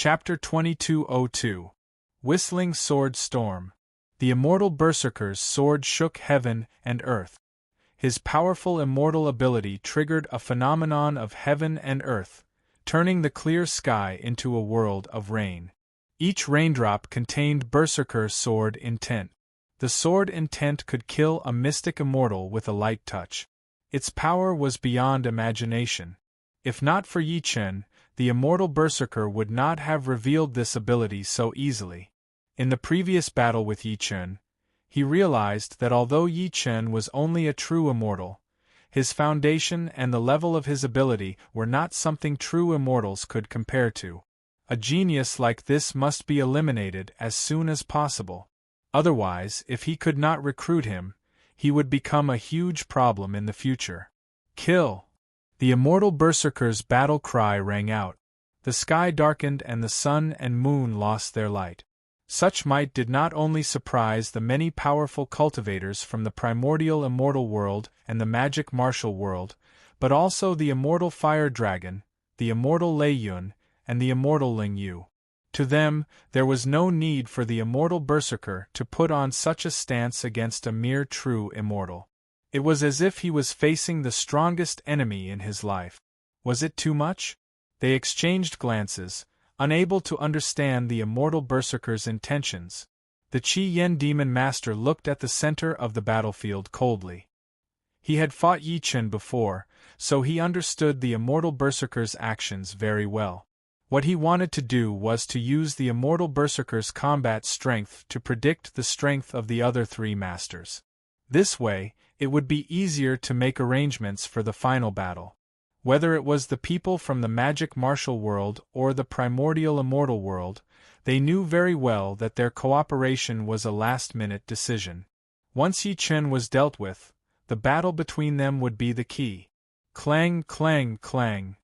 Chapter 2202. Whistling Sword Storm. The immortal Berserker's sword shook heaven and earth. His powerful immortal ability triggered a phenomenon of heaven and earth, turning the clear sky into a world of rain. Each raindrop contained Berserker sword intent. The sword intent could kill a mystic immortal with a light touch. Its power was beyond imagination. If not for Yi Chen, the immortal Berserker would not have revealed this ability so easily. In the previous battle with Yi Chen, he realized that although Yi Chen was only a true immortal, his foundation and the level of his ability were not something true immortals could compare to. A genius like this must be eliminated as soon as possible. Otherwise, if he could not recruit him, he would become a huge problem in the future. Kill! The immortal Berserker's battle cry rang out. The sky darkened and the sun and moon lost their light. Such might did not only surprise the many powerful cultivators from the primordial immortal world and the magic martial world, but also the immortal fire dragon, the immortal Lei Yun, and the immortal Ling Yu. To them, there was no need for the immortal Berserker to put on such a stance against a mere true immortal. It was as if he was facing the strongest enemy in his life. Was it too much? They exchanged glances, unable to understand the immortal Berserker's intentions. The Qi Yen Demon Master looked at the center of the battlefield coldly. He had fought Yi Chen before, so he understood the immortal Berserker's actions very well. What he wanted to do was to use the immortal Berserker's combat strength to predict the strength of the other three masters. This way, it would be easier to make arrangements for the final battle. Whether it was the people from the magic martial world or the primordial immortal world, they knew very well that their cooperation was a last-minute decision. Once Yi Chen was dealt with, the battle between them would be the key. Clang, clang, clang.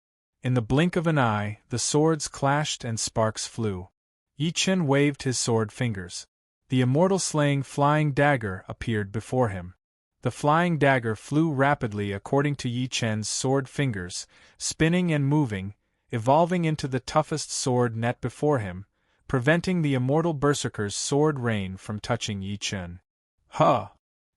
In the blink of an eye, the swords clashed and sparks flew. Yi Chen waved his sword fingers. The immortal slaying flying dagger appeared before him. The flying dagger flew rapidly according to Yi Chen's sword fingers, spinning and moving, evolving into the toughest sword net before him, preventing the immortal Berserker's sword rain from touching Yi Chen. Huh!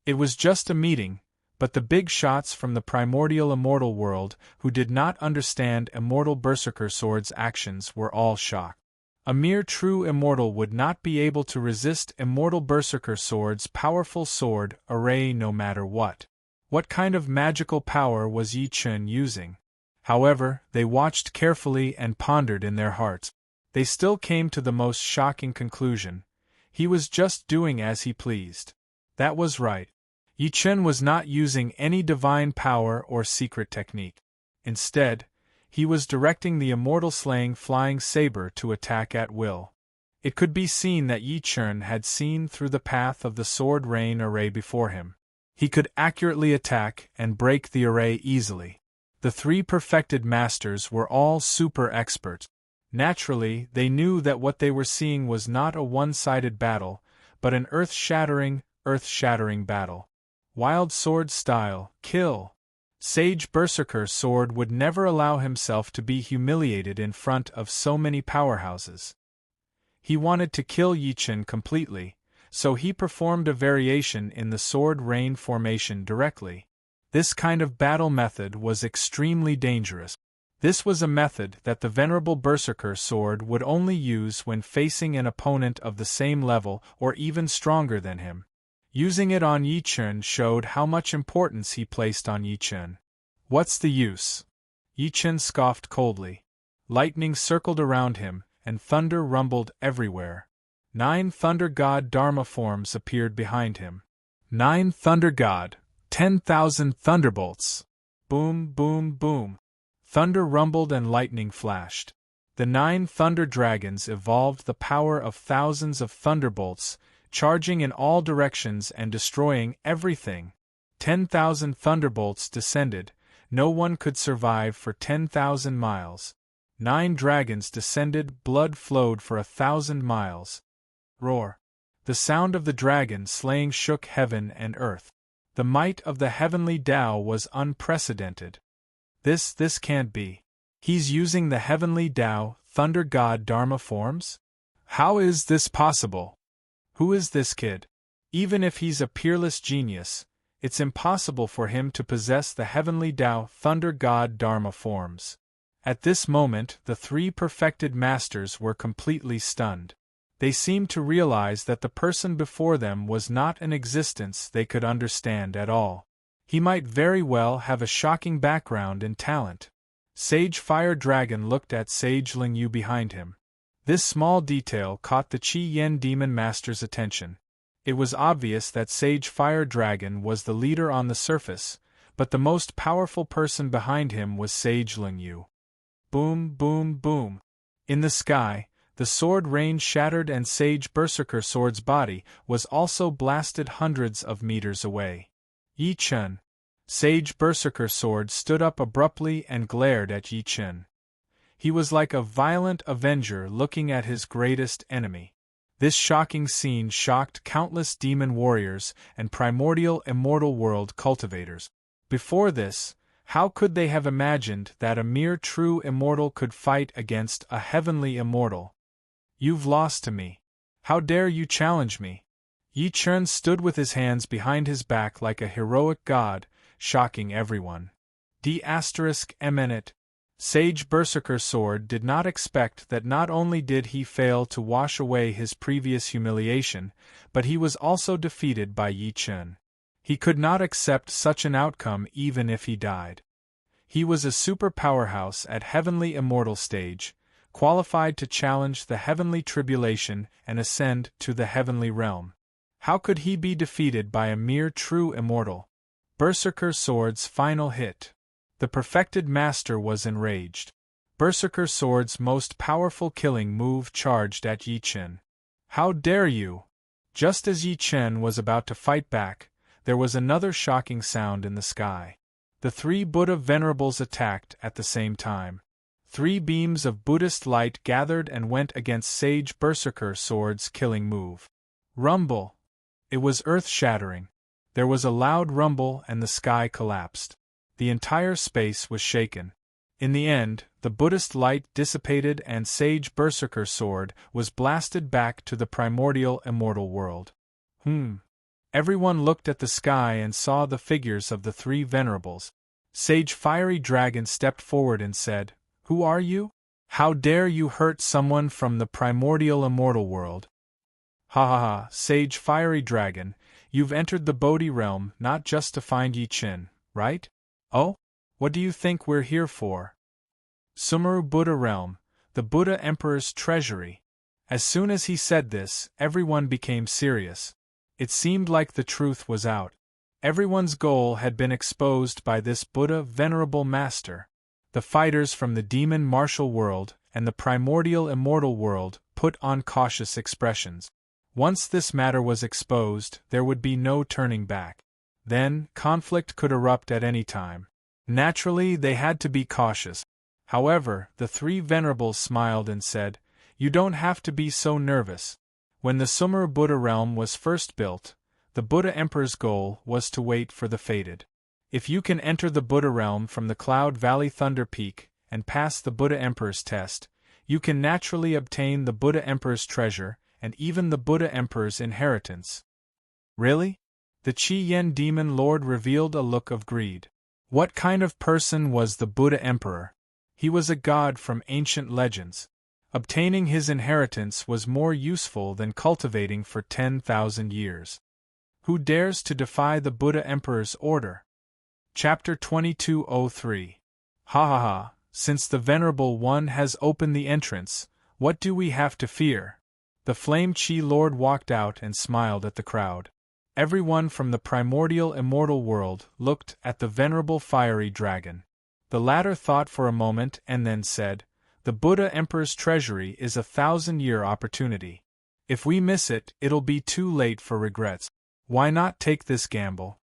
It was just a meeting, but the big shots from the primordial immortal world, who did not understand immortal Berserker sword's actions, were all shocked. A mere true immortal would not be able to resist immortal Berserker sword's powerful sword array no matter what. What kind of magical power was Yi Chen using? However, they watched carefully and pondered in their hearts. They still came to the most shocking conclusion. He was just doing as he pleased. That was right. Yi Chen was not using any divine power or secret technique. Instead, he was directing the immortal slaying flying saber to attack at will. It could be seen that Yi Chen had seen through the path of the sword rain array before him. He could accurately attack and break the array easily. The three perfected masters were all super experts. Naturally, they knew that what they were seeing was not a one-sided battle, but an earth-shattering battle. Wild sword style, kill! Sage Berserker sword would never allow himself to be humiliated in front of so many powerhouses. He wanted to kill Yi Chen completely, so he performed a variation in the sword rain formation directly. This kind of battle method was extremely dangerous. This was a method that the venerable Berserker sword would only use when facing an opponent of the same level or even stronger than him. Using it on Yi Chen showed how much importance he placed on Yi Chen. What's the use? Yi Chen scoffed coldly. Lightning circled around him, and thunder rumbled everywhere. 9 Thunder God Dharma forms appeared behind him. 9 Thunder God, 10,000 thunderbolts. Boom, boom, boom. Thunder rumbled and lightning flashed. The 9 Thunder Dragons evolved the power of thousands of thunderbolts, charging in all directions and destroying everything. 10,000 thunderbolts descended. No one could survive for 10,000 miles. 9 dragons descended. Blood flowed for 1,000 miles. Roar! The sound of the dragon slaying shook heaven and earth. The might of the heavenly Tao was unprecedented. This can't be. He's using the heavenly Tao, Thunder God Dharma forms? How is this possible? Who is this kid? Even if he's a peerless genius, it's impossible for him to possess the heavenly Tao Thunder God Dharma forms. At this moment, the three perfected masters were completely stunned. They seemed to realize that the person before them was not an existence they could understand at all. He might very well have a shocking background and talent. Sage Fire Dragon looked at Sage Ling Yu behind him. This small detail caught the Qi Yen Demon Master's attention. It was obvious that Sage Fire Dragon was the leader on the surface, but the most powerful person behind him was Sage Ling Yu. Boom, boom, boom. In the sky, the sword rain shattered and Sage Berserker Sword's body was also blasted hundreds of meters away. Yi Chen. Sage Berserker Sword stood up abruptly and glared at Yi Chen. He was like a violent avenger looking at his greatest enemy. This shocking scene shocked countless demon warriors and primordial immortal world cultivators. Before this, how could they have imagined that a mere true immortal could fight against a heavenly immortal? You've lost to me. How dare you challenge me? Yi Chen stood with his hands behind his back like a heroic god, shocking everyone. D*Eminent. Sage Berserker Sword did not expect that not only did he fail to wash away his previous humiliation, but he was also defeated by Yi Chen. He could not accept such an outcome even if he died. He was a super powerhouse at Heavenly Immortal stage, qualified to challenge the Heavenly Tribulation and ascend to the Heavenly Realm. How could he be defeated by a mere true immortal? Berserker Sword's final hit. The perfected master was enraged. Berserker Sword's most powerful killing move charged at Yi Chen. How dare you! Just as Yi Chen was about to fight back, there was another shocking sound in the sky. The three Buddha venerables attacked at the same time. 3 beams of Buddhist light gathered and went against Sage Berserker Sword's killing move. Rumble! It was earth-shattering. There was a loud rumble and the sky collapsed. The entire space was shaken. In the end, the Buddhist light dissipated and Sage Berserker Sword was blasted back to the primordial immortal world. Everyone looked at the sky and saw the figures of the 3 venerables. Sage Fiery Dragon stepped forward and said, "Who are you? How dare you hurt someone from the primordial immortal world?" Ha ha ha, Sage Fiery Dragon, you've entered the Bodhi realm not just to find Yi Chen, right? Oh? What do you think we're here for? Sumeru Buddha Realm, the Buddha Emperor's treasury. As soon as he said this, everyone became serious. It seemed like the truth was out. Everyone's goal had been exposed by this Buddha venerable master. The fighters from the demon martial world and the primordial immortal world put on cautious expressions. Once this matter was exposed, there would be no turning back. Then, conflict could erupt at any time. Naturally, they had to be cautious. However, the 3 venerables smiled and said, "You don't have to be so nervous." When the Sumeru Buddha realm was first built, the Buddha Emperor's goal was to wait for the fated. If you can enter the Buddha realm from the Cloud Valley Thunder Peak and pass the Buddha Emperor's test, you can naturally obtain the Buddha Emperor's treasure and even the Buddha Emperor's inheritance. Really? The Qi Yen Demon Lord revealed a look of greed. What kind of person was the Buddha Emperor? He was a god from ancient legends. Obtaining his inheritance was more useful than cultivating for 10,000 years. Who dares to defy the Buddha Emperor's order? Chapter 2203. Ha ha ha, since the Venerable One has opened the entrance, what do we have to fear? The Flame Chi Lord walked out and smiled at the crowd. Everyone from the primordial immortal world looked at the venerable fiery dragon. The latter thought for a moment and then said, "The Buddha Emperor's treasury is a 1,000-year opportunity. If we miss it, it'll be too late for regrets. Why not take this gamble?"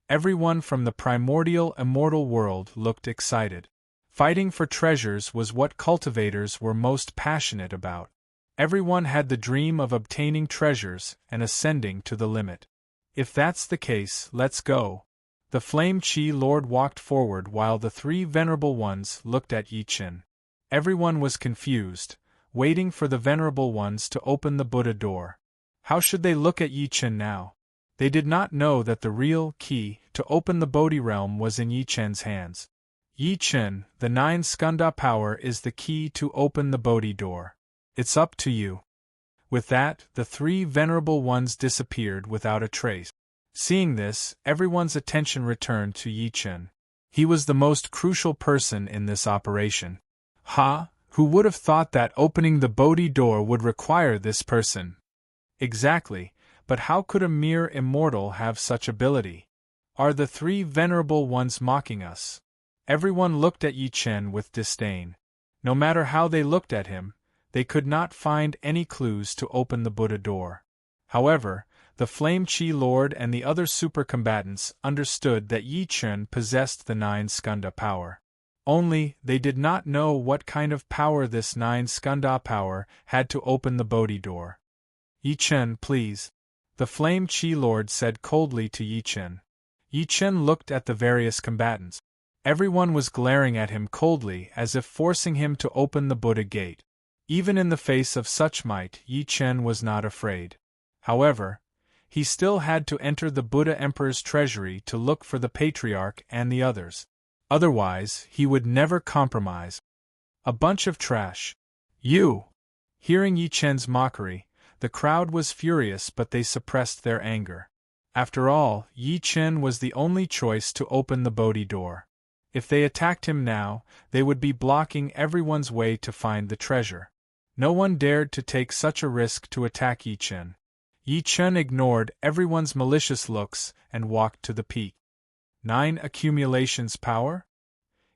Everyone from the primordial immortal world looked excited. Fighting for treasures was what cultivators were most passionate about. Everyone had the dream of obtaining treasures and ascending to the limit. If that's the case, let's go. The Flame Chi Lord walked forward while the 3 venerable ones looked at Yi Chen. Everyone was confused, waiting for the Venerable Ones to open the Buddha door. How should they look at Yi Chen now? They did not know that the real key to open the Bodhi realm was in Yi Chen's hands. Yi Chen, the 9 skanda power is the key to open the Bodhi door. It's up to you. With that, the 3 Venerable Ones disappeared without a trace. Seeing this, everyone's attention returned to Yi Chen. He was the most crucial person in this operation. Who would have thought that opening the Bodhi door would require this person? Exactly, but how could a mere immortal have such ability? Are the 3 Venerable Ones mocking us? Everyone looked at Yi Chen with disdain. No matter how they looked at him, they could not find any clues to open the Buddha door. However, the Flame Chi Lord and the other supercombatants understood that Yi Chen possessed the 9 skanda power. Only, they did not know what kind of power this 9 skanda power had to open the Bodhi door. Yi Chen, please. The Flame Chi Lord said coldly to Yi Chen. Yi Chen looked at the various combatants. Everyone was glaring at him coldly as if forcing him to open the Buddha gate. Even in the face of such might, Yi Chen was not afraid. However, he still had to enter the Buddha Emperor's treasury to look for the Patriarch and the others. Otherwise, he would never compromise. A bunch of trash. You! Hearing Yi Chen's mockery, the crowd was furious, but they suppressed their anger. After all, Yi Chen was the only choice to open the Bodhi door. If they attacked him now, they would be blocking everyone's way to find the treasure. No one dared to take such a risk to attack Yi Chen. Yi Chen ignored everyone's malicious looks and walked to the peak. 9 accumulations power?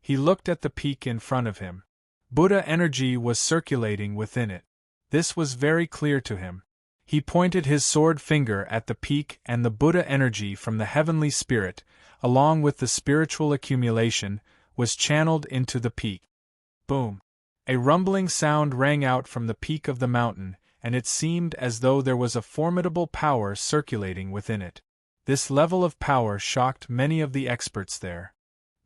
He looked at the peak in front of him. Buddha energy was circulating within it. This was very clear to him. He pointed his sword finger at the peak, and the Buddha energy from the heavenly spirit, along with the spiritual accumulation, was channeled into the peak. Boom! A rumbling sound rang out from the peak of the mountain, and it seemed as though there was a formidable power circulating within it. This level of power shocked many of the experts there.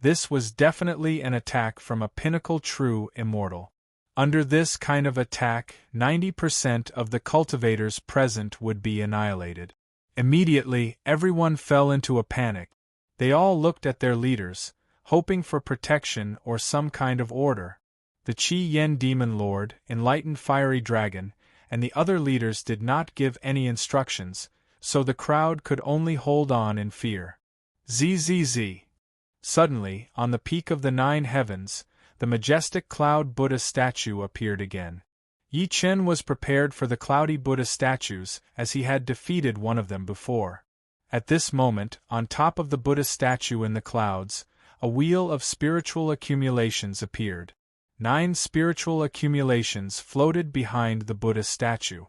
This was definitely an attack from a pinnacle true immortal. Under this kind of attack, 90% of the cultivators present would be annihilated. Immediately, everyone fell into a panic. They all looked at their leaders, hoping for protection or some kind of order. The Qi Yen Demon Lord, Enlightened Fiery Dragon, and the other leaders did not give any instructions, so the crowd could only hold on in fear. Zzz. Suddenly, on the peak of the 9 heavens, the majestic Cloud Buddha statue appeared again. Yi Chen was prepared for the cloudy Buddha statues, as he had defeated one of them before. At this moment, on top of the Buddha statue in the clouds, a wheel of spiritual accumulations appeared. 9 spiritual accumulations floated behind the Buddha statue.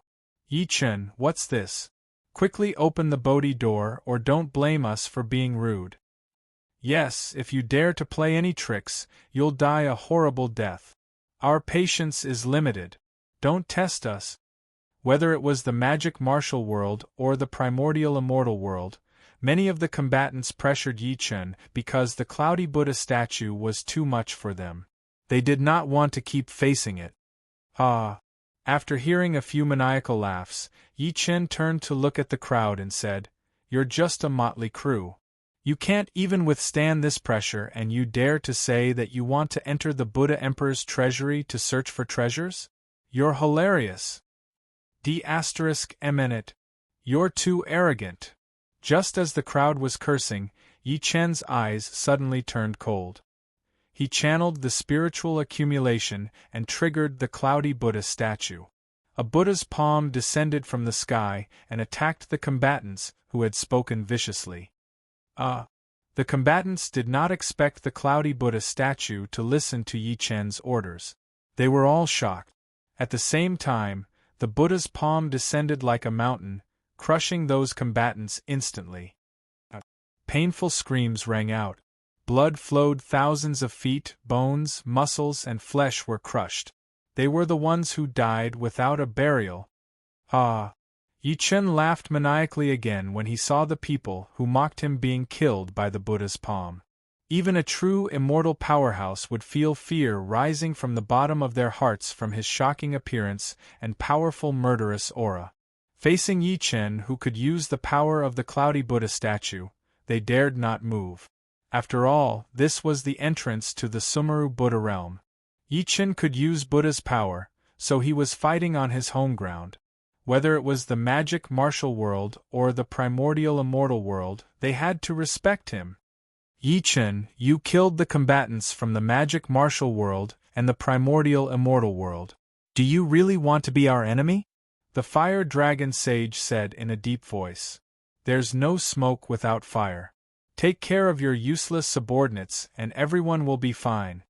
Yi Chen, what's this? Quickly open the Bodhi door or don't blame us for being rude. Yes, if you dare to play any tricks, you'll die a horrible death. Our patience is limited. Don't test us. Whether it was the magic martial world or the primordial immortal world, many of the combatants pressured Yi Chen because the cloudy Buddha statue was too much for them. They did not want to keep facing it. After hearing a few maniacal laughs, Yi Chen turned to look at the crowd and said, "You're just a motley crew. You can't even withstand this pressure, and you dare to say that you want to enter the Buddha Emperor's treasury to search for treasures? You're hilarious. D*eminent. You're too arrogant." Just as the crowd was cursing, Yi Chen's eyes suddenly turned cold. He channeled the spiritual accumulation and triggered the cloudy Buddha statue. A Buddha's palm descended from the sky and attacked the combatants who had spoken viciously. The combatants did not expect the cloudy Buddha statue to listen to Yi Chen's orders. They were all shocked. At the same time, the Buddha's palm descended like a mountain, crushing those combatants instantly. Painful screams rang out. Blood flowed thousands of feet, bones, muscles, and flesh were crushed. They were the ones who died without a burial. Yi Chen laughed maniacally again when he saw the people who mocked him being killed by the Buddha's palm. Even a true immortal powerhouse would feel fear rising from the bottom of their hearts from his shocking appearance and powerful murderous aura. Facing Yi Chen, who could use the power of the cloudy Buddha statue, they dared not move. After all, this was the entrance to the Sumeru Buddha realm. Yi Chen could use Buddha's power, so he was fighting on his home ground. Whether it was the magic martial world or the primordial immortal world, they had to respect him. Yi Chen, you killed the combatants from the magic martial world and the primordial immortal world. Do you really want to be our enemy? The fire dragon sage said in a deep voice. There's no smoke without fire. Take care of your useless subordinates and everyone will be fine.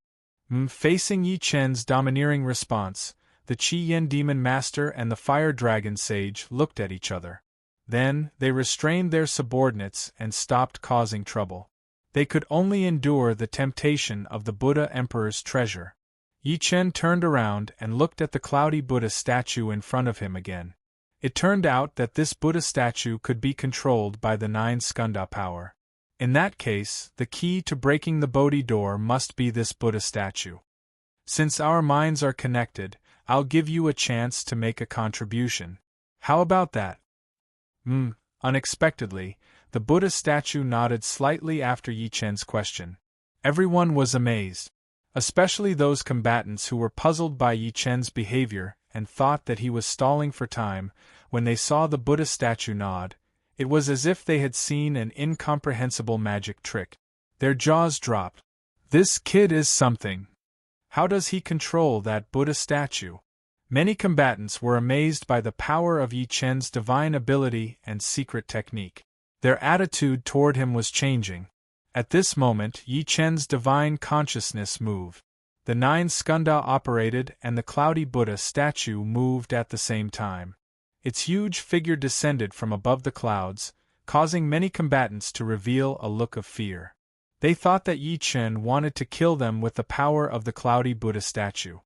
Facing Yi Chen's domineering response, the Qi Yin demon master and the fire dragon sage looked at each other. Then, they restrained their subordinates and stopped causing trouble. They could only endure the temptation of the Buddha Emperor's treasure. Yi Chen turned around and looked at the cloudy Buddha statue in front of him again. It turned out that this Buddha statue could be controlled by the 9 skanda power. In that case, the key to breaking the Bodhi door must be this Buddha statue. Since our minds are connected, I'll give you a chance to make a contribution. How about that? Unexpectedly, the Buddha statue nodded slightly after Yi Chen's question. Everyone was amazed, especially those combatants who were puzzled by Yi Chen's behavior and thought that he was stalling for time. When they saw the Buddha statue nod, it was as if they had seen an incomprehensible magic trick. Their jaws dropped. This kid is something. How does he control that Buddha statue? Many combatants were amazed by the power of Yi Chen's divine ability and secret technique. Their attitude toward him was changing. At this moment, Yi Chen's divine consciousness moved. The 9 skanda operated and the cloudy Buddha statue moved at the same time. Its huge figure descended from above the clouds, causing many combatants to reveal a look of fear. They thought that Yi Chen wanted to kill them with the power of the cloudy Buddha statue.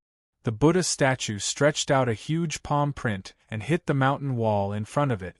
The Buddha statue stretched out a huge palm print and hit the mountain wall in front of it.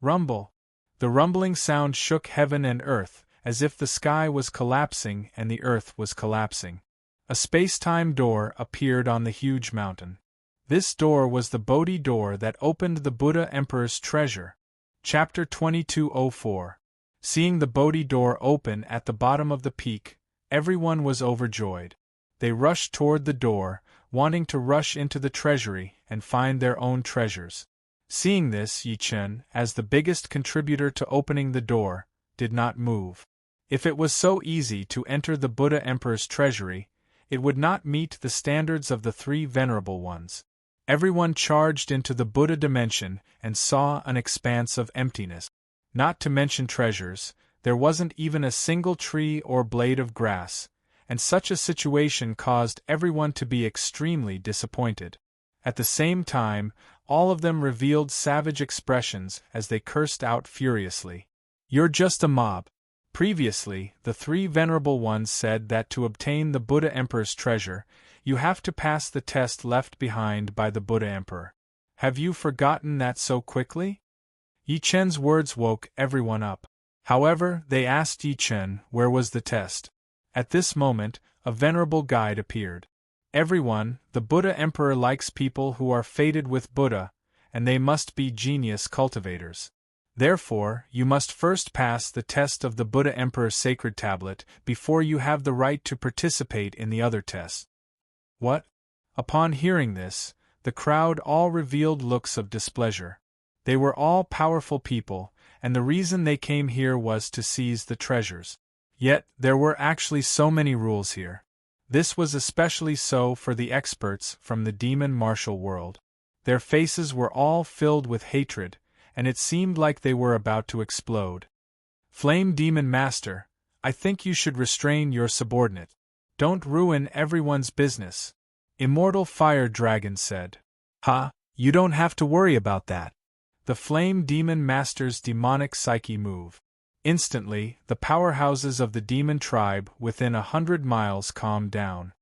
Rumble! The rumbling sound shook heaven and earth, as if the sky was collapsing and the earth was collapsing. A space-time door appeared on the huge mountain. This door was the Bodhi door that opened the Buddha Emperor's treasure. Chapter 2204. Seeing the Bodhi door open at the bottom of the peak, everyone was overjoyed. They rushed toward the door, wanting to rush into the treasury and find their own treasures. Seeing this, Yi Chen, as the biggest contributor to opening the door, did not move. If it was so easy to enter the Buddha Emperor's treasury, it would not meet the standards of the 3 venerable ones. Everyone charged into the Buddha dimension and saw an expanse of emptiness. Not to mention treasures, there wasn't even a single tree or blade of grass, and such a situation caused everyone to be extremely disappointed. At the same time, all of them revealed savage expressions as they cursed out furiously. You're just a mob. Previously, the 3 venerable ones said that to obtain the Buddha Emperor's treasure, you have to pass the test left behind by the Buddha Emperor. Have you forgotten that so quickly? Yi Chen's words woke everyone up. However, they asked Yi Chen where was the test. At this moment, a venerable guide appeared. Everyone, the Buddha Emperor likes people who are fated with Buddha, and they must be genius cultivators. Therefore, you must first pass the test of the Buddha Emperor's sacred tablet before you have the right to participate in the other tests. What? Upon hearing this, the crowd all revealed looks of displeasure. They were all powerful people, and the reason they came here was to seize the treasures. Yet, there were actually so many rules here. This was especially so for the experts from the demon martial world. Their faces were all filled with hatred, and it seemed like they were about to explode. Flame Demon Master, I think you should restrain your subordinate. Don't ruin everyone's business. Immortal Fire Dragon said. Ha, you don't have to worry about that. The Flame Demon Master's demonic psyche moved. Instantly, the powerhouses of the demon tribe within 100 miles calmed down.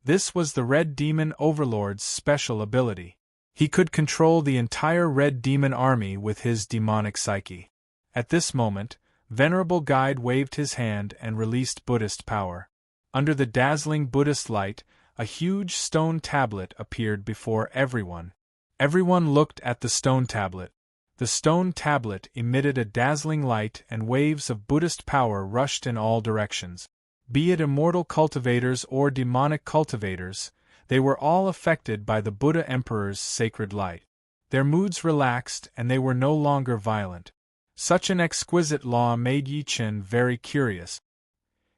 This was the Red Demon Overlord's special ability. He could control the entire Red Demon army with his demonic psyche. At this moment, Venerable Guide waved his hand and released Buddhist power. Under the dazzling Buddhist light, a huge stone tablet appeared before everyone. Everyone looked at the stone tablet. The stone tablet emitted a dazzling light and waves of Buddhist power rushed in all directions. Be it immortal cultivators or demonic cultivators, they were all affected by the Buddha Emperor's sacred light. Their moods relaxed and they were no longer violent. Such an exquisite law made Yi Chen very curious.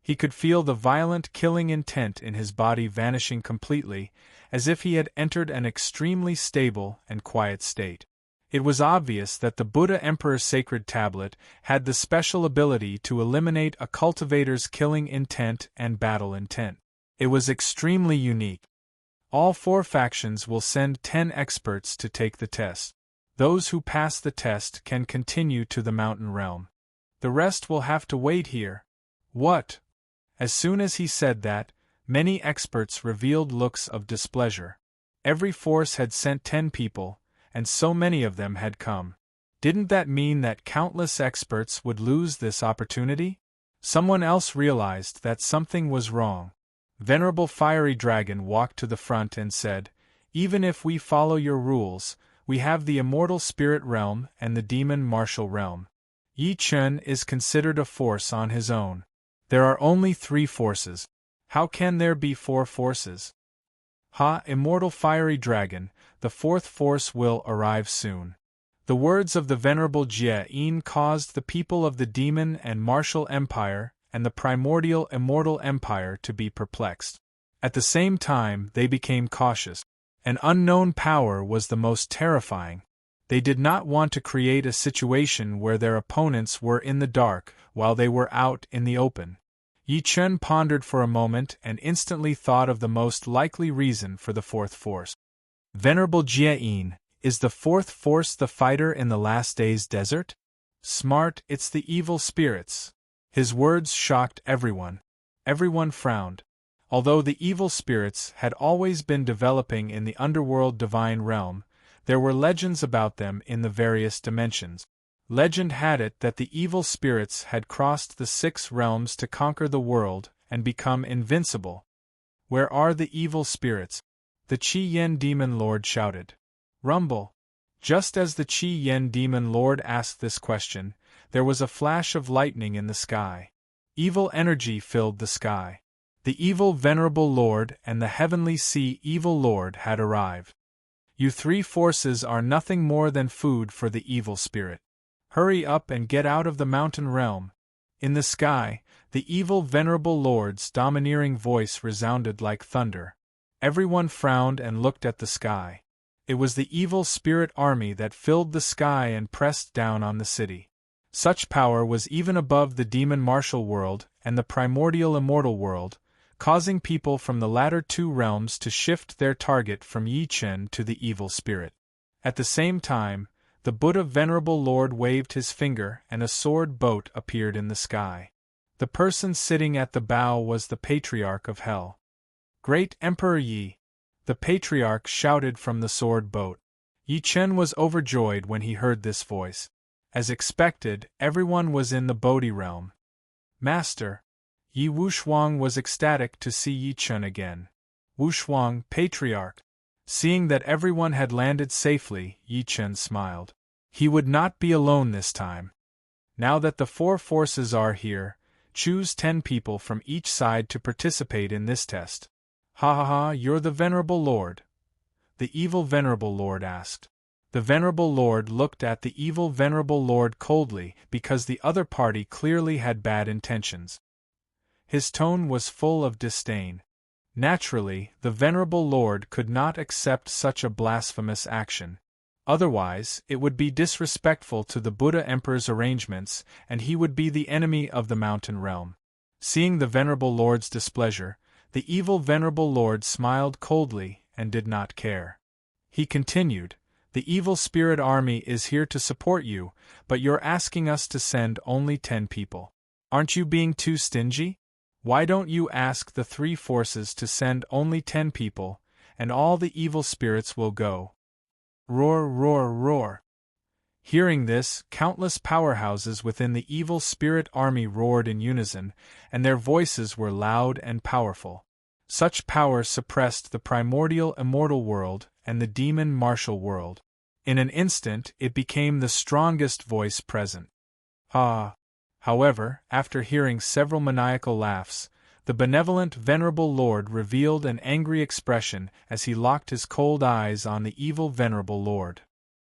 He could feel the violent killing intent in his body vanishing completely, as if he had entered an extremely stable and quiet state. It was obvious that the Buddha Emperor's sacred tablet had the special ability to eliminate a cultivator's killing intent and battle intent. It was extremely unique. All 4 factions will send 10 experts to take the test. Those who pass the test can continue to the mountain realm. The rest will have to wait here. What? As soon as he said that, many experts revealed looks of displeasure. Every force had sent 10 people, and so many of them had come. Didn't that mean that countless experts would lose this opportunity? Someone else realized that something was wrong. Venerable Fiery Dragon walked to the front and said, "Even if we follow your rules, we have the immortal spirit realm and the demon martial realm. Yi Chen is considered a force on his own. There are only 3 forces. How can there be 4 forces? Ha, immortal Fiery Dragon, the 4th force will arrive soon." The words of the Venerable Jie-in caused the people of the Demon and Martial Empire and the Primordial Immortal Empire to be perplexed. At the same time, they became cautious. An unknown power was the most terrifying. They did not want to create a situation where their opponents were in the dark while they were out in the open. Yi Chen pondered for a moment and instantly thought of the most likely reason for the 4th force. Venerable Jie-in, is the 4th force the fighter in the last day's desert? Smart, it's the evil spirits. His words shocked everyone. Everyone frowned. Although the evil spirits had always been developing in the underworld divine realm, there were legends about them in the various dimensions. Legend had it that the evil spirits had crossed the 6 realms to conquer the world and become invincible. Where are the evil spirits? The Qi Yen Demon Lord shouted. Rumble. Just as the Qi Yen Demon Lord asked this question, there was a flash of lightning in the sky. Evil energy filled the sky. The evil Venerable Lord and the Heavenly Sea Evil Lord had arrived. You 3 forces are nothing more than food for the evil spirit. Hurry up and get out of the mountain realm. In the sky, the evil Venerable Lord's domineering voice resounded like thunder. Everyone frowned and looked at the sky. It was the evil spirit army that filled the sky and pressed down on the city. Such power was even above the demon martial world and the primordial immortal world, causing people from the latter 2 realms to shift their target from Yi Chen to the evil spirit. At the same time, the Buddha Venerable Lord waved his finger and a sword boat appeared in the sky. The person sitting at the bow was the Patriarch of Hell. Great Emperor Yi! The Patriarch shouted from the sword boat. Yi Chen was overjoyed when he heard this voice. As expected, everyone was in the Bodhi realm. Master! Yi Wushuang was ecstatic to see Yi Chen again. Wushuang, Patriarch. Seeing that everyone had landed safely, Yi Chen smiled. He would not be alone this time. Now that the 4 forces are here, choose 10 people from each side to participate in this test. Ha ha ha, you're the Venerable Lord? The evil Venerable Lord asked. The Venerable Lord looked at the evil Venerable Lord coldly because the other party clearly had bad intentions. His tone was full of disdain. Naturally, the Venerable Lord could not accept such a blasphemous action. Otherwise, it would be disrespectful to the Buddha Emperor's arrangements, and he would be the enemy of the mountain realm. Seeing the Venerable Lord's displeasure, the evil Venerable Lord smiled coldly and did not care. He continued, "The evil spirit army is here to support you, but you're asking us to send only 10 people. Aren't you being too stingy? Why don't you ask the 3 forces to send only 10 people, and all the evil spirits will go?" Roar, roar, roar. Hearing this, countless powerhouses within the evil spirit army roared in unison, and their voices were loud and powerful. Such power suppressed the primordial immortal world and the demon martial world. In an instant, it became the strongest voice present. However, after hearing several maniacal laughs, the benevolent venerable lord revealed an angry expression as he locked his cold eyes on the evil venerable lord.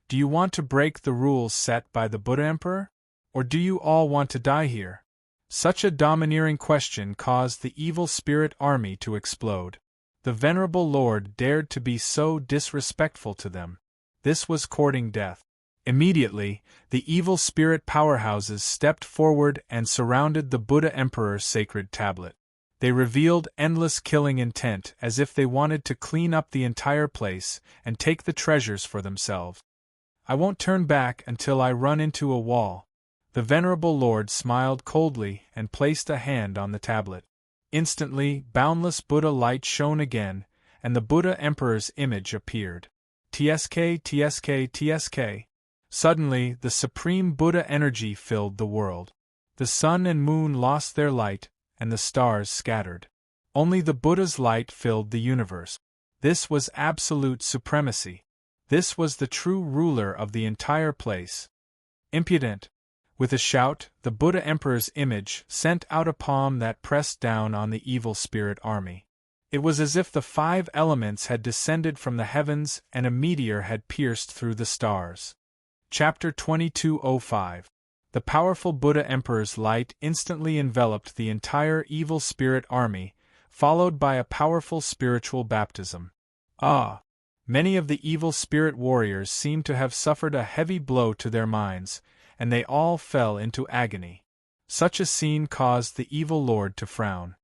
Do you want to break the rules set by the Buddha Emperor? Or do you all want to die here? Such a domineering question caused the evil spirit army to explode. The venerable lord dared to be so disrespectful to them. This was courting death. Immediately, the evil spirit powerhouses stepped forward and surrounded the Buddha Emperor's sacred tablet. They revealed endless killing intent as if they wanted to clean up the entire place and take the treasures for themselves. I won't turn back until I run into a wall. The venerable lord smiled coldly and placed a hand on the tablet. Instantly, boundless Buddha light shone again, and the Buddha Emperor's image appeared. TSK, TSK, TSK. Suddenly, the supreme Buddha energy filled the world. The sun and moon lost their light, and the stars scattered. Only the Buddha's light filled the universe. This was absolute supremacy. This was the true ruler of the entire place. Impudent! With a shout, the Buddha Emperor's image sent out a palm that pressed down on the evil spirit army. It was as if the 5 elements had descended from the heavens and a meteor had pierced through the stars. Chapter 2205. The powerful Buddha Emperor's light instantly enveloped the entire evil spirit army, followed by a powerful spiritual baptism. Many of the evil spirit warriors seemed to have suffered a heavy blow to their minds, and they all fell into agony. Such a scene caused the evil lord to frown.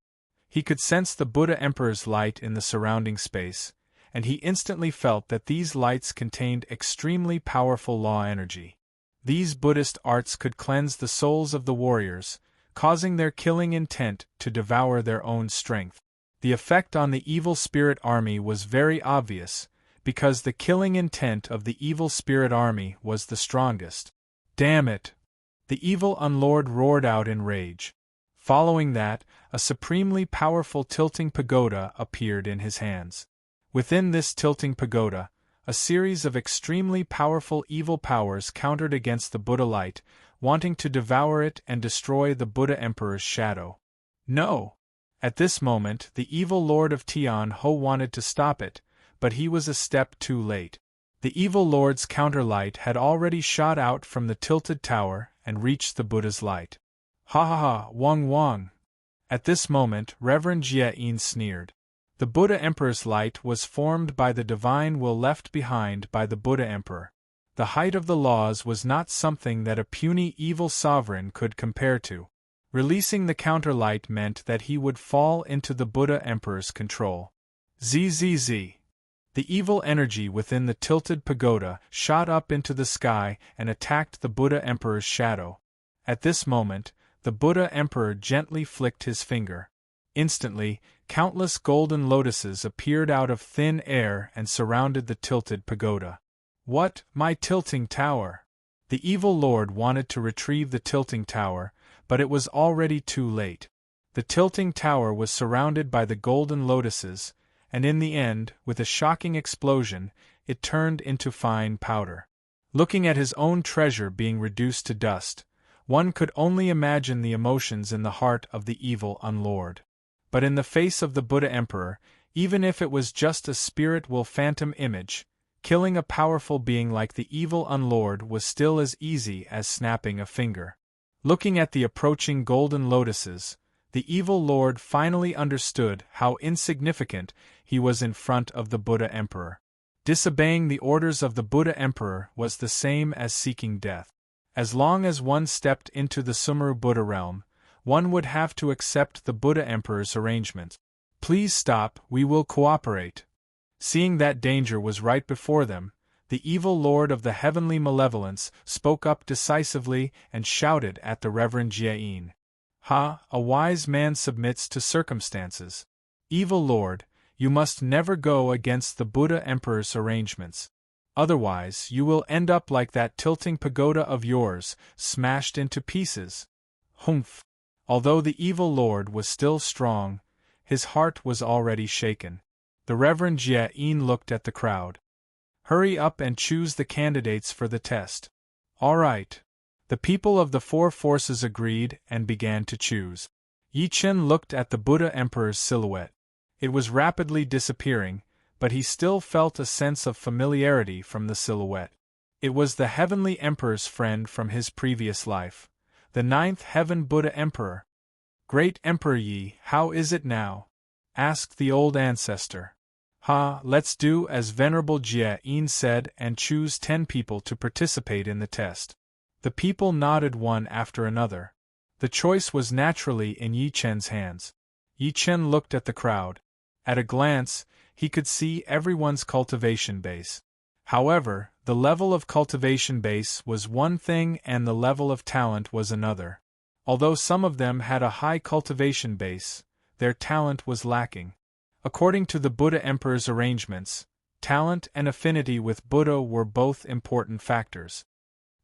He could sense the Buddha Emperor's light in the surrounding space, and he instantly felt that these lights contained extremely powerful law energy. These Buddhist arts could cleanse the souls of the warriors, causing their killing intent to devour their own strength. The effect on the evil spirit army was very obvious, because the killing intent of the evil spirit army was the strongest. Damn it! The evil unlord roared out in rage. Following that, a supremely powerful tilting pagoda appeared in his hands. Within this tilting pagoda, a series of extremely powerful evil powers countered against the Buddha light, wanting to devour it and destroy the Buddha Emperor's shadow. No! At this moment, the evil lord of Tian Ho wanted to stop it, but he was a step too late. The evil lord's counterlight had already shot out from the tilted tower and reached the Buddha's light. Ha ha ha, Wang Wang! At this moment, Reverend Jie-in sneered. The Buddha Emperor's light was formed by the divine will left behind by the Buddha Emperor. The height of the laws was not something that a puny evil sovereign could compare to. Releasing the counterlight meant that he would fall into the Buddha Emperor's control. Zzz. The evil energy within the tilted pagoda shot up into the sky and attacked the Buddha Emperor's shadow. At this moment, the Buddha Emperor gently flicked his finger. Instantly, countless golden lotuses appeared out of thin air and surrounded the tilted pagoda. What, my tilting tower? The evil lord wanted to retrieve the tilting tower, but it was already too late. The tilting tower was surrounded by the golden lotuses, and in the end, with a shocking explosion, it turned into fine powder. Looking at his own treasure being reduced to dust, one could only imagine the emotions in the heart of the evil unlord. But in the face of the Buddha Emperor, even if it was just a spirit will phantom image, killing a powerful being like the evil unlord was still as easy as snapping a finger. Looking at the approaching golden lotuses, the evil lord finally understood how insignificant he was in front of the Buddha Emperor. Disobeying the orders of the Buddha Emperor was the same as seeking death. As long as one stepped into the Sumeru Buddha realm, one would have to accept the Buddha Emperor's arrangements. Please stop, we will cooperate. Seeing that danger was right before them, the evil lord of the heavenly malevolence spoke up decisively and shouted at the Reverend Jie-in. A wise man submits to circumstances. Evil lord, you must never go against the Buddha Emperor's arrangements. Otherwise, you will end up like that tilting pagoda of yours, smashed into pieces. Humph! Although the evil lord was still strong, his heart was already shaken. The Reverend Jia-in looked at the crowd. Hurry up and choose the candidates for the test. All right. The people of the four forces agreed and began to choose. Yi Chen looked at the Buddha Emperor's silhouette. It was rapidly disappearing, but he still felt a sense of familiarity from the silhouette. It was the Heavenly Emperor's friend from his previous life, the ninth Heaven Buddha Emperor. Great Emperor Yi, how is it now? Asked the old ancestor. Let's do as Venerable Jia-in said and choose 10 people to participate in the test. The people nodded one after another. The choice was naturally in Yi Chen's hands. Yi Chen looked at the crowd. At a glance, he could see everyone's cultivation base. However, the level of cultivation base was one thing and the level of talent was another. Although some of them had a high cultivation base, their talent was lacking. According to the Buddha Emperor's arrangements, talent and affinity with Buddha were both important factors.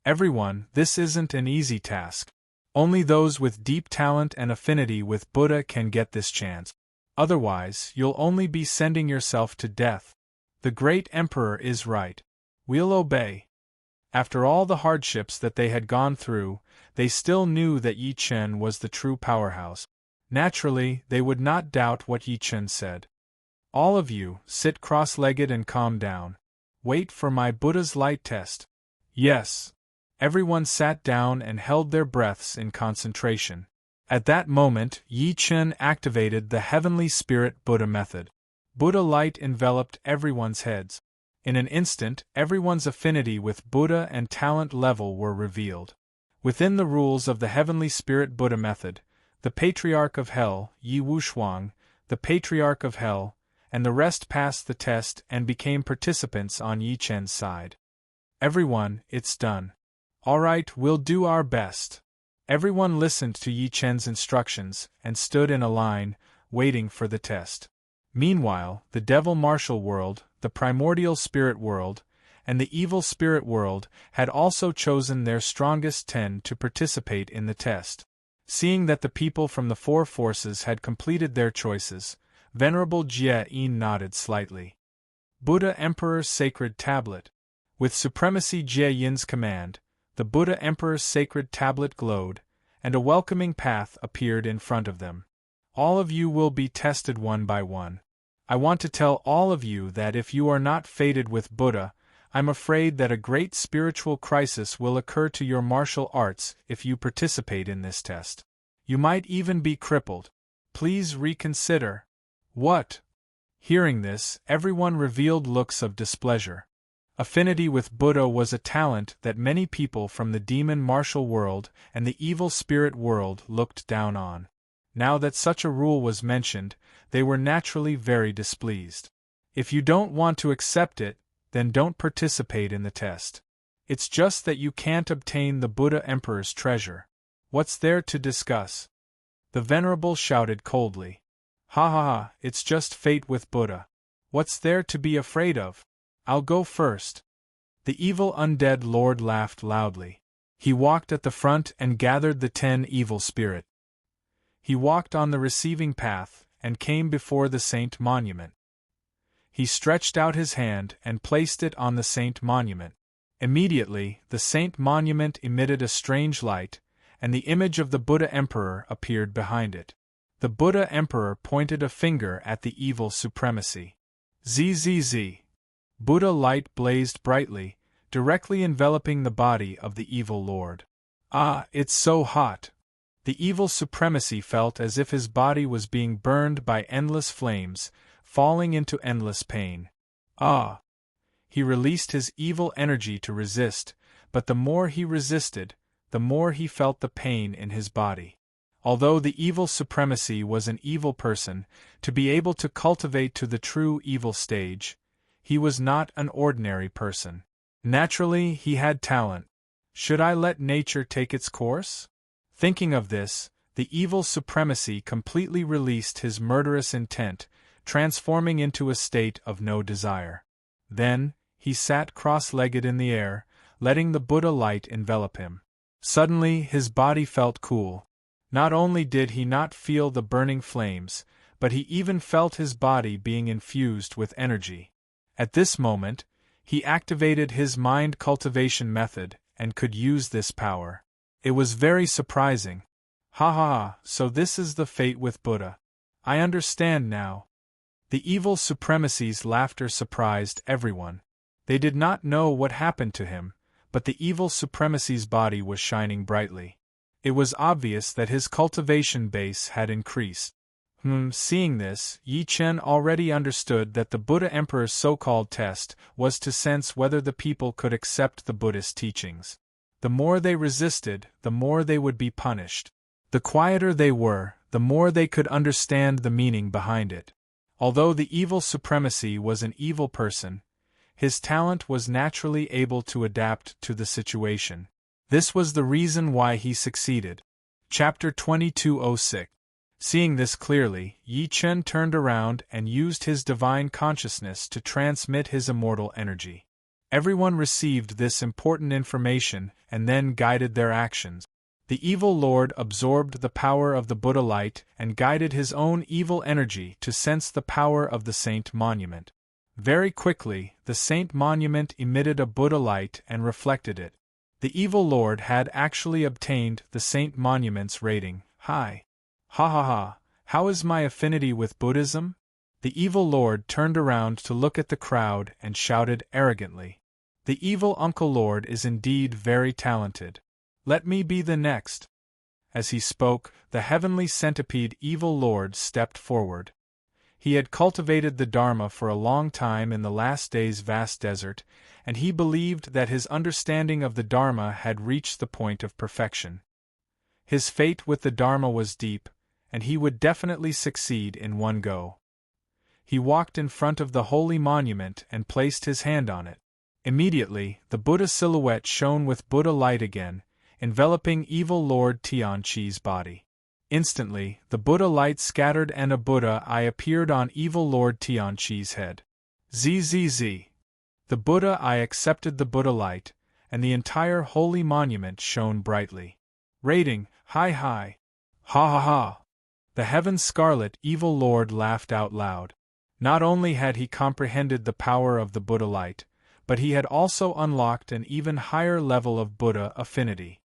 Everyone, this isn't an easy task. Only those with deep talent and affinity with Buddha can get this chance. Otherwise, you'll only be sending yourself to death. The great Emperor is right. We'll obey. After all the hardships that they had gone through, they still knew that Yi Chen was the true powerhouse. Naturally, they would not doubt what Yi Chen said. All of you, sit cross-legged and calm down. Wait for my Buddha's light test. Yes. Everyone sat down and held their breaths in concentration. At that moment, Yi Chen activated the Heavenly Spirit Buddha method. Buddha light enveloped everyone's heads. In an instant, everyone's affinity with Buddha and talent level were revealed. Within the rules of the Heavenly Spirit Buddha method, the Patriarch of Hell, Yi Wushuang, the Patriarch of Hell, and the rest passed the test and became participants on Yi Chen's side. Everyone, it's done. All right, we'll do our best. Everyone listened to Yi Chen's instructions and stood in a line, waiting for the test. Meanwhile, the Devil Martial World, the Primordial Spirit World, and the Evil Spirit World had also chosen their strongest 10 to participate in the test. Seeing that the people from the four forces had completed their choices, Venerable Jia-in nodded slightly. Buddha Emperor's Sacred Tablet. With Supremacy Jia-yin's command, the Buddha Emperor's sacred tablet glowed, and a welcoming path appeared in front of them. All of you will be tested one by one. I want to tell all of you that if you are not fated with Buddha, I'm afraid that a great spiritual crisis will occur to your martial arts if you participate in this test. You might even be crippled. Please reconsider. What? Hearing this, everyone revealed looks of displeasure. Affinity with Buddha was a talent that many people from the demon martial world and the evil spirit world looked down on. Now that such a rule was mentioned, they were naturally very displeased. If you don't want to accept it, then don't participate in the test. It's just that you can't obtain the Buddha Emperor's treasure. What's there to discuss? The Venerable shouted coldly. It's just fate with Buddha. What's there to be afraid of? I'll go first. The evil undead lord laughed loudly. He walked at the front and gathered the 10 evil spirit. He walked on the receiving path and came before the saint monument. He stretched out his hand and placed it on the saint monument. Immediately, the saint monument emitted a strange light, and the image of the Buddha Emperor appeared behind it. The Buddha Emperor pointed a finger at the evil supremacy. Zzz. Buddha light blazed brightly, directly enveloping the body of the evil lord. It's so hot. The evil supremacy felt as if his body was being burned by endless flames, falling into endless pain. He released his evil energy to resist, but the more he resisted, the more he felt the pain in his body. Although the evil supremacy was an evil person, to be able to cultivate to the true evil stage, he was not an ordinary person. Naturally, he had talent. Should I let nature take its course? Thinking of this, the evil supremacy completely released his murderous intent, transforming into a state of no desire. Then, he sat cross-legged in the air, letting the Buddha light envelop him. Suddenly, his body felt cool. Not only did he not feel the burning flames, but he even felt his body being infused with energy. At this moment, he activated his mind cultivation method and could use this power. It was very surprising. Ha ha ha, so this is the fate with Buddha. I understand now. The evil supremacy's laughter surprised everyone. They did not know what happened to him, but the evil supremacy's body was shining brightly. It was obvious that his cultivation base had increased. Seeing this, Yi Chen already understood that the Buddha Emperor's so-called test was to sense whether the people could accept the Buddhist teachings. The more they resisted, the more they would be punished. The quieter they were, the more they could understand the meaning behind it. Although the evil supremacy was an evil person, his talent was naturally able to adapt to the situation. This was the reason why he succeeded. Chapter 2206. Seeing this clearly, Yi Chen turned around and used his divine consciousness to transmit his immortal energy. Everyone received this important information and then guided their actions. The evil lord absorbed the power of the Buddha light and guided his own evil energy to sense the power of the saint monument. Very quickly, the saint monument emitted a Buddha light and reflected it. The evil lord had actually obtained the saint monument's rating, high. Ha ha ha, how is my affinity with Buddhism? The evil lord turned around to look at the crowd and shouted arrogantly. The evil uncle lord is indeed very talented. Let me be the next. As he spoke, the heavenly centipede evil lord stepped forward. He had cultivated the Dharma for a long time in the last day's vast desert, and he believed that his understanding of the Dharma had reached the point of perfection. His fate with the Dharma was deep, and he would definitely succeed in one go. He walked in front of the holy monument and placed his hand on it. Immediately, the Buddha silhouette shone with Buddha light again, enveloping evil Lord Tianqi's body. Instantly, the Buddha light scattered and a Buddha eye appeared on evil Lord Tianqi's head. Zzz. The Buddha eye accepted the Buddha light, and the entire holy monument shone brightly. Rating, high. Ha ha ha. The heaven scarlet evil lord laughed out loud. Not only had he comprehended the power of the Buddha light, but he had also unlocked an even higher level of Buddha affinity.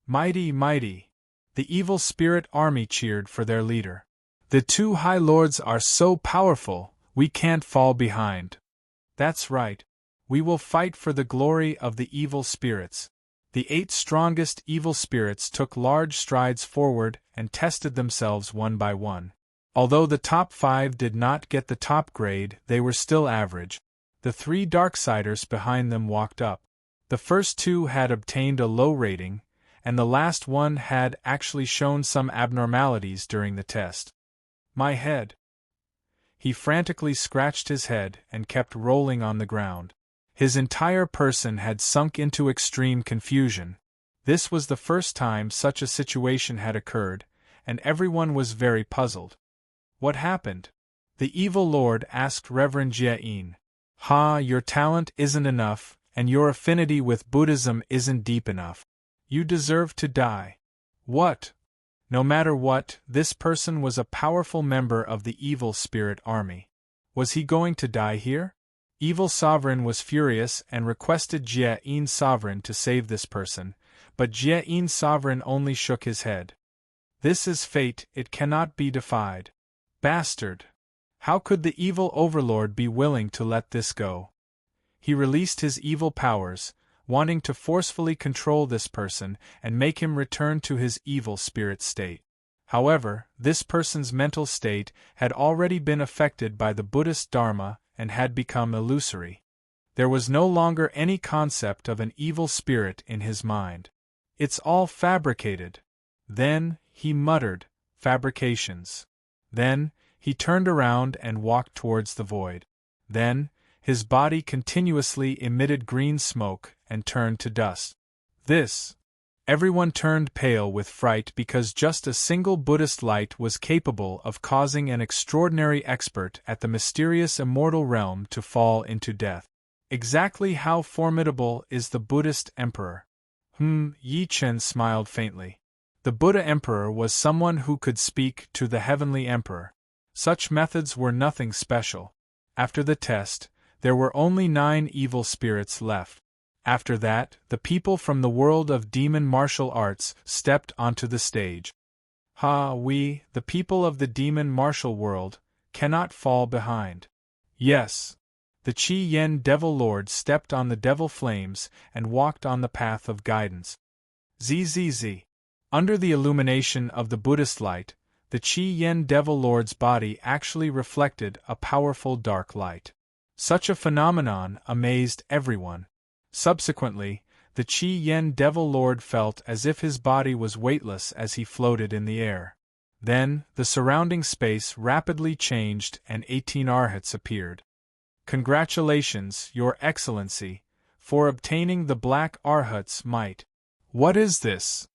Mighty, mighty! The evil spirit army cheered for their leader. The two high lords are so powerful, we can't fall behind. That's right. We will fight for the glory of the evil spirits. The 8 strongest evil spirits took large strides forward and tested themselves one by one. Although the top 5 did not get the top grade, they were still average. The 3 Darksiders behind them walked up. The first 2 had obtained a low rating, and the last one had actually shown some abnormalities during the test. My head. He frantically scratched his head and kept rolling on the ground. His entire person had sunk into extreme confusion. This was the first time such a situation had occurred, and everyone was very puzzled. What happened? The evil lord asked Reverend Jie-in. Your talent isn't enough, and your affinity with Buddhism isn't deep enough. You deserve to die. What? No matter what, this person was a powerful member of the evil spirit army. Was he going to die here? Evil Sovereign was furious and requested Jie-in's Sovereign to save this person, but Jie-in's Sovereign only shook his head. This is fate, it cannot be defied. Bastard! How could the evil overlord be willing to let this go? He released his evil powers, wanting to forcefully control this person and make him return to his evil spirit state. However, this person's mental state had already been affected by the Buddhist Dharma and had become illusory. There was no longer any concept of an evil spirit in his mind. It's all fabricated. Then, he muttered, fabrications. Then, he turned around and walked towards the void. Then, his body continuously emitted green smoke and turned to dust. This. Everyone turned pale with fright because just a single Buddhist light was capable of causing an extraordinary expert at the mysterious immortal realm to fall into death. Exactly how formidable is the Buddhist emperor? Yi Chen smiled faintly. The Buddha emperor was someone who could speak to the heavenly emperor. Such methods were nothing special. After the test, there were only 9 evil spirits left. After that, the people from the world of demon martial arts stepped onto the stage. We, the people of the demon martial world, cannot fall behind. Yes. The Qi Yen Devil Lord stepped on the devil flames and walked on the path of guidance. Zzz. Under the illumination of the Buddhist light, the Qi Yen Devil Lord's body actually reflected a powerful dark light. Such a phenomenon amazed everyone. Subsequently, the Qi Yen Devil Lord felt as if his body was weightless as he floated in the air. Then, the surrounding space rapidly changed and 18 arhats appeared. Congratulations, Your Excellency, for obtaining the Black Arhat's might. What is this?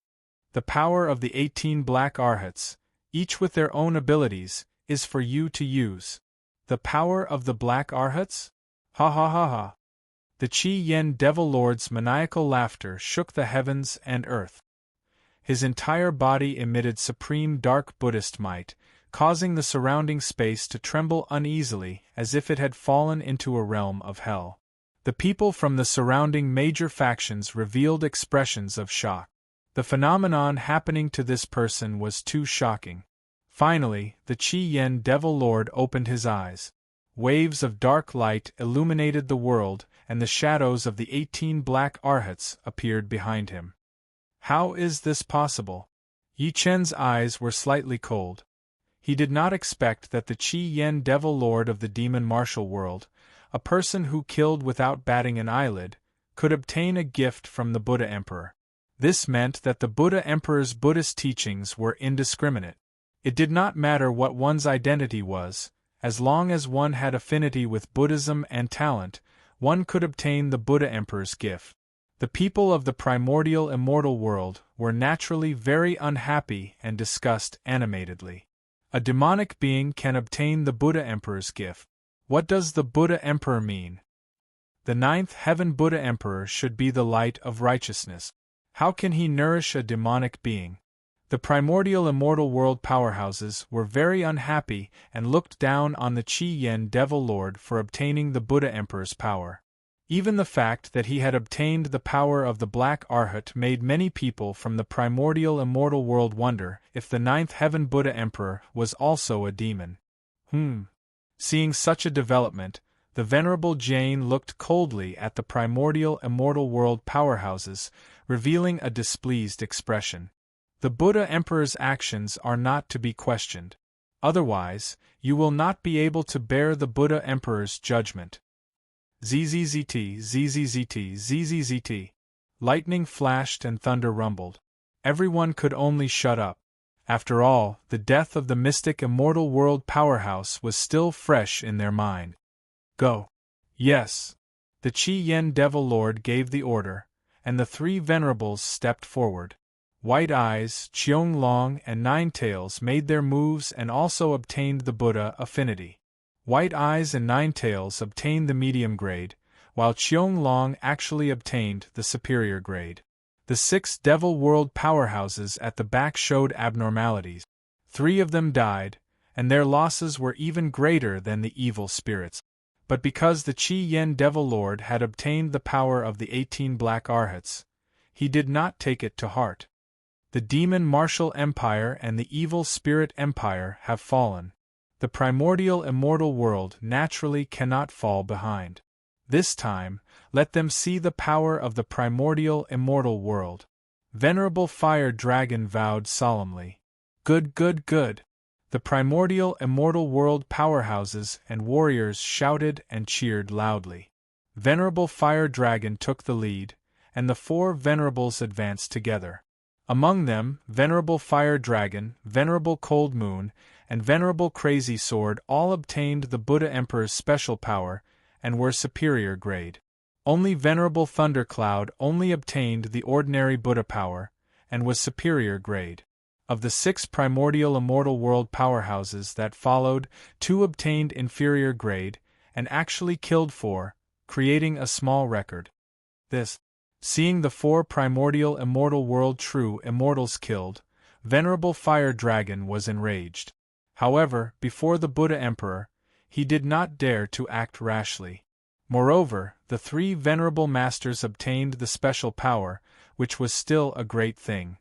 The power of the 18 Black Arhats, each with their own abilities, is for you to use. The power of the Black Arhats? Ha ha ha ha. The Qi Yen Devil Lord's maniacal laughter shook the heavens and earth. His entire body emitted supreme dark Buddhist might, causing the surrounding space to tremble uneasily as if it had fallen into a realm of hell. The people from the surrounding major factions revealed expressions of shock. The phenomenon happening to this person was too shocking. Finally, the Qi Yen Devil Lord opened his eyes. Waves of dark light illuminated the world, and the shadows of the 18 Black Arhats appeared behind him. How is this possible? Yi Chen's eyes were slightly cold. He did not expect that the Qi Yen Devil Lord of the demon martial world, a person who killed without batting an eyelid, could obtain a gift from the Buddha Emperor. This meant that the Buddha Emperor's Buddhist teachings were indiscriminate. It did not matter what one's identity was, as long as one had affinity with Buddhism and talent, one could obtain the Buddha Emperor's gift. The people of the primordial immortal world were naturally very unhappy and discussed animatedly. A demonic being can obtain the Buddha Emperor's gift. What does the Buddha Emperor mean? The 9th heaven Buddha Emperor should be the light of righteousness. How can he nourish a demonic being? The primordial immortal world powerhouses were very unhappy and looked down on the Qi Yen Devil Lord for obtaining the Buddha Emperor's power. Even the fact that he had obtained the power of the Black Arhat made many people from the primordial immortal world wonder if the 9th heaven Buddha Emperor was also a demon. Seeing such a development, the Venerable Jain looked coldly at the primordial immortal world powerhouses, revealing a displeased expression. The Buddha Emperor's actions are not to be questioned. Otherwise, you will not be able to bear the Buddha Emperor's judgment. Zzzt, zzzt, zzzt. Lightning flashed and thunder rumbled. Everyone could only shut up. After all, the death of the mystic immortal world powerhouse was still fresh in their mind. Go. Yes. The Qi Yen Devil Lord gave the order, and the 3 venerables stepped forward. White Eyes, Cheong Long, and Nine Tails made their moves and also obtained the Buddha affinity. White Eyes and Nine Tails obtained the medium grade, while Cheong Long actually obtained the superior grade. The 6 Devil World powerhouses at the back showed abnormalities. 3 of them died, and their losses were even greater than the evil spirits. But because the Qi Yen Devil Lord had obtained the power of the 18 Black Arhats, he did not take it to heart. The Demon Martial Empire and the Evil Spirit Empire have fallen. The primordial immortal world naturally cannot fall behind. This time, let them see the power of the primordial immortal world. Venerable Fire Dragon vowed solemnly. Good, good, good. The primordial immortal world powerhouses and warriors shouted and cheered loudly. Venerable Fire Dragon took the lead, and the 4 venerables advanced together. Among them, Venerable Fire Dragon, Venerable Cold Moon, and Venerable Crazy Sword all obtained the Buddha Emperor's special power and were superior grade. Only Venerable Thundercloud only obtained the ordinary Buddha power and was superior grade. Of the 6 primordial immortal world powerhouses that followed, 2 obtained inferior grade and actually killed 4, creating a small record. This, seeing the 4 primordial immortal world true immortals killed, Venerable Fire Dragon was enraged. However, before the Buddha Emperor, he did not dare to act rashly. Moreover, the 3 venerable masters obtained the special power, which was still a great thing.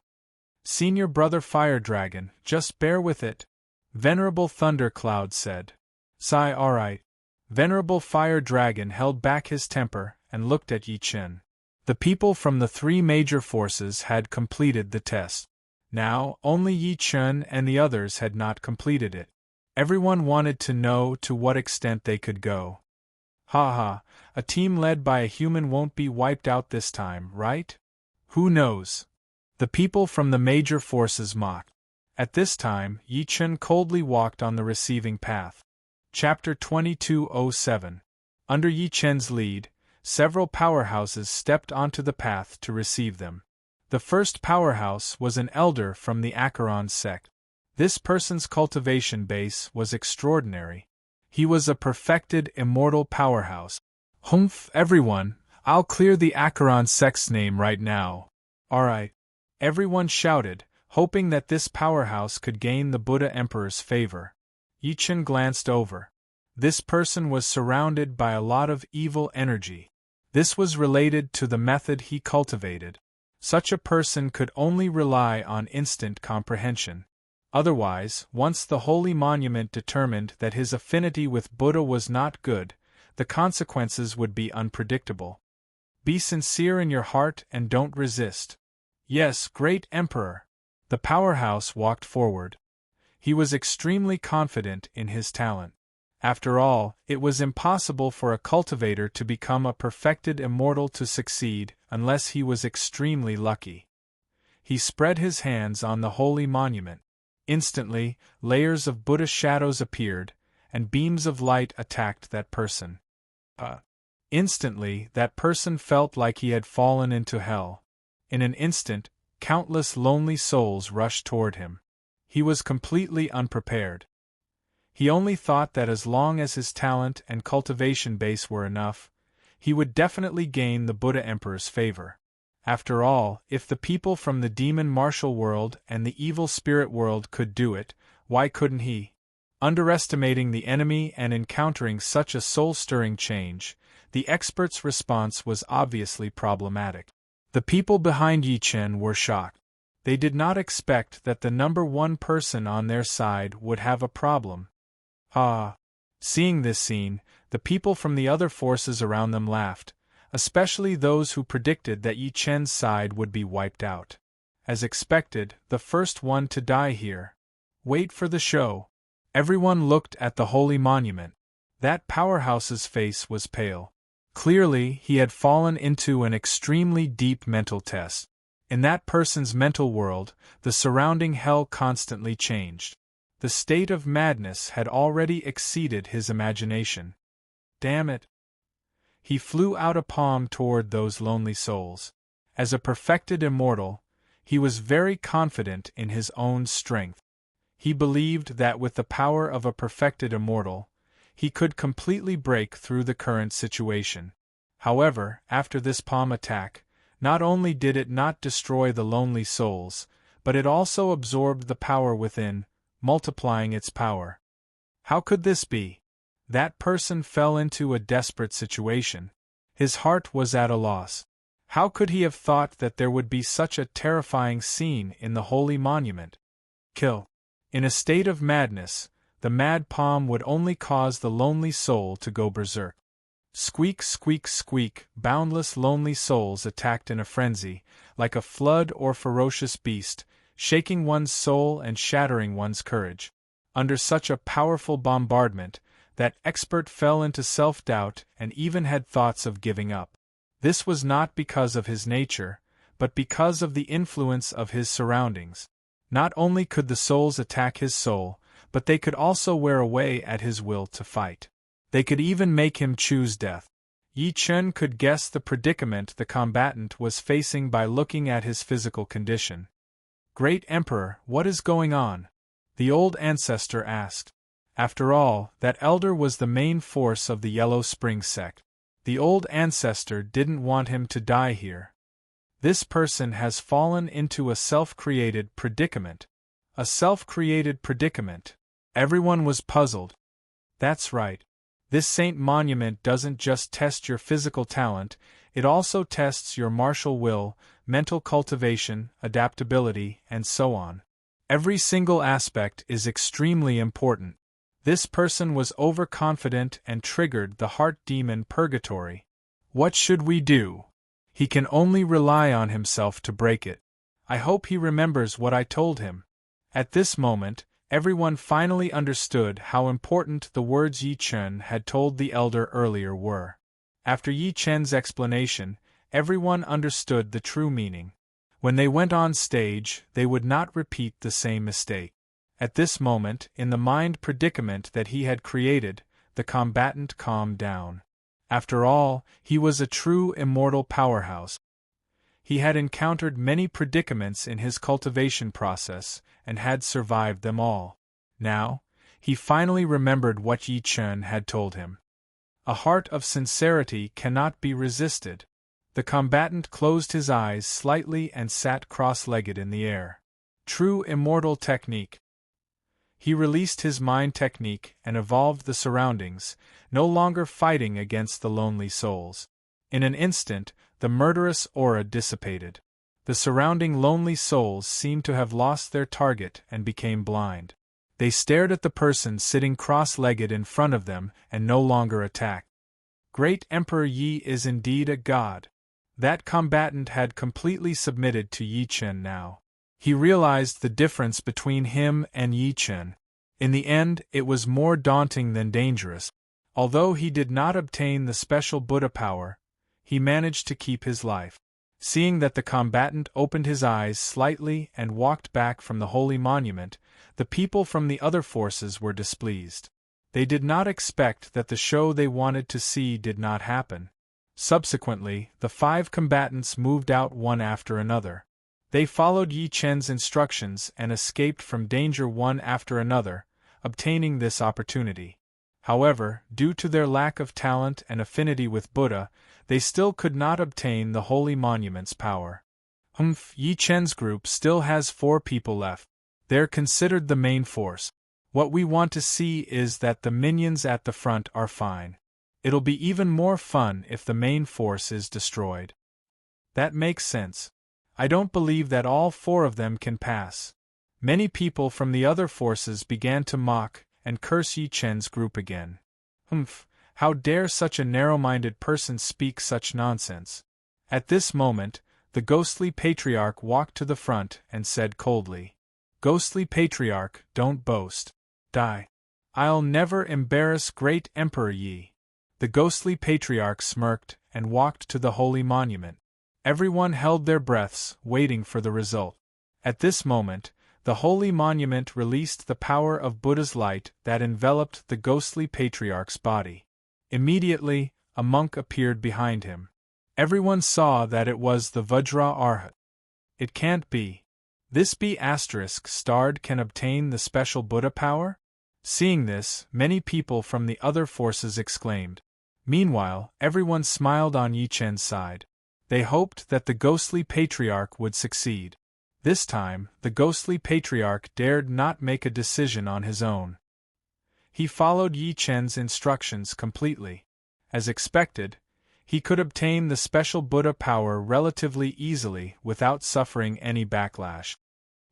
Senior Brother Fire Dragon, just bear with it, Venerable Thunder Cloud said. Sigh, alright. Venerable Fire Dragon held back his temper and looked at Yi Chen. The people from the 3 major forces had completed the test. Now, only Yi Chen and the others had not completed it. Everyone wanted to know to what extent they could go. Ha, a team led by a human won't be wiped out this time, right? Who knows? The people from the major forces mocked. At this time, Yi Chen coldly walked on the receiving path. Chapter 2207. Under Yi Chen's lead, several powerhouses stepped onto the path to receive them. The first powerhouse was an elder from the Acheron sect. This person's cultivation base was extraordinary. He was a perfected immortal powerhouse. Humph, everyone, I'll clear the Acheron sect's name right now. Alright. Everyone shouted, hoping that this powerhouse could gain the Buddha Emperor's favor. Yi Chen glanced over. This person was surrounded by a lot of evil energy. This was related to the method he cultivated. Such a person could only rely on instant comprehension. Otherwise, once the holy monument determined that his affinity with Buddha was not good, the consequences would be unpredictable. Be sincere in your heart and don't resist. Yes, great Emperor. The powerhouse walked forward. He was extremely confident in his talent. After all, it was impossible for a cultivator to become a perfected immortal to succeed unless he was extremely lucky. He spread his hands on the holy monument. Instantly, layers of Buddha shadows appeared, and beams of light attacked that person. Instantly, that person felt like he had fallen into hell. In an instant, countless lonely souls rushed toward him. He was completely unprepared. He only thought that as long as his talent and cultivation base were enough, he would definitely gain the Buddha Emperor's favor. After all, if the people from the demon martial world and the evil spirit world could do it, why couldn't he? Underestimating the enemy and encountering such a soul-stirring change, the expert's response was obviously problematic. The people behind Yi Chen were shocked. They did not expect that the number 1 person on their side would have a problem. Seeing this scene, the people from the other forces around them laughed, especially those who predicted that Yi Chen's side would be wiped out. As expected, the first one to die here. Wait for the show. Everyone looked at the holy monument. That powerhouse's face was pale. Clearly, he had fallen into an extremely deep mental test. In that person's mental world, the surrounding hell constantly changed. The state of madness had already exceeded his imagination. Damn it! He flew out a palm toward those lonely souls. As a perfected immortal, he was very confident in his own strength. He believed that with the power of a perfected immortal, he could completely break through the current situation. However, after this palm attack, not only did it not destroy the lonely souls, but it also absorbed the power within, multiplying its power. How could this be? That person fell into a desperate situation. His heart was at a loss. How could he have thought that there would be such a terrifying scene in the holy monument? Kill. In a state of madness, the mad palm would only cause the lonely soul to go berserk. Squeak, squeak, squeak, boundless lonely souls attacked in a frenzy, like a flood or ferocious beast, shaking one's soul and shattering one's courage. Under such a powerful bombardment, that expert fell into self-doubt and even had thoughts of giving up. This was not because of his nature, but because of the influence of his surroundings. Not only could the souls attack his soul, but they could also wear away at his will to fight. They could even make him choose death. Yi Chen could guess the predicament the combatant was facing by looking at his physical condition. Great Emperor, what is going on? The old ancestor asked. After all, that elder was the main force of the Yellow Spring sect. The old ancestor didn't want him to die here. This person has fallen into a self-created predicament. A self-created predicament. Everyone was puzzled. That's right. This saint monument doesn't just test your physical talent, it also tests your martial will, mental cultivation, adaptability, and so on. Every single aspect is extremely important. This person was overconfident and triggered the heart demon purgatory. What should we do? He can only rely on himself to break it. I hope he remembers what I told him. At this moment, everyone finally understood how important the words Yi Chen had told the elder earlier were. After Yi Chen's explanation, everyone understood the true meaning. When they went on stage, they would not repeat the same mistake. At this moment, in the mind predicament that he had created, the combatant calmed down. After all, he was a true immortal powerhouse. He had encountered many predicaments in his cultivation process, and had survived them all. Now, he finally remembered what Yi Chen had told him. A heart of sincerity cannot be resisted. The combatant closed his eyes slightly and sat cross-legged in the air. True immortal technique. He released his mind technique and evolved the surroundings, no longer fighting against the lonely souls. In an instant, the murderous aura dissipated. The surrounding lonely souls seemed to have lost their target and became blind. They stared at the person sitting cross-legged in front of them and no longer attacked. Great Emperor Yi is indeed a god. That combatant had completely submitted to Yi Chen now. He realized the difference between him and Yi Chen. In the end, it was more daunting than dangerous. Although he did not obtain the special Buddha power, he managed to keep his life. Seeing that the combatant opened his eyes slightly and walked back from the holy monument, the people from the other forces were displeased. They did not expect that the show they wanted to see did not happen. Subsequently, the 5 combatants moved out one after another. They followed Yi Chen's instructions and escaped from danger one after another, obtaining this opportunity. However, due to their lack of talent and affinity with Buddha, they still could not obtain the holy monument's power. Yi Chen's group still has 4 people left. They're considered the main force. What we want to see is that the minions at the front are fine. It'll be even more fun if the main force is destroyed. That makes sense. I don't believe that all 4 of them can pass. Many people from the other forces began to mock and curse Yi Chen's group again. How dare such a narrow-minded person speak such nonsense? At this moment, the ghostly patriarch walked to the front and said coldly, "Ghostly patriarch, don't boast. Die. I'll never embarrass great Emperor Yi." The ghostly patriarch smirked and walked to the holy monument. Everyone held their breaths, waiting for the result. At this moment, the holy monument released the power of Buddha's light that enveloped the ghostly patriarch's body. Immediately, a monk appeared behind him. Everyone saw that it was the Vajra Arhat. It can't be. This B***starred can obtain the special Buddha power? Seeing this, many people from the other forces exclaimed. Meanwhile, everyone smiled on Yi Chen's side. They hoped that the ghostly patriarch would succeed. This time, the ghostly patriarch dared not make a decision on his own. He followed Yi Chen's instructions completely. As expected, he could obtain the special Buddha power relatively easily without suffering any backlash.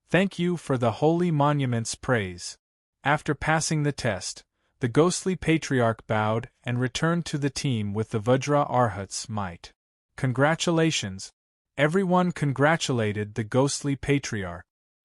Thank you for the holy monument's praise. After passing the test, the ghostly patriarch bowed and returned to the team with the Vajra Arhat's might. Congratulations! Everyone congratulated the ghostly patriarch.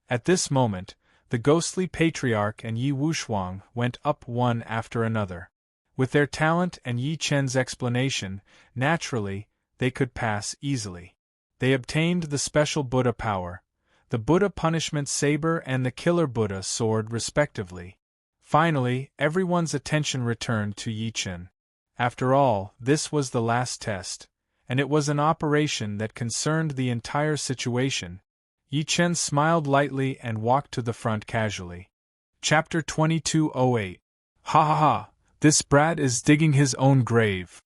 At this moment, the ghostly patriarch and Yi Wushuang went up one after another. With their talent and Yi Chen's explanation, naturally, they could pass easily. They obtained the special Buddha power, the Buddha punishment saber and the killer Buddha sword respectively. Finally, everyone's attention returned to Yi Chen. After all, this was the last test, and it was an operation that concerned the entire situation. Yi Chen smiled lightly and walked to the front casually. Chapter 2208. Ha ha ha, this brat is digging his own grave.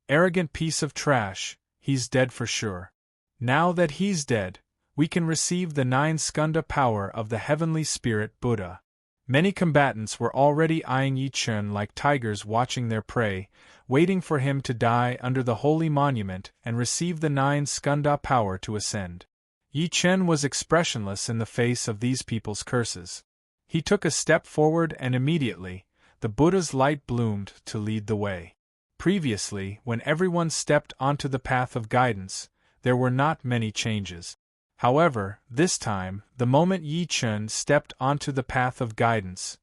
Arrogant piece of trash, he's dead for sure. Now that he's dead, we can receive the 9 skandha power of the heavenly spirit Buddha. Many combatants were already eyeing Yi Chen like tigers watching their prey, waiting for him to die under the holy monument and receive the 9 skandha power to ascend. Yi Chen was expressionless in the face of these people's curses. He took a step forward and immediately, the Buddha's light bloomed to lead the way. Previously, when everyone stepped onto the path of guidance, there were not many changes. However, this time, the moment Yi Chen stepped onto the path of guidance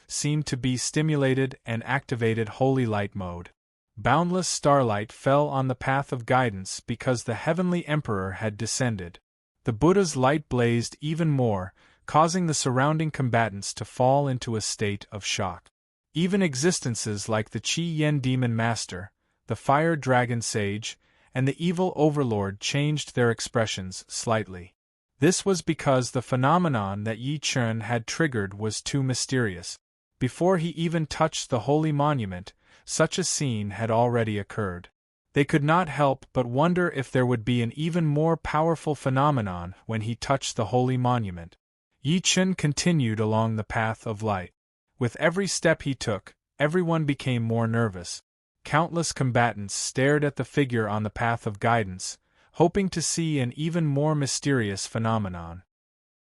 seemed to be stimulated and activated holy light mode. Boundless starlight fell on the path of guidance because the heavenly emperor had descended. The Buddha's light blazed even more, causing the surrounding combatants to fall into a state of shock. Even existences like the Qi Yen demon master, the fire dragon sage, and the evil overlord changed their expressions slightly. This was because the phenomenon that Yi Chen had triggered was too mysterious. Before he even touched the holy monument, such a scene had already occurred. They could not help but wonder if there would be an even more powerful phenomenon when he touched the holy monument. Yi Chen continued along the path of light. With every step he took, everyone became more nervous. Countless combatants stared at the figure on the path of guidance, hoping to see an even more mysterious phenomenon.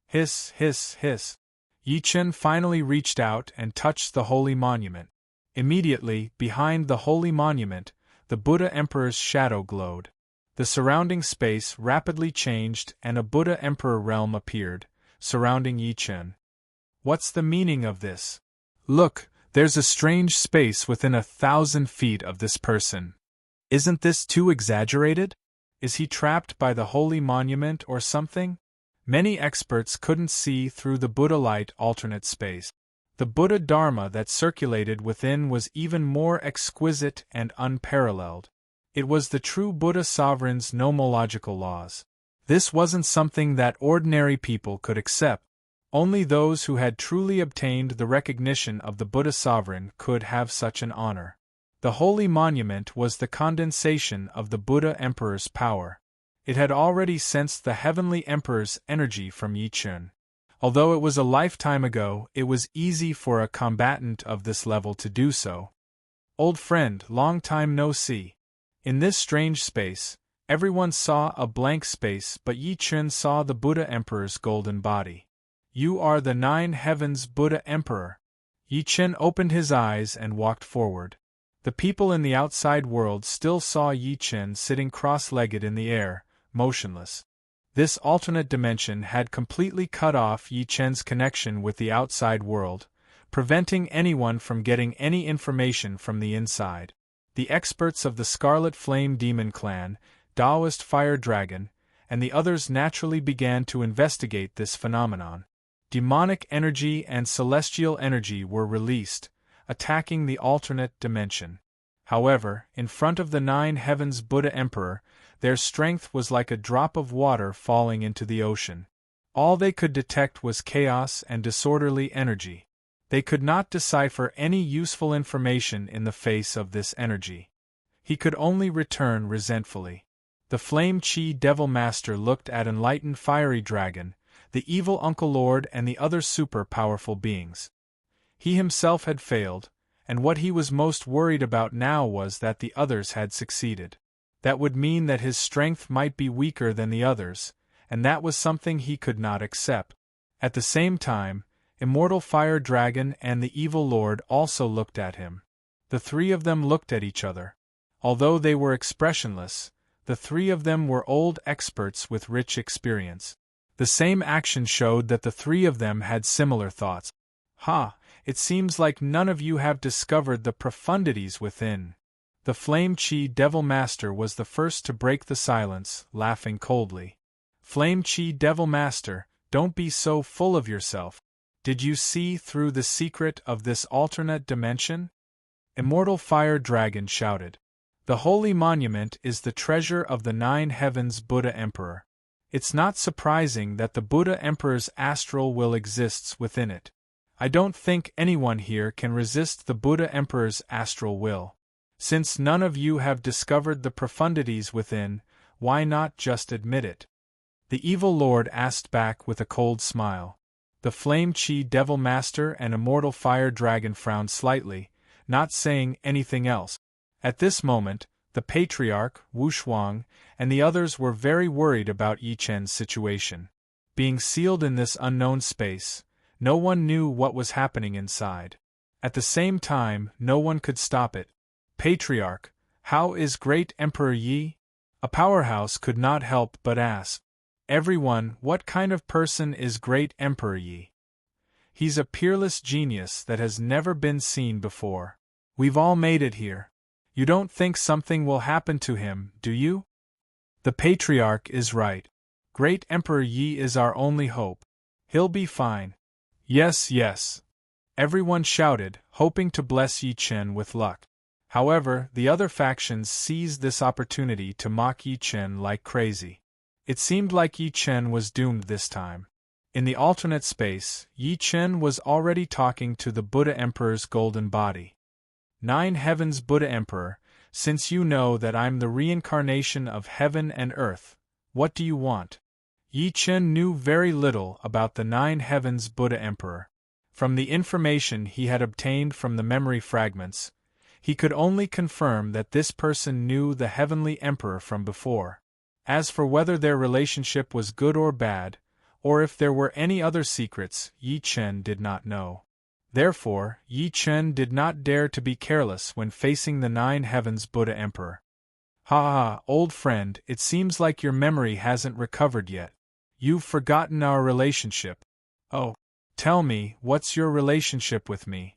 Hiss, hiss, hiss. Yi Chen finally reached out and touched the holy monument. Immediately, behind the holy monument, the Buddha Emperor's shadow glowed. The surrounding space rapidly changed and a Buddha Emperor realm appeared, surrounding Yi Chen. What's the meaning of this? Look, there's a strange space within 1,000 feet of this person. Isn't this too exaggerated? Is he trapped by the holy monument or something? Many experts couldn't see through the Buddha light alternate space. The Buddha Dharma that circulated within was even more exquisite and unparalleled. It was the true Buddha sovereign's nomological laws. This wasn't something that ordinary people could accept. Only those who had truly obtained the recognition of the Buddha sovereign could have such an honor. The holy monument was the condensation of the Buddha Emperor's power. It had already sensed the heavenly Emperor's energy from Yi Chen. Although it was a lifetime ago, it was easy for a combatant of this level to do so. Old friend, long time no see. In this strange space, everyone saw a blank space, but Yi Chen saw the Buddha Emperor's golden body. You are the 9 heavens Buddha Emperor. Yi Chen opened his eyes and walked forward. The people in the outside world still saw Yi Chen sitting cross-legged in the air, motionless. This alternate dimension had completely cut off Yi Chen's connection with the outside world, preventing anyone from getting any information from the inside. The experts of the Scarlet Flame Demon Clan, Taoist Fire Dragon, and the others naturally began to investigate this phenomenon. Demonic energy and celestial energy were released, attacking the alternate dimension. However, in front of the 9 heavens Buddha Emperor, their strength was like a drop of water falling into the ocean. All they could detect was chaos and disorderly energy. They could not decipher any useful information in the face of this energy. He could only return resentfully. The Flame Chi Devil Master looked at Enlightened Fiery Dragon, the evil Uncle Lord and the other super-powerful beings. He himself had failed, and what he was most worried about now was that the others had succeeded. That would mean that his strength might be weaker than the others, and that was something he could not accept. At the same time, Immortal Fire Dragon and the Evil Lord also looked at him. The 3 of them looked at each other. Although they were expressionless, the 3 of them were old experts with rich experience. The same action showed that the 3 of them had similar thoughts. It seems like none of you have discovered the profundities within. The Flame Chi Devil Master was the first to break the silence, laughing coldly. Flame Chi Devil Master, don't be so full of yourself. Did you see through the secret of this alternate dimension? Immortal Fire Dragon shouted. The holy monument is the treasure of the 9 heavens Buddha Emperor. It's not surprising that the Buddha Emperor's astral will exists within it. I don't think anyone here can resist the Buddha Emperor's astral will. Since none of you have discovered the profundities within, why not just admit it? The evil lord asked back with a cold smile. The Flame Chi Devil Master and Immortal Fire Dragon frowned slightly, not saying anything else. At this moment, the Patriarch, Wu Shuang, and the others were very worried about Yi Chen's situation. Being sealed in this unknown space, no one knew what was happening inside. At the same time, no one could stop it. Patriarch, how is Great Emperor Yi? A powerhouse could not help but ask. Everyone, what kind of person is Great Emperor Yi? He's a peerless genius that has never been seen before. We've all made it here. You don't think something will happen to him, do you? The Patriarch is right. Great Emperor Yi is our only hope. He'll be fine. Yes, yes. Everyone shouted, hoping to bless Yi Chen with luck. However, the other factions seized this opportunity to mock Yi Chen like crazy. It seemed like Yi Chen was doomed this time. In the alternate space, Yi Chen was already talking to the Buddha Emperor's golden body. Nine Heavens Buddha Emperor, since you know that I'm the reincarnation of heaven and earth, what do you want? Yi Chen knew very little about the Nine Heavens Buddha Emperor. From the information he had obtained from the memory fragments, he could only confirm that this person knew the Heavenly Emperor from before. As for whether their relationship was good or bad, or if there were any other secrets, Yi Chen did not know. Therefore, Yi Chen did not dare to be careless when facing the Nine Heavens Buddha Emperor. Ha ha, old friend, it seems like your memory hasn't recovered yet. You've forgotten our relationship. Oh, tell me, what's your relationship with me?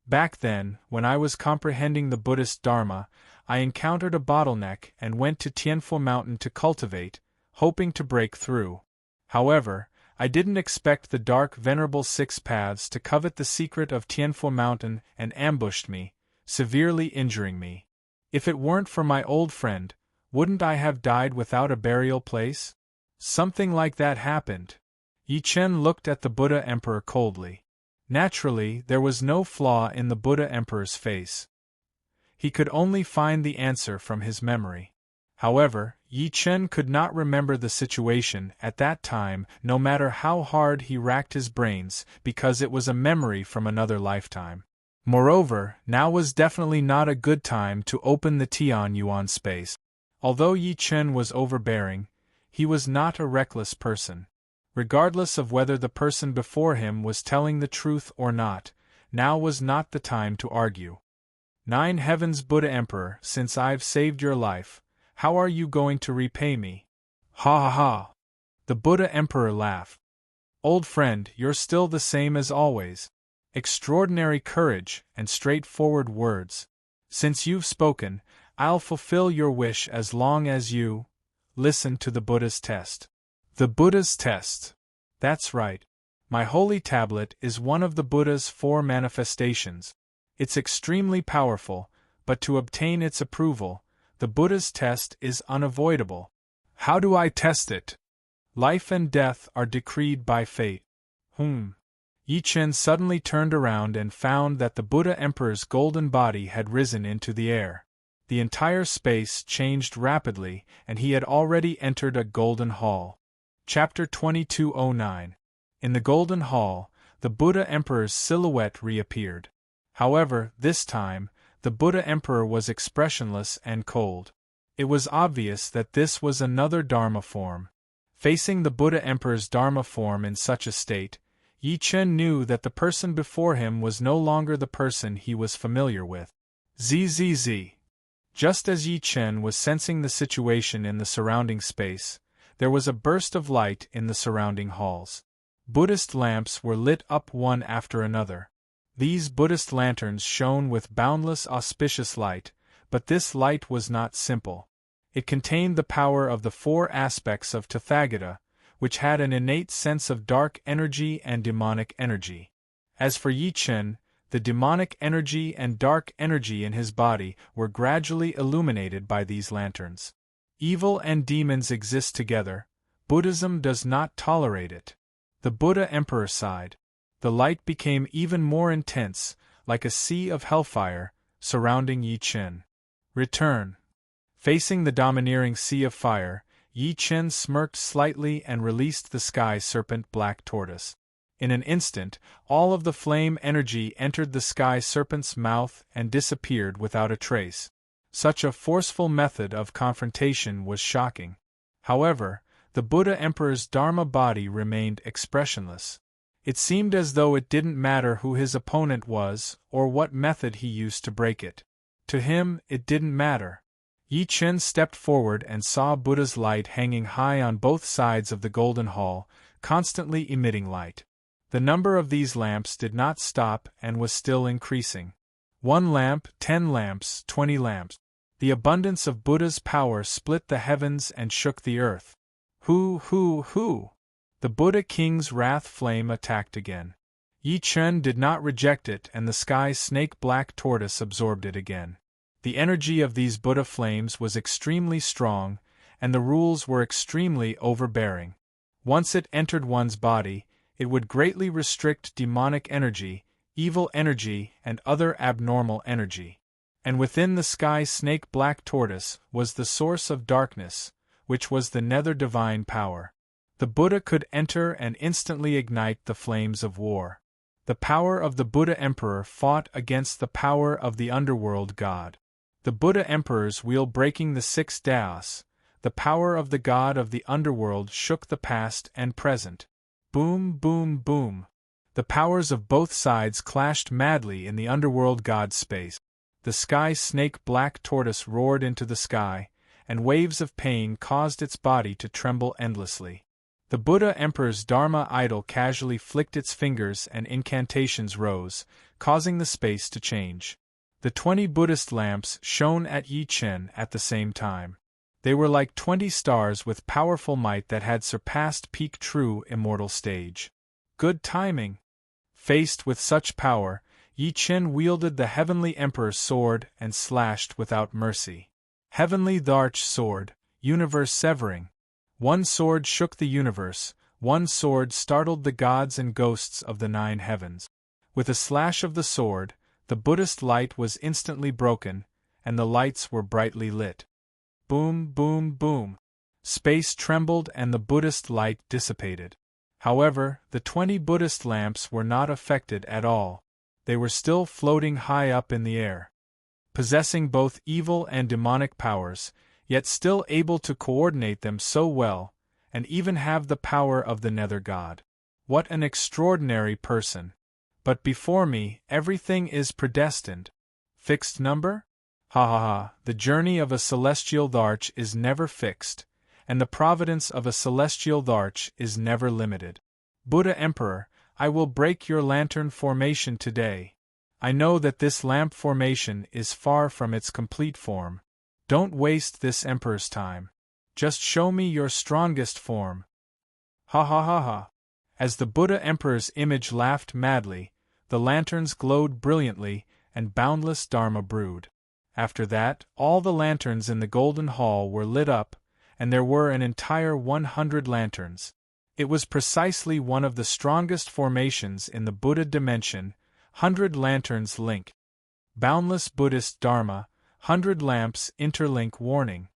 Back then, when I was comprehending the Buddhist Dharma, I encountered a bottleneck and went to Tianfu Mountain to cultivate, hoping to break through. However, I didn't expect the dark Venerable Six Paths to covet the secret of Tianfu Mountain and ambushed me, severely injuring me. If it weren't for my old friend, wouldn't I have died without a burial place? Something like that happened. Yi Chen looked at the Buddha Emperor coldly. Naturally, there was no flaw in the Buddha Emperor's face. He could only find the answer from his memory. However, Yi Chen could not remember the situation at that time, no matter how hard he racked his brains, because it was a memory from another lifetime. Moreover, now was definitely not a good time to open the Tian Yuan space. Although Yi Chen was overbearing, he was not a reckless person. Regardless of whether the person before him was telling the truth or not, now was not the time to argue. Nine Heavens Buddha Emperor, since I've saved your life, how are you going to repay me? Ha ha ha! The Buddha Emperor laughed. Old friend, you're still the same as always. Extraordinary courage and straightforward words. Since you've spoken, I'll fulfill your wish as long as you listen to the Buddha's test. The Buddha's test. That's right. My holy tablet is one of the Buddha's 4 manifestations. It's extremely powerful, but to obtain its approval, the Buddha's test is unavoidable. How do I test it? Life and death are decreed by fate. Yi Chen suddenly turned around and found that the Buddha Emperor's golden body had risen into the air. The entire space changed rapidly, and he had already entered a golden hall. Chapter 2209. In the Golden Hall, the Buddha Emperor's silhouette reappeared. However, this time, the Buddha Emperor was expressionless and cold. It was obvious that this was another Dharma form. Facing the Buddha Emperor's Dharma form in such a state, Yi Chen knew that the person before him was no longer the person he was familiar with. Zzz. Just as Yi Chen was sensing the situation in the surrounding space, there was a burst of light in the surrounding halls. Buddhist lamps were lit up one after another. These Buddhist lanterns shone with boundless auspicious light, but this light was not simple. It contained the power of the 4 aspects of Tathagata, which had an innate sense of dark energy and demonic energy. As for Yi Chen, the demonic energy and dark energy in his body were gradually illuminated by these lanterns. Evil and demons exist together. Buddhism does not tolerate it. The Buddha Emperor sighed. The light became even more intense, like a sea of hellfire, surrounding Yi Chen. Return. Facing the domineering sea of fire, Yi Chen smirked slightly and released the sky serpent Black Tortoise. In an instant, all of the flame energy entered the sky serpent's mouth and disappeared without a trace. Such a forceful method of confrontation was shocking. However, the Buddha Emperor's Dharma body remained expressionless. It seemed as though it didn't matter who his opponent was or what method he used to break it. To him, it didn't matter. Yi Chen stepped forward and saw Buddha's light hanging high on both sides of the golden hall, constantly emitting light. The number of these lamps did not stop and was still increasing. 1 lamp, 10 lamps, 20 lamps. The abundance of Buddha's power split the heavens and shook the earth. Hoo! The Buddha King's wrath flame attacked again. Yi Chen did not reject it, and the sky snake Black Tortoise absorbed it again. The energy of these Buddha flames was extremely strong, and the rules were extremely overbearing. Once it entered one's body, it would greatly restrict demonic energy, evil energy, and other abnormal energy. And within the sky snake Black Tortoise was the source of darkness, which was the nether divine power. The Buddha could enter and instantly ignite the flames of war. The power of the Buddha Emperor fought against the power of the underworld god. The Buddha Emperor's wheel breaking the 6 daos, the power of the god of the underworld shook the past and present. Boom, boom, boom. The powers of both sides clashed madly in the underworld god's space. The sky snake Black Tortoise roared into the sky, and waves of pain caused its body to tremble endlessly. The Buddha Emperor's Dharma idol casually flicked its fingers and incantations rose, causing the space to change. The 20 Buddhist lamps shone at Yi Chen at the same time. They were like 20 stars with powerful might that had surpassed peak true immortal stage. Good timing! Faced with such power, Yi Chen wielded the Heavenly Emperor's sword and slashed without mercy. Heavenly Dharch sword, universe severing. One sword shook the universe, one sword startled the gods and ghosts of the 9 heavens. With a slash of the sword, the Buddhist light was instantly broken, and the lights were brightly lit. Boom, boom, boom. Space trembled and the Buddhist light dissipated. However, the 20 Buddhist lamps were not affected at all. They were still floating high up in the air. Possessing both evil and demonic powers, yet still able to coordinate them so well, and even have the power of the Nether God. What an extraordinary person! But before me, everything is predestined. Fixed number? Ha ha ha, the journey of a celestial Dharch is never fixed, and the providence of a celestial Dharch is never limited. Buddha Emperor, I will break your lantern formation today. I know that this lamp formation is far from its complete form. Don't waste this Emperor's time. Just show me your strongest form. Ha ha ha ha. As the Buddha Emperor's image laughed madly, the lanterns glowed brilliantly, and boundless Dharma brewed. After that, all the lanterns in the Golden Hall were lit up, and there were an entire 100 lanterns. It was precisely one of the strongest formations in the Buddha dimension. 100 lanterns link. Boundless Buddhist Dharma, 100 lamps interlink warning.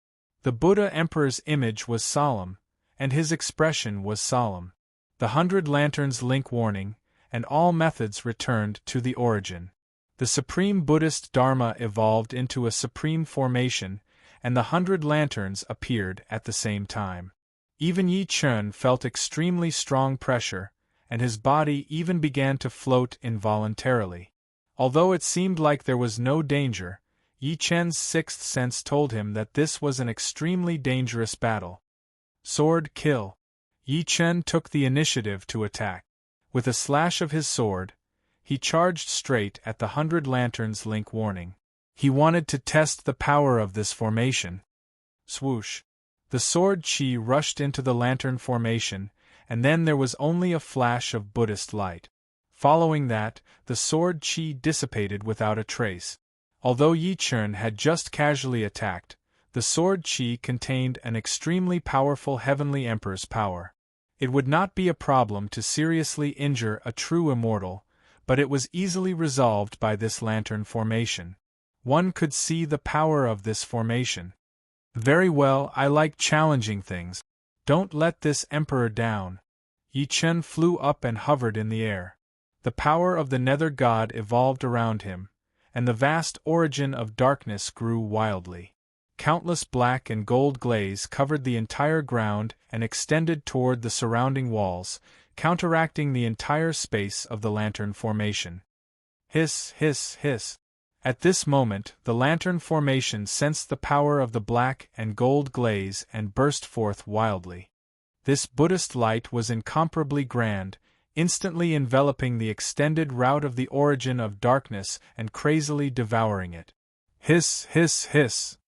The Buddha Emperor's image was solemn, and his expression was solemn. The 100 lanterns link warning, and all methods returned to the origin. The supreme Buddhist Dharma evolved into a supreme formation, and the 100 lanterns appeared at the same time. Even Yi Chen felt extremely strong pressure, and his body even began to float involuntarily. Although it seemed like there was no danger, Yi Chen's 6th sense told him that this was an extremely dangerous battle. Sword kill. Yi Chen took the initiative to attack. With a slash of his sword, he charged straight at the 100 lanterns link warning. He wanted to test the power of this formation. Swoosh. The sword chi rushed into the lantern formation, and then there was only a flash of Buddhist light. Following that, the sword chi dissipated without a trace. Although Yi Chen had just casually attacked, the sword chi contained an extremely powerful Heavenly Emperor's power. It would not be a problem to seriously injure a true immortal, but it was easily resolved by this lantern formation. One could see the power of this formation. Very well, I like challenging things. Don't let this emperor down. Yi Chen flew up and hovered in the air. The power of the Nether God evolved around him, and the vast origin of darkness grew wildly. Countless black and gold glaze covered the entire ground and extended toward the surrounding walls, counteracting the entire space of the lantern formation. Hiss, hiss, hiss. At this moment, the lantern formation sensed the power of the black and gold glaze and burst forth wildly. This Buddhist light was incomparably grand, instantly enveloping the extended route of the origin of darkness and crazily devouring it. Hiss, hiss, hiss.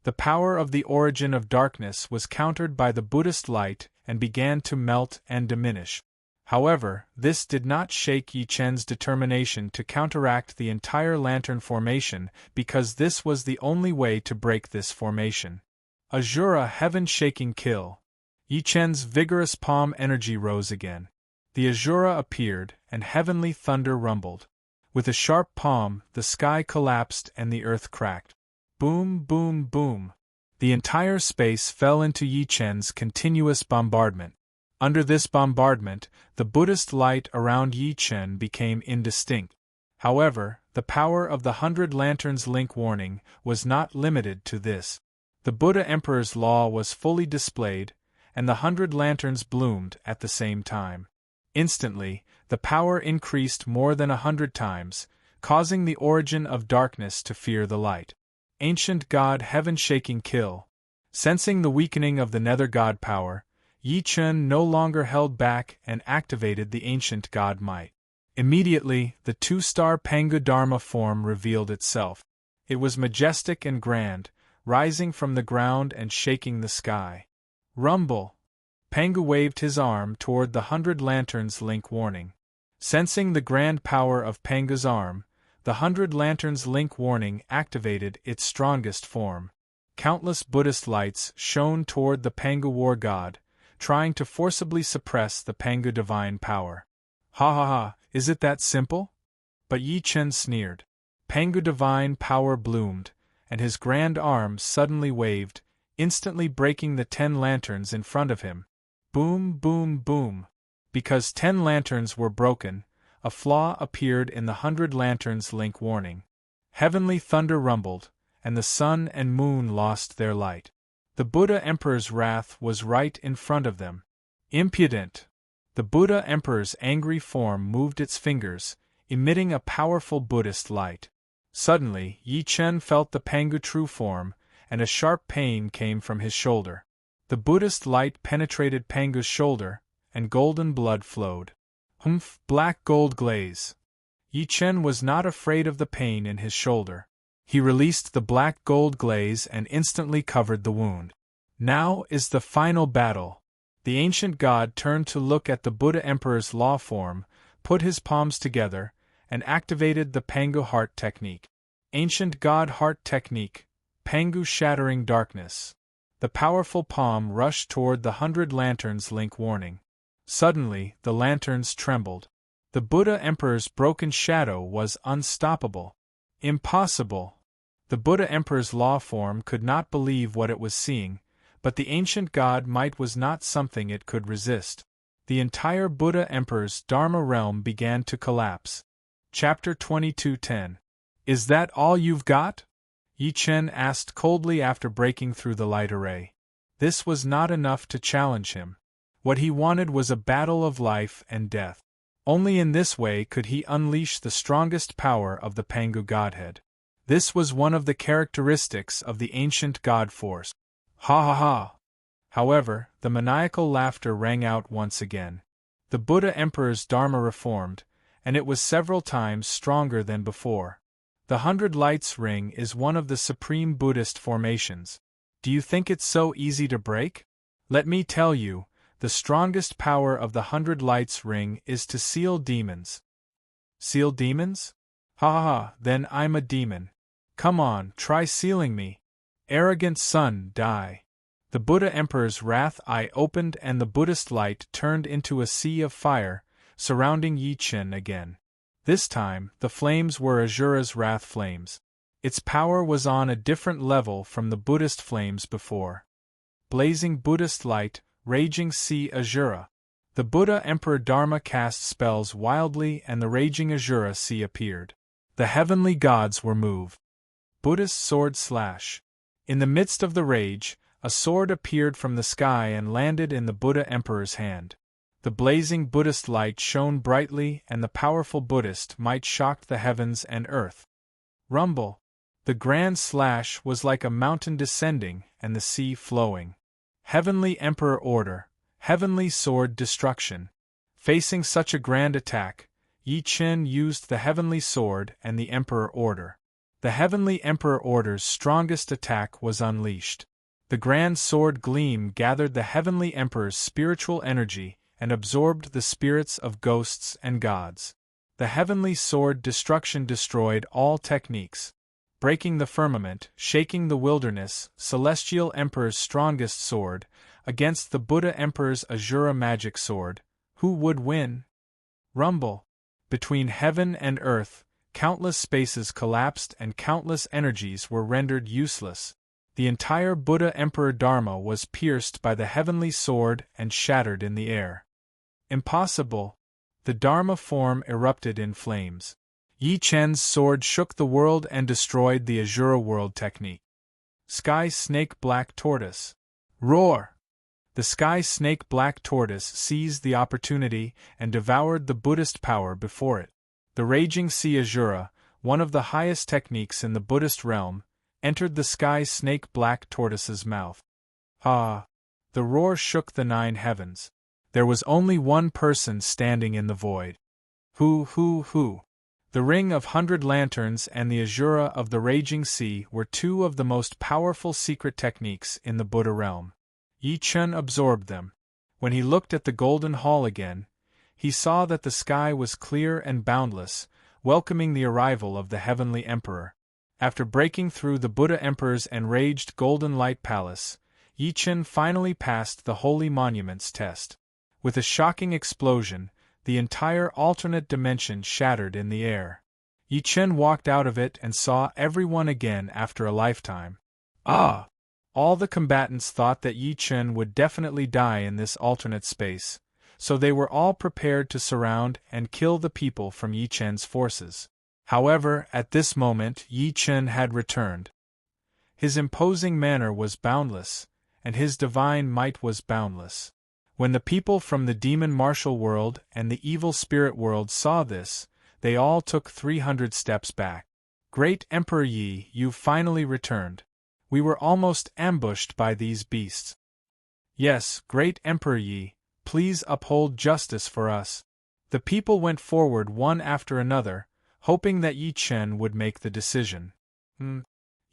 The power of the origin of darkness was countered by the Buddhist light and began to melt and diminish. However, this did not shake Yi Chen's determination to counteract the entire lantern formation, because this was the only way to break this formation. Azura heaven-shaking kill. Yi Chen's vigorous palm energy rose again. The Azura appeared, and heavenly thunder rumbled. With a sharp palm, the sky collapsed and the earth cracked. Boom, boom, boom. The entire space fell into Yi Chen's continuous bombardment. Under this bombardment, the Buddhist light around Yi Chen became indistinct. However, the power of the 100 Lanterns Link warning was not limited to this. The Buddha Emperor's law was fully displayed, and the 100 lanterns bloomed at the same time. Instantly, the power increased more than 100 times, causing the origin of darkness to fear the light. Ancient God heaven-shaking kill. Sensing the weakening of the Nether God power, Yi Chen no longer held back and activated the ancient God might. Immediately, the two-star Pangu Dharma form revealed itself. It was majestic and grand, rising from the ground and shaking the sky. Rumble! Pangu waved his arm toward the 100 Lanterns Link warning. Sensing the grand power of Pangu's arm, the 100 Lanterns Link warning activated its strongest form. Countless Buddhist lights shone toward the Pangu war god, trying to forcibly suppress the Pangu divine power. Ha ha ha, is it that simple? But Yi Chen sneered. Pangu divine power bloomed, and his grand arm suddenly waved, instantly breaking the 10 lanterns in front of him. Boom, boom, boom. Because 10 lanterns were broken, a flaw appeared in the 100 Lanterns Link warning. Heavenly thunder rumbled, and the sun and moon lost their light. The Buddha Emperor's wrath was right in front of them. Impudent! The Buddha Emperor's angry form moved its fingers, emitting a powerful Buddhist light. Suddenly, Yi Chen felt the Pangu true form, and a sharp pain came from his shoulder. The Buddhist light penetrated Pangu's shoulder, and golden blood flowed. Humph! Black gold glaze! Yi Chen was not afraid of the pain in his shoulder. He released the black gold glaze and instantly covered the wound. Now is the final battle. The ancient god turned to look at the Buddha Emperor's law form, put his palms together, and activated the Pangu Heart Technique. Ancient God Heart Technique, Pangu Shattering Darkness. The powerful palm rushed toward the 100 Lanterns Link warning. Suddenly, the lanterns trembled. The Buddha Emperor's broken shadow was unstoppable. Impossible! The Buddha Emperor's law form could not believe what it was seeing, but the ancient god might was not something it could resist. The entire Buddha Emperor's Dharma realm began to collapse. Chapter 22:10. Is that all you've got? Yi Chen asked coldly after breaking through the light array. This was not enough to challenge him. What he wanted was a battle of life and death. Only in this way could he unleash the strongest power of the Pangu Godhead. This was one of the characteristics of the ancient god force. Ha ha ha! However, the maniacal laughter rang out once again. The Buddha Emperor's Dharma reformed, and it was several times stronger than before. The 100 Lights Ring is one of the supreme Buddhist formations. Do you think it's so easy to break? Let me tell you, the strongest power of the 100 Lights Ring is to seal demons. Seal demons? Ha ha ha, then I'm a demon. Come on, try sealing me. Arrogant son, die. The Buddha Emperor's wrath eye opened and the Buddhist light turned into a sea of fire, surrounding Yi Chen again. This time, the flames were Azura's wrath flames. Its power was on a different level from the Buddhist flames before. Blazing Buddhist light, raging sea Azura. The Buddha Emperor Dharma cast spells wildly and the raging Azura sea appeared. The heavenly gods were moved. Buddhist sword slash. In the midst of the rage, a sword appeared from the sky and landed in the Buddha Emperor's hand. The blazing Buddhist light shone brightly and the powerful Buddhist might shocked the heavens and earth. Rumble. The grand slash was like a mountain descending and the sea flowing. Heavenly Emperor order, heavenly sword destruction. Facing such a grand attack, Yi Chen used the heavenly sword and the Emperor order. The heavenly Emperor order's strongest attack was unleashed. The grand sword gleam gathered the heavenly Emperor's spiritual energy and absorbed the spirits of ghosts and gods. The heavenly sword destruction destroyed all techniques. Breaking the firmament, shaking the wilderness, Celestial Emperor's strongest sword, against the Buddha Emperor's Azura magic sword. Who would win? Rumble. Between heaven and earth, countless spaces collapsed and countless energies were rendered useless. The entire Buddha Emperor Dharma was pierced by the heavenly sword and shattered in the air. Impossible. The Dharma form erupted in flames. Yi Chen's sword shook the world and destroyed the Azura world technique. Sky Snake Black Tortoise. Roar! The Sky Snake Black Tortoise seized the opportunity and devoured the Buddhist power before it. The raging sea Azura, one of the highest techniques in the Buddhist realm, entered the Sky Snake Black Tortoise's mouth. Ah! The roar shook the 9 heavens. There was only one person standing in the void. Who? The Ring of 100 Lanterns and the Azura of the Raging Sea were 2 of the most powerful secret techniques in the Buddha realm. Yi Chen absorbed them. When he looked at the Golden Hall again, he saw that the sky was clear and boundless, welcoming the arrival of the Heavenly Emperor. After breaking through the Buddha Emperor's enraged Golden Light Palace, Yi Chen finally passed the Holy Monuments test. With a shocking explosion, the entire alternate dimension shattered in the air. Yi Chen walked out of it and saw everyone again after a lifetime. Ah! All the combatants thought that Yi Chen would definitely die in this alternate space, so they were all prepared to surround and kill the people from Yi Chen's forces. However, at this moment Yi Chen had returned. His imposing manner was boundless, and his divine might was boundless. When the people from the demon martial world and the evil spirit world saw this, they all took 300 steps back. Great Emperor Yi, you've finally returned. We were almost ambushed by these beasts. Yes, Great Emperor Yi, please uphold justice for us. The people went forward one after another, hoping that Yi Chen would make the decision.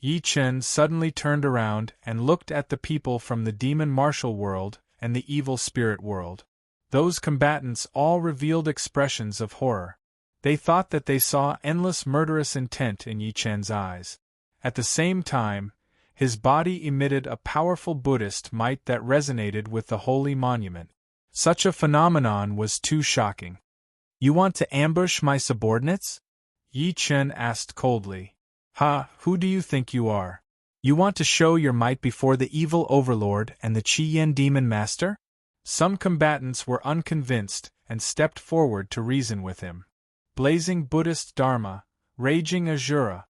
Yi Chen suddenly turned around and looked at the people from the demon martial world and the evil spirit world. Those combatants all revealed expressions of horror. They thought that they saw endless murderous intent in Yi Chen's eyes. At the same time, his body emitted a powerful Buddhist might that resonated with the holy monument. Such a phenomenon was too shocking. You want to ambush my subordinates? Yi Chen asked coldly. Ha, who do you think you are? You want to show your might before the evil overlord and the Qi-Yen demon master? Some combatants were unconvinced and stepped forward to reason with him. Blazing Buddhist Dharma, raging Azura.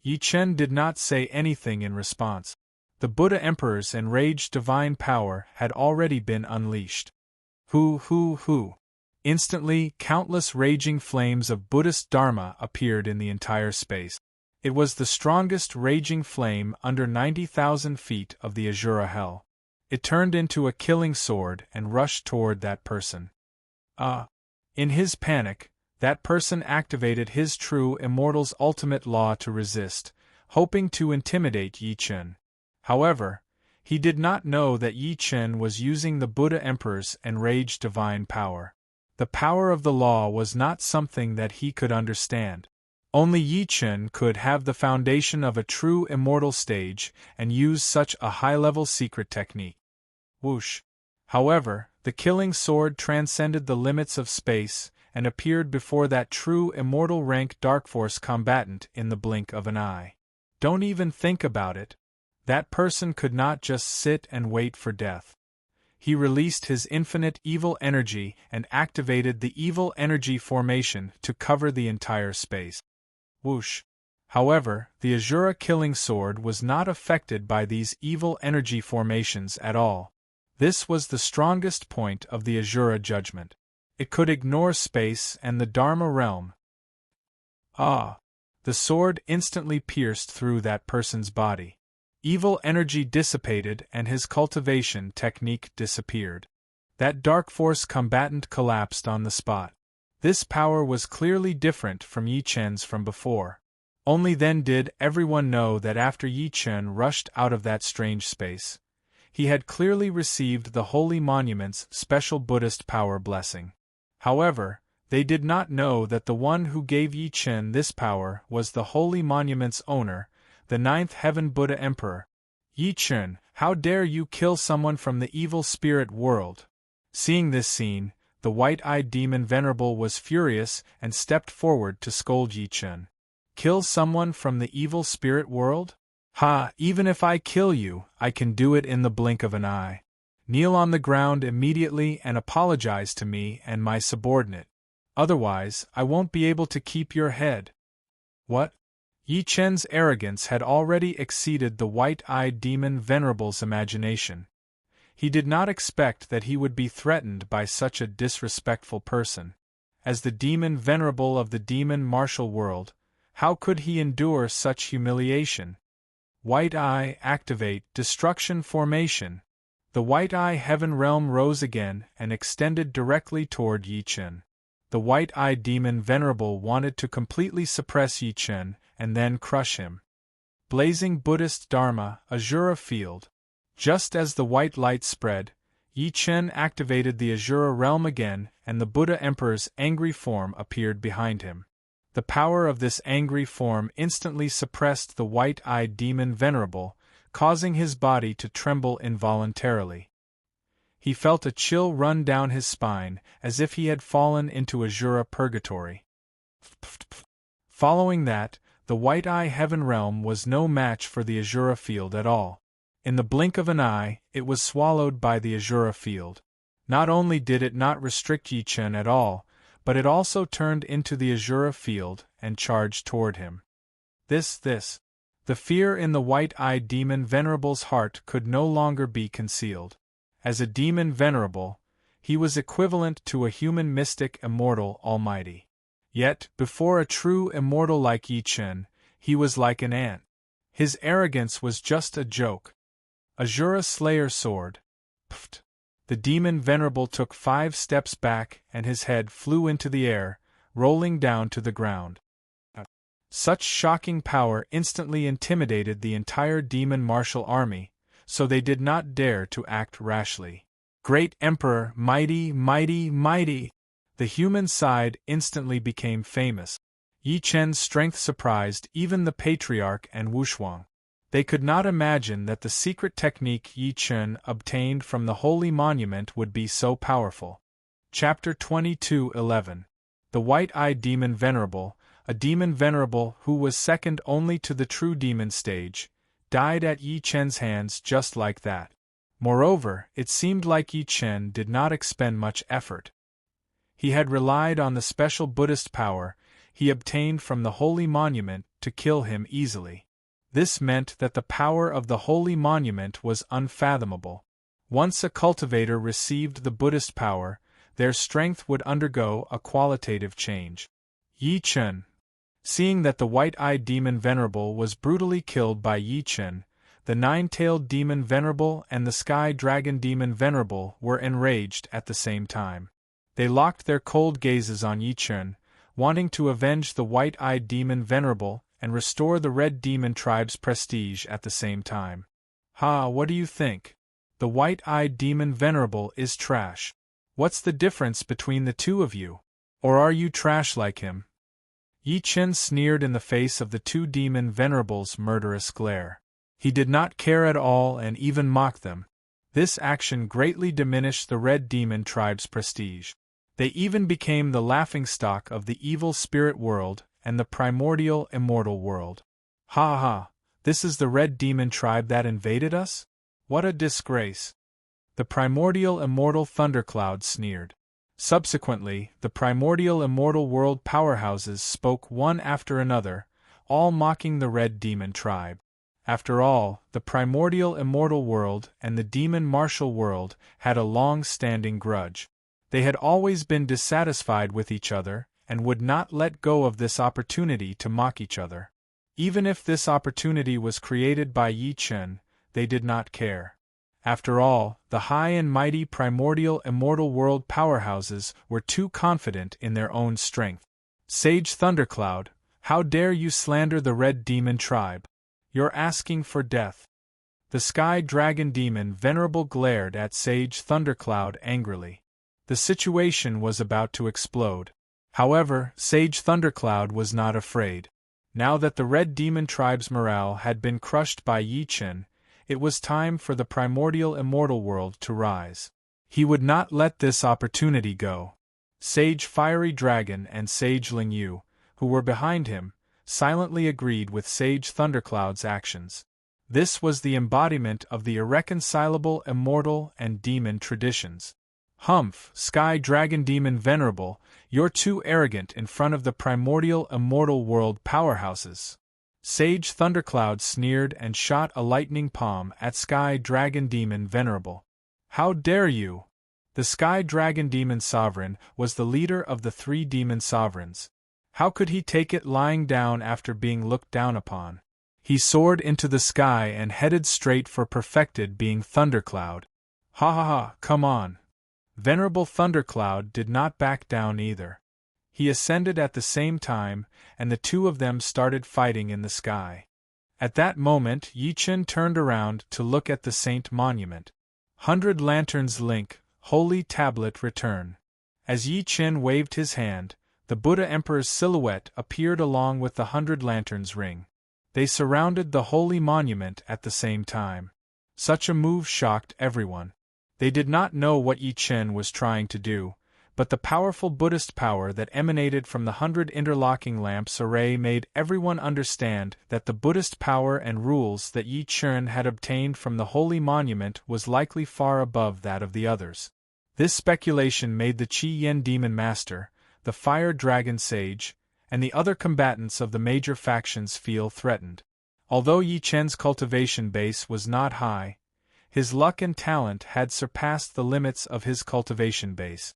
Yi Chen did not say anything in response. The Buddha Emperor's enraged divine power had already been unleashed. Who? Instantly, countless raging flames of Buddhist Dharma appeared in the entire space. It was the strongest raging flame under 90,000 feet of the Azura Hell. It turned into a killing sword and rushed toward that person. In his panic, that person activated his true immortal's ultimate law to resist, hoping to intimidate Yi Chen. However, he did not know that Yi Chen was using the Buddha Emperor's enraged divine power. The power of the law was not something that he could understand. Only Yi Chen could have the foundation of a true immortal stage and use such a high-level secret technique. Whoosh! However, the killing sword transcended the limits of space and appeared before that true immortal rank Dark Force combatant in the blink of an eye. Don't even think about it. That person could not just sit and wait for death. He released his infinite evil energy and activated the evil energy formation to cover the entire space. Whoosh! However, the Azura killing sword was not affected by these evil energy formations at all. This was the strongest point of the Azura judgment. It could ignore space and the Dharma realm. Ah! The sword instantly pierced through that person's body. Evil energy dissipated and his cultivation technique disappeared. That dark force combatant collapsed on the spot. This power was clearly different from Yi Chen's from before. Only then did everyone know that after Yi Chen rushed out of that strange space, he had clearly received the Holy Monument's special Buddhist power blessing. However, they did not know that the one who gave Yi Chen this power was the Holy Monument's owner, the Ninth Heaven Buddha Emperor. Yi Chen, how dare you kill someone from the evil spirit world? Seeing this scene, the white-eyed demon Venerable was furious and stepped forward to scold Yi Chen. Kill someone from the evil spirit world? Ha! Even if I kill you, I can do it in the blink of an eye. Kneel on the ground immediately and apologize to me and my subordinate. Otherwise, I won't be able to keep your head. What? Yi Chen's arrogance had already exceeded the white-eyed demon Venerable's imagination. He did not expect that he would be threatened by such a disrespectful person. As the demon Venerable of the demon martial world, how could he endure such humiliation? White Eye, activate Destruction Formation. The White Eye Heaven Realm rose again and extended directly toward Yi Chen. The white-eyed demon Venerable wanted to completely suppress Yi Chen and then crush him. Blazing Buddhist Dharma, Azura Field. Just as the white light spread, Yi Chen activated the Azura realm again and the Buddha Emperor's angry form appeared behind him. The power of this angry form instantly suppressed the white-eyed demon Venerable, causing his body to tremble involuntarily. He felt a chill run down his spine, as if he had fallen into Azura purgatory. Following that, the White Eye Heaven Realm was no match for the Azura Field at all. In the blink of an eye, it was swallowed by the Azura Field. Not only did it not restrict Yi Chen at all, but it also turned into the Azura Field and charged toward him. The fear in the white-eyed demon Venerable's heart could no longer be concealed. As a demon Venerable, he was equivalent to a human mystic immortal almighty. Yet, before a true immortal like Yi Chen, he was like an ant. His arrogance was just a joke. Azura Slayer Sword. Pft! The demon Venerable took 5 steps back and his head flew into the air, rolling down to the ground. Such shocking power instantly intimidated the entire demon martial army, so they did not dare to act rashly. Great Emperor, mighty, mighty, mighty! The human side instantly became famous. Yi Chen's strength surprised even the Patriarch and Wushuang. They could not imagine that the secret technique Yi Chen obtained from the Holy Monument would be so powerful. Chapter 22:11. The White-Eyed Demon Venerable, a demon venerable who was second only to the true demon stage, died at Yi Chen's hands just like that. Moreover, it seemed like Yi Chen did not expend much effort. He had relied on the special Buddhist power he obtained from the Holy Monument to kill him easily. This meant that the power of the Holy Monument was unfathomable. Once a cultivator received the Buddhist power, their strength would undergo a qualitative change. Yi Chen. Seeing that the white-eyed demon Venerable was brutally killed by Yi Chen, the nine-tailed demon Venerable and the sky dragon demon Venerable were enraged at the same time. They locked their cold gazes on Yi Chen, wanting to avenge the white-eyed demon Venerable and restore the red demon tribe's prestige at the same time. Ha, what do you think? The white-eyed demon Venerable is trash. What's the difference between the two of you? Or are you trash like him? Yi Chen sneered in the face of the two demon Venerables' murderous glare. He did not care at all and even mocked them. This action greatly diminished the red demon tribe's prestige. They even became the laughingstock of the evil spirit world and the primordial immortal world. Ha ha! This is the red demon tribe that invaded us? What a disgrace! The primordial immortal thundercloud sneered. Subsequently, the primordial immortal world powerhouses spoke one after another, all mocking the red demon tribe. After all, the primordial immortal world and the demon martial world had a long-standing grudge. They had always been dissatisfied with each other, and would not let go of this opportunity to mock each other. Even if this opportunity was created by Yi Chen, they did not care. After all, the high and mighty primordial immortal world powerhouses were too confident in their own strength. Sage Thundercloud, how dare you slander the Red Demon tribe? You're asking for death. The Sky Dragon Demon Venerable glared at Sage Thundercloud angrily. The situation was about to explode. However, Sage Thundercloud was not afraid. Now that the Red Demon tribe's morale had been crushed by Yi Chen, it was time for the primordial immortal world to rise. He would not let this opportunity go. Sage Fiery Dragon and Sage Ling Yu, who were behind him, silently agreed with Sage Thundercloud's actions. This was the embodiment of the irreconcilable immortal and demon traditions. Humph, Sky Dragon Demon Venerable, you're too arrogant in front of the primordial immortal world powerhouses. Sage Thundercloud sneered and shot a lightning palm at Sky Dragon Demon Venerable. How dare you! The Sky Dragon Demon Sovereign was the leader of the 3 demon sovereigns. How could he take it lying down after being looked down upon? He soared into the sky and headed straight for perfected being Thundercloud. Ha ha ha, come on! Venerable Thundercloud did not back down either. He ascended at the same time, and the two of them started fighting in the sky. At that moment Yi Chen turned around to look at the Saint Monument. 100 Lanterns Link, Holy Tablet Return. As Yi Chen waved his hand, the Buddha Emperor's silhouette appeared along with the 100 Lanterns ring. They surrounded the holy monument at the same time. Such a move shocked everyone. They did not know what Yi Chen was trying to do, but the powerful Buddhist power that emanated from the 100 interlocking lamps array made everyone understand that the Buddhist power and rules that Yi Chen had obtained from the holy monument was likely far above that of the others. This speculation made the Qi Yen Demon Master, the Fire Dragon Sage, and the other combatants of the major factions feel threatened. Although Yi Chen's cultivation base was not high, his luck and talent had surpassed the limits of his cultivation base.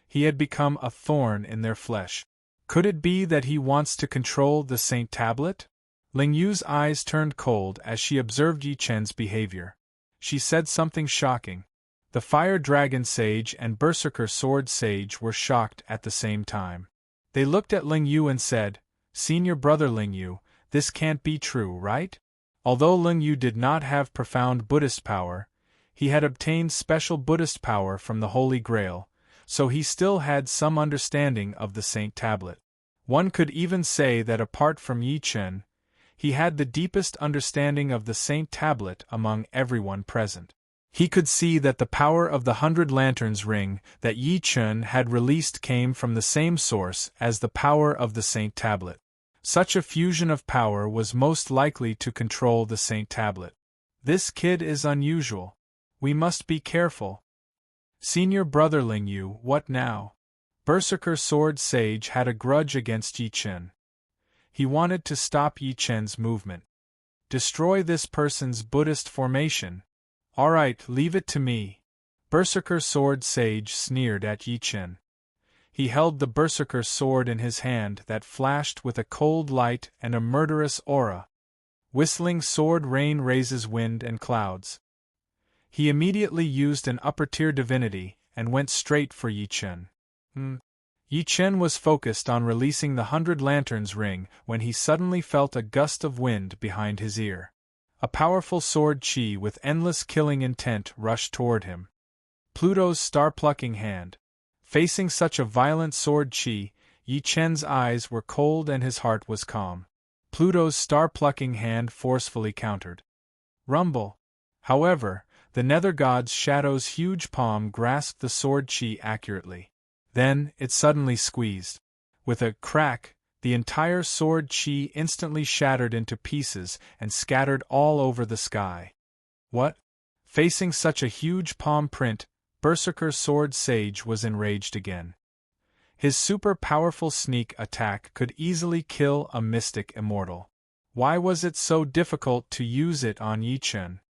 He had become a thorn in their flesh. Could it be that he wants to control the Saint Tablet? Ling Yu's eyes turned cold as she observed Yi Chen's behavior. She said something shocking. The Fire Dragon Sage and Berserker Sword Sage were shocked at the same time. They looked at Ling Yu and said, "Senior brother Ling Yu, this can't be true, right?" Although Ling Yu did not have profound Buddhist power, he had obtained special Buddhist power from the Holy Grail, so he still had some understanding of the Saint Tablet. One could even say that apart from Yi Chen, he had the deepest understanding of the Saint Tablet among everyone present. He could see that the power of the 100 Lanterns ring that Yi Chen had released came from the same source as the power of the Saint Tablet. Such a fusion of power was most likely to control the Saint Tablet. This kid is unusual. We must be careful. Senior brother Ling Yu, what now? Berserker Sword Sage had a grudge against Yi Chen. He wanted to stop Yi Chen's movement. Destroy this person's Buddhist formation. All right, leave it to me. Berserker Sword Sage sneered at Yi Chen. He held the Berserker sword in his hand that flashed with a cold light and a murderous aura. Whistling sword rain raises wind and clouds. He immediately used an upper-tier divinity and went straight for Yi Chen. Yi Chen was focused on releasing the 100 Lanterns ring when he suddenly felt a gust of wind behind his ear. A powerful sword chi with endless killing intent rushed toward him. Pluto's star-plucking hand. Facing such a violent sword chi, Yi Chen's eyes were cold and his heart was calm. Pluto's star-plucking hand forcefully countered. Rumble. However, the Nether God's shadow's huge palm grasped the sword chi accurately. Then, it suddenly squeezed. With a crack, The entire sword chi instantly shattered into pieces and scattered all over the sky. What? Facing such a huge palm print, Berserker Sword Sage was enraged again. His super-powerful sneak attack could easily kill a mystic immortal. Why was it so difficult to use it on Yi Chen?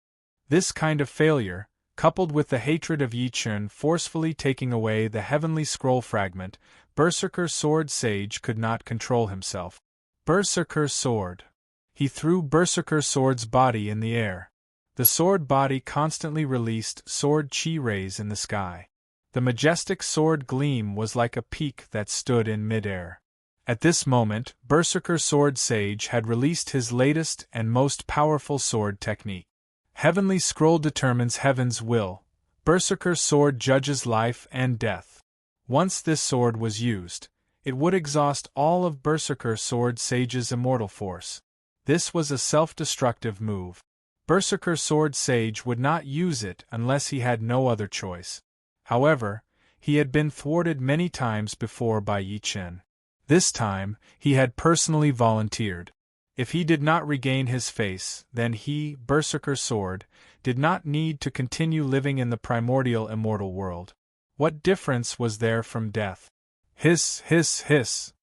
This kind of failure, coupled with the hatred of Yi Chen forcefully taking away the heavenly scroll fragment, Berserker Sword Sage could not control himself. Berserker Sword. He threw Berserker Sword's body in the air. The sword body constantly released sword chi rays in the sky. The majestic sword gleam was like a peak that stood in midair. At this moment, Berserker Sword Sage had released his latest and most powerful sword technique. Heavenly Scroll determines heaven's will. Berserker Sword judges life and death. Once this sword was used, it would exhaust all of Berserker Sword Sage's immortal force. This was a self-destructive move. Berserker Sword Sage would not use it unless he had no other choice. However, he had been thwarted many times before by Yi Chen. This time, he had personally volunteered. If he did not regain his face, then he, Berserker Sword, did not need to continue living in the primordial immortal world. What difference was there from death? Hiss, hiss, hiss.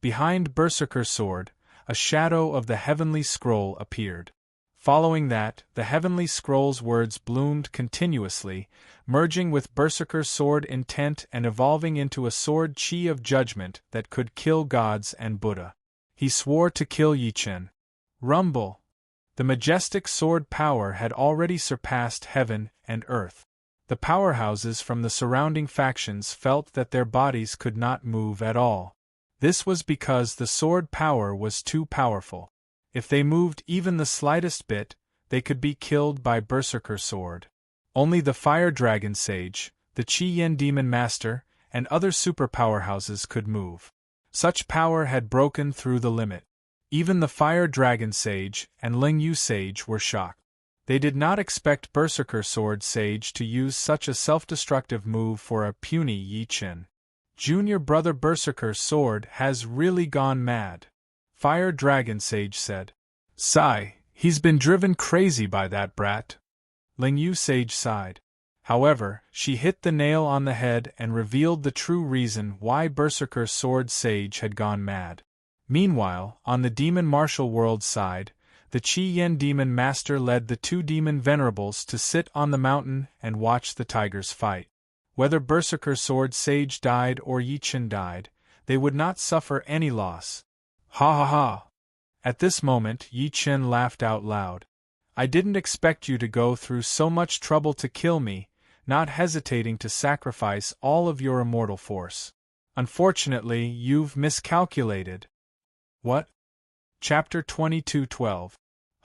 Behind Berserker Sword, a shadow of the heavenly scroll appeared. Following that, the heavenly scroll's words bloomed continuously, merging with Berserker Sword intent and evolving into a sword chi of judgment that could kill gods and Buddha. He swore to kill Yi Chen. Rumble! The majestic sword power had already surpassed heaven and earth. The powerhouses from the surrounding factions felt that their bodies could not move at all. This was because the sword power was too powerful. If they moved even the slightest bit, they could be killed by Berserker Sword. Only the Fire Dragon Sage, the Qi Yen Demon Master, and other super powerhouses could move. Such power had broken through the limit. Even the Fire Dragon Sage and Ling Yu Sage were shocked. They did not expect Berserker Sword Sage to use such a self-destructive move for a puny Yi Chen. Junior brother Berserker Sword has really gone mad. Fire Dragon Sage said. Sigh, he's been driven crazy by that brat. Ling Yu Sage sighed. However, she hit the nail on the head and revealed the true reason why Berserker Sword Sage had gone mad. Meanwhile, on the Demon Martial World side, the Qi Yen Demon Master led the two Demon Venerables to sit on the mountain and watch the tigers fight. Whether Berserker Sword Sage died or Yi Chen died, they would not suffer any loss. Ha ha ha! At this moment, Yi Chen laughed out loud. I didn't expect you to go through so much trouble to kill me, not hesitating to sacrifice all of your immortal force. Unfortunately, you've miscalculated. What? Chapter 22:12.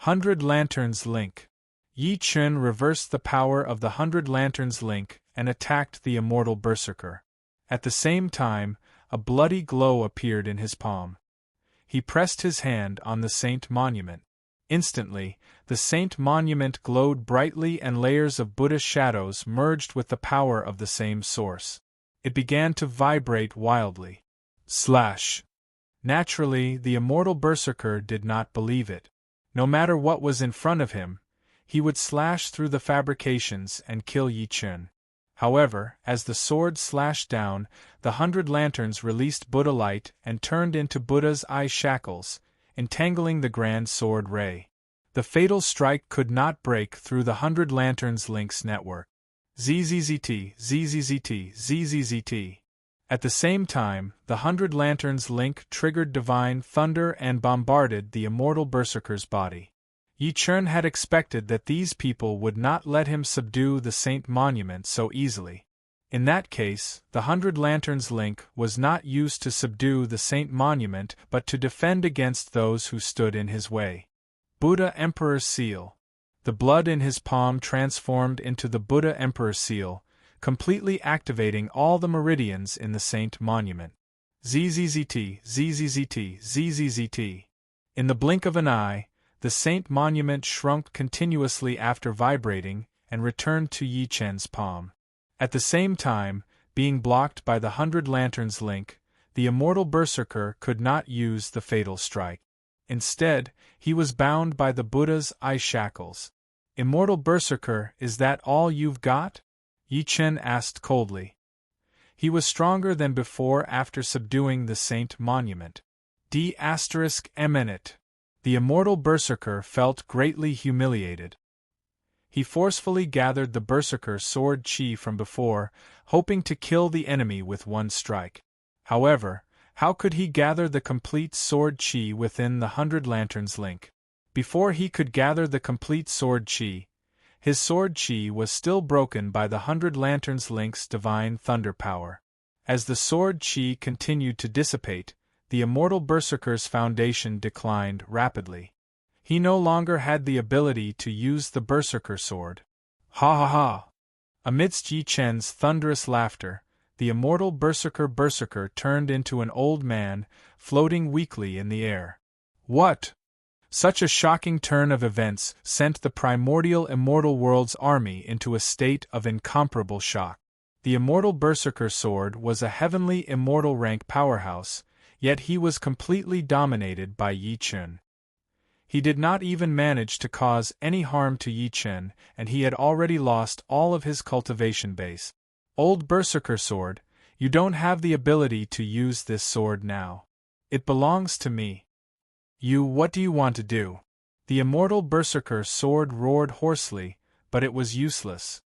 100 Lanterns Link. Yi Chen reversed the power of the 100 Lanterns Link and attacked the immortal Berserker. At the same time, a bloody glow appeared in his palm. He pressed his hand on the Saint Monument. Instantly, the Saint Monument glowed brightly and layers of Buddha shadows merged with the power of the same source. It began to vibrate wildly. Slash! Naturally, the immortal Berserker did not believe it. No matter what was in front of him, he would slash through the fabrications and kill Yi Chen. However, as the sword slashed down, the 100 lanterns released Buddha light and turned into Buddha's eye shackles, entangling the grand sword ray. The fatal strike could not break through the 100 lanterns links network. ZZZT, ZZZT, ZZZT. At the same time, the 100 lanterns link triggered divine thunder and bombarded the immortal Berserker's body. Yi Chen had expected that these people would not let him subdue the Saint Monument so easily. In that case, the 100 Lanterns Link was not used to subdue the Saint Monument but to defend against those who stood in his way. Buddha Emperor's Seal. The blood in his palm transformed into the Buddha Emperor's Seal, completely activating all the meridians in the Saint Monument. ZZZT, ZZZT, ZZZT. In the blink of an eye, the Saint Monument shrunk continuously after vibrating and returned to Yi Chen's palm. At the same time, being blocked by the 100 Lanterns Link, the immortal berserker could not use the fatal strike. Instead, he was bound by the Buddha's eye shackles. Immortal berserker, is that all you've got? Yi Chen asked coldly. He was stronger than before after subduing the Saint Monument. D***eminent. The immortal berserker felt greatly humiliated. He forcefully gathered the berserker sword chi from before, hoping to kill the enemy with one strike. However, how could he gather the complete sword chi within the 100 Lanterns link? Before he could gather the complete sword chi, his sword chi was still broken by the 100 Lanterns link's divine thunder power. As the sword chi continued to dissipate, the immortal berserker's foundation declined rapidly. He no longer had the ability to use the berserker sword. Ha ha ha! Amidst Yi Chen's thunderous laughter, the immortal berserker turned into an old man, floating weakly in the air. What? Such a shocking turn of events sent the primordial immortal world's army into a state of incomparable shock. The immortal berserker sword was a heavenly immortal rank powerhouse, yet he was completely dominated by Yi Chen. He did not even manage to cause any harm to Yi Chen, and he had already lost all of his cultivation base. Old berserker sword, you don't have the ability to use this sword now. It belongs to me. What do you want to do? The immortal berserker sword roared hoarsely, but it was useless.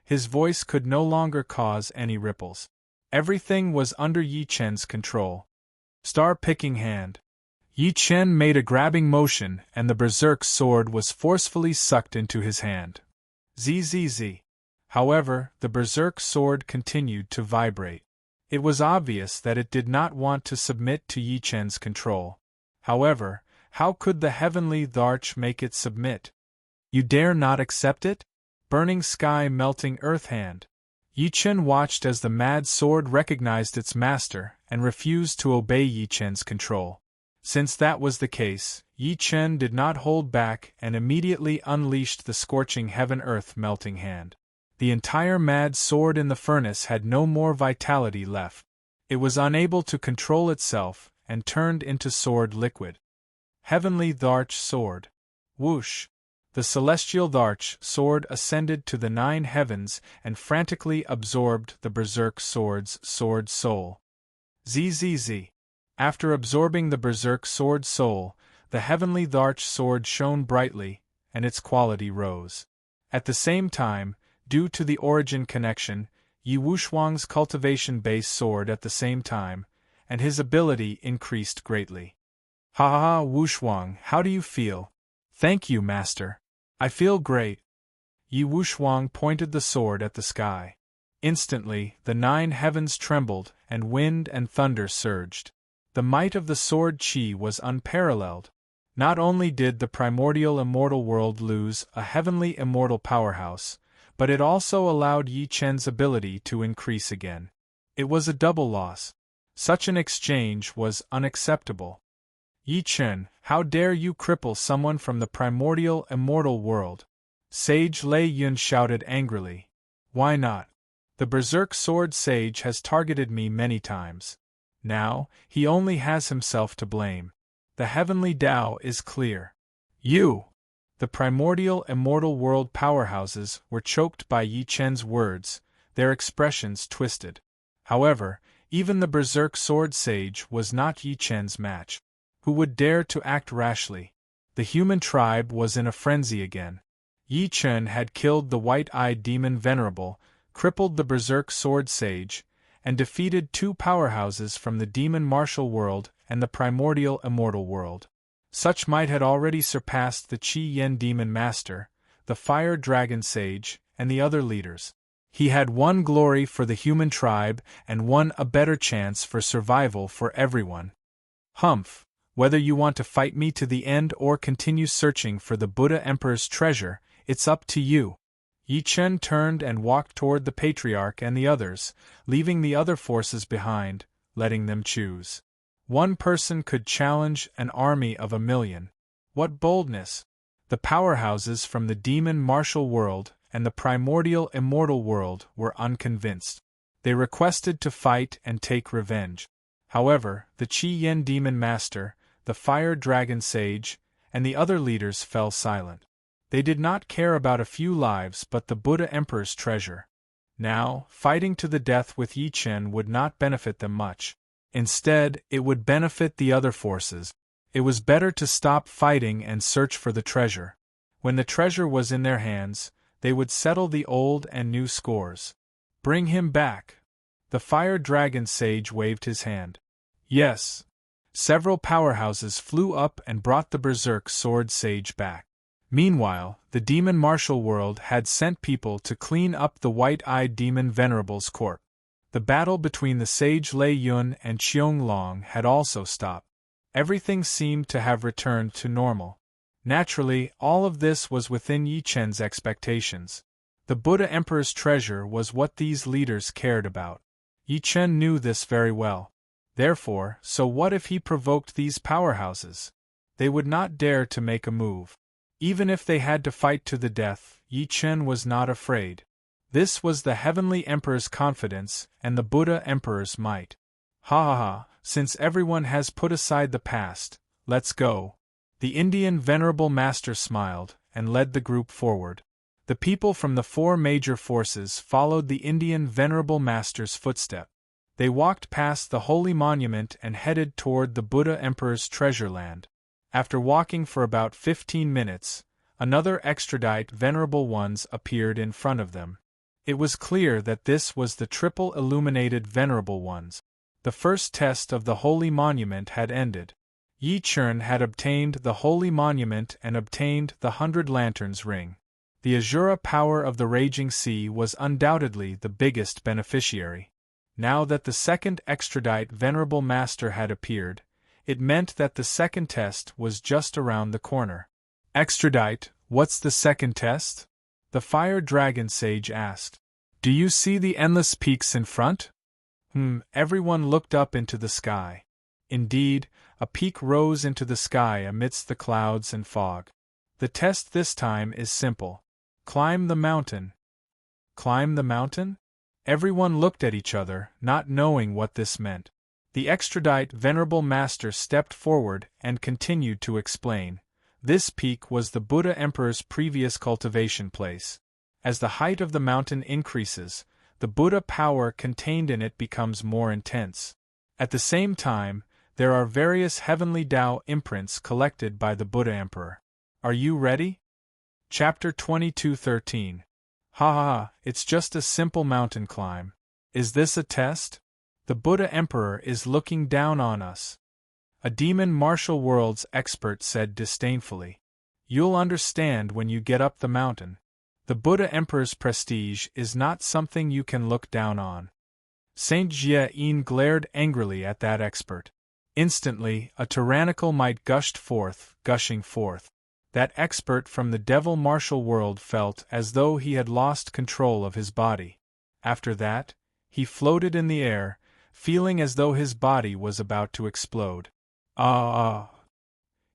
His voice could no longer cause any ripples. Everything was under Yi Chen's control. Star-picking hand. Yi Chen made a grabbing motion and the berserk sword was forcefully sucked into his hand. Zzz. However, the berserk sword continued to vibrate. It was obvious that it did not want to submit to Yi Chen's control. However, how could the heavenly Dharch make it submit? You dare not accept it? Burning sky melting earth hand. Yi Chen watched as the mad sword recognized its master and refused to obey Yi Chen's control. Since that was the case, Yi Chen did not hold back and immediately unleashed the scorching heaven-earth melting hand. The entire mad sword in the furnace had no more vitality left. It was unable to control itself and turned into sword liquid. Heavenly Dharch sword. Whoosh! The celestial Dharch sword ascended to the 9 heavens and frantically absorbed the berserk sword's sword soul. Zzz. After absorbing the berserk sword soul, the heavenly Dharch sword shone brightly, and its quality rose. At the same time, due to the origin connection, Yi Wuxuang's cultivation base soared at the same time, and his ability increased greatly. Ha ha ha, Wuxuang, how do you feel? Thank you, Master. I feel great. Yi Wuxuang pointed the sword at the sky. Instantly, the 9 heavens trembled, and wind and thunder surged. The might of the sword chi was unparalleled. Not only did the primordial immortal world lose a heavenly immortal powerhouse, but it also allowed Yi Chen's ability to increase again. It was a double loss. Such an exchange was unacceptable. Yi Chen, how dare you cripple someone from the primordial immortal world? Sage Lei Yun shouted angrily. Why not? The berserk sword sage has targeted me many times. Now, he only has himself to blame. The heavenly Tao is clear. You! The primordial immortal world powerhouses were choked by Yi Chen's words, their expressions twisted. However, even the berserk sword sage was not Yi Chen's match. Who would dare to act rashly? The human tribe was in a frenzy again. Yi Chen had killed the white-eyed demon Venerable, crippled the berserk sword sage, and defeated 2 powerhouses from the demon martial world and the primordial immortal world. Such might had already surpassed the Qi Yen demon master, the fire dragon sage, and the other leaders. He had won glory for the human tribe and won a better chance for survival for everyone. Humph! Whether you want to fight me to the end or continue searching for the Buddha Emperor's treasure, it's up to you. Yi Chen turned and walked toward the patriarch and the others, leaving the other forces behind, letting them choose. One person could challenge an army of 1,000,000. What boldness! The powerhouses from the demon martial world and the primordial immortal world were unconvinced. They requested to fight and take revenge. However, the Qi Yen Demon Master, the Fire Dragon Sage, and the other leaders fell silent. They did not care about a few lives but the Buddha Emperor's treasure. Now, fighting to the death with Yi Chen would not benefit them much. Instead, it would benefit the other forces. It was better to stop fighting and search for the treasure. When the treasure was in their hands, they would settle the old and new scores. Bring him back. The Fire Dragon Sage waved his hand. Yes. Several powerhouses flew up and brought the Berserk Sword Sage back. Meanwhile, the Demon Martial World had sent people to clean up the White-Eyed Demon Venerable's corpse. The battle between the Sage Lei Yun and Qiong Long had also stopped. Everything seemed to have returned to normal. Naturally, all of this was within Yi Chen's expectations. The Buddha Emperor's treasure was what these leaders cared about. Yi Chen knew this very well. Therefore, so what if he provoked these powerhouses? They would not dare to make a move. Even if they had to fight to the death, Yi Chen was not afraid. This was the Heavenly Emperor's confidence and the Buddha Emperor's might. Ha ha ha, since everyone has put aside the past, let's go. The Indian Venerable Master smiled and led the group forward. The people from the four major forces followed the Indian Venerable Master's footstep. They walked past the holy monument and headed toward the Buddha Emperor's treasure land. After walking for about 15 minutes, another extradite Venerable Ones appeared in front of them. It was clear that this was the triple illuminated Venerable Ones. The first test of the holy monument had ended. Yi Chen had obtained the holy monument and obtained the 100 Lanterns ring. The Azura power of the Raging Sea was undoubtedly the biggest beneficiary. Now that the second extradite Venerable Master had appeared, it meant that the second test was just around the corner. Extradite, what's the second test? The Fire Dragon Sage asked. Do you see the endless peaks in front? Everyone looked up into the sky. Indeed, a peak rose into the sky amidst the clouds and fog. The test this time is simple. Climb the mountain. Climb the mountain? Everyone looked at each other, not knowing what this meant. The extradite Venerable Master stepped forward and continued to explain. This peak was the Buddha Emperor's previous cultivation place. As the height of the mountain increases, the Buddha power contained in it becomes more intense. At the same time, there are various heavenly Tao imprints collected by the Buddha Emperor. Are you ready? Chapter 22:13. Ha ha ha, it's just a simple mountain climb. Is this a test? The Buddha Emperor is looking down on us. A Demon Martial World's expert said disdainfully. You'll understand when you get up the mountain. The Buddha Emperor's prestige is not something you can look down on. Saint Jie-in glared angrily at that expert. Instantly, a tyrannical might gushing forth. That expert from the Devil Martial World felt as though he had lost control of his body. After that, he floated in the air, feeling as though his body was about to explode. Ah!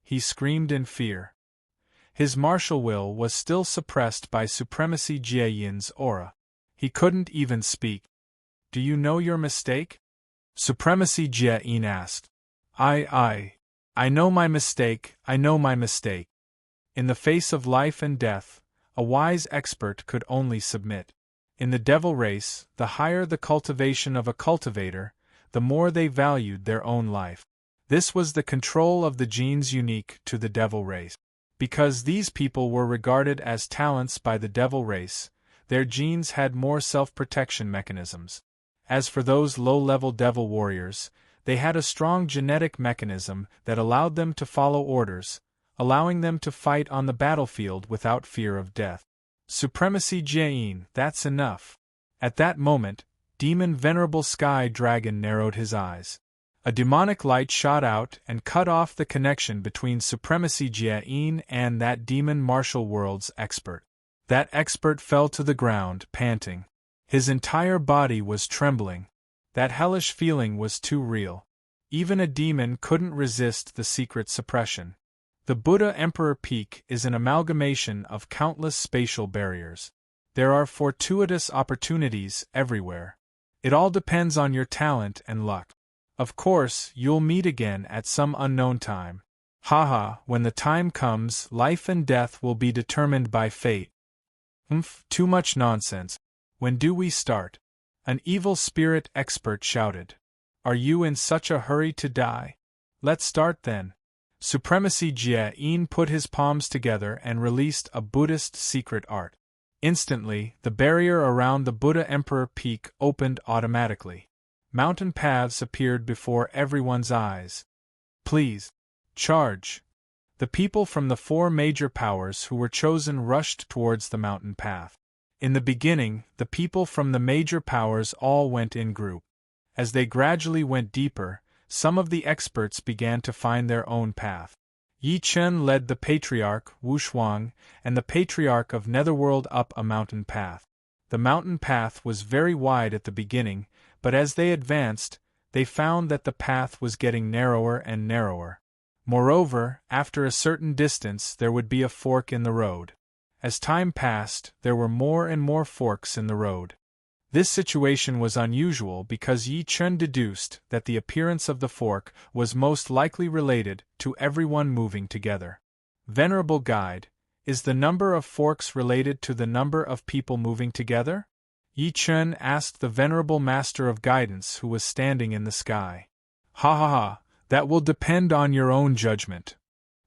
He screamed in fear. His martial will was still suppressed by Supremacy Jieyin's aura. He couldn't even speak. Do you know your mistake? Supremacy Jieyin asked. I know my mistake, I know my mistake. In the face of life and death, a wise expert could only submit. In the devil race, the higher the cultivation of a cultivator, the more they valued their own life. This was the control of the genes unique to the devil race. Because these people were regarded as talents by the devil race, their genes had more self-protection mechanisms. As for those low-level devil warriors, they had a strong genetic mechanism that allowed them to follow orders, allowing them to fight on the battlefield without fear of death. Supremacy Jieyin, that's enough. At that moment, Demon Venerable Sky Dragon narrowed his eyes. A demonic light shot out and cut off the connection between Supremacy Jieyin and that Demon Martial World's expert. That expert fell to the ground, panting. His entire body was trembling. That hellish feeling was too real. Even a demon couldn't resist the secret suppression. The Buddha Emperor Peak is an amalgamation of countless spatial barriers. There are fortuitous opportunities everywhere. It all depends on your talent and luck. Of course, you'll meet again at some unknown time. Haha, when the time comes, life and death will be determined by fate. Too much nonsense. When do we start? An evil spirit expert shouted. Are you in such a hurry to die? Let's start then. Supremacy Jie-in put his palms together and released a Buddhist secret art. Instantly, the barrier around the Buddha Emperor Peak opened automatically. Mountain paths appeared before everyone's eyes. Please, charge! The people from the 4 major powers who were chosen rushed towards the mountain path. In the beginning, the people from the major powers all went in group. As they gradually went deeper, some of the experts began to find their own path. Yi Chen led the Patriarch Wu Shuang and the Patriarch of Netherworld up a mountain path. The mountain path was very wide at the beginning, but as they advanced, they found that the path was getting narrower and narrower. Moreover, after a certain distance there would be a fork in the road. As time passed, there were more and more forks in the road. This situation was unusual because Yi Chen deduced that the appearance of the fork was most likely related to everyone moving together. Venerable Guide, is the number of forks related to the number of people moving together? Yi Chen asked the Venerable Master of Guidance who was standing in the sky. Ha ha ha, that will depend on your own judgment.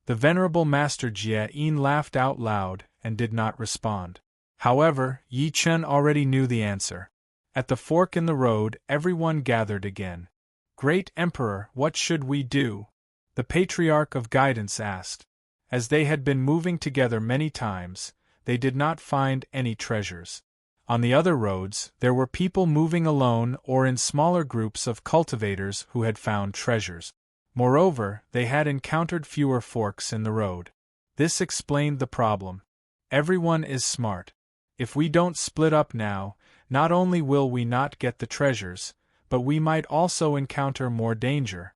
The Venerable Master Jie-in laughed out loud and did not respond. However, Yi Chen already knew the answer. At the fork in the road, everyone gathered again. Great Emperor, what should we do? The Patriarch of Guidance asked. As they had been moving together many times, they did not find any treasures. On the other roads, there were people moving alone or in smaller groups of cultivators who had found treasures. Moreover, they had encountered fewer forks in the road. This explained the problem. Everyone is smart. If we don't split up now, not only will we not get the treasures, but we might also encounter more danger.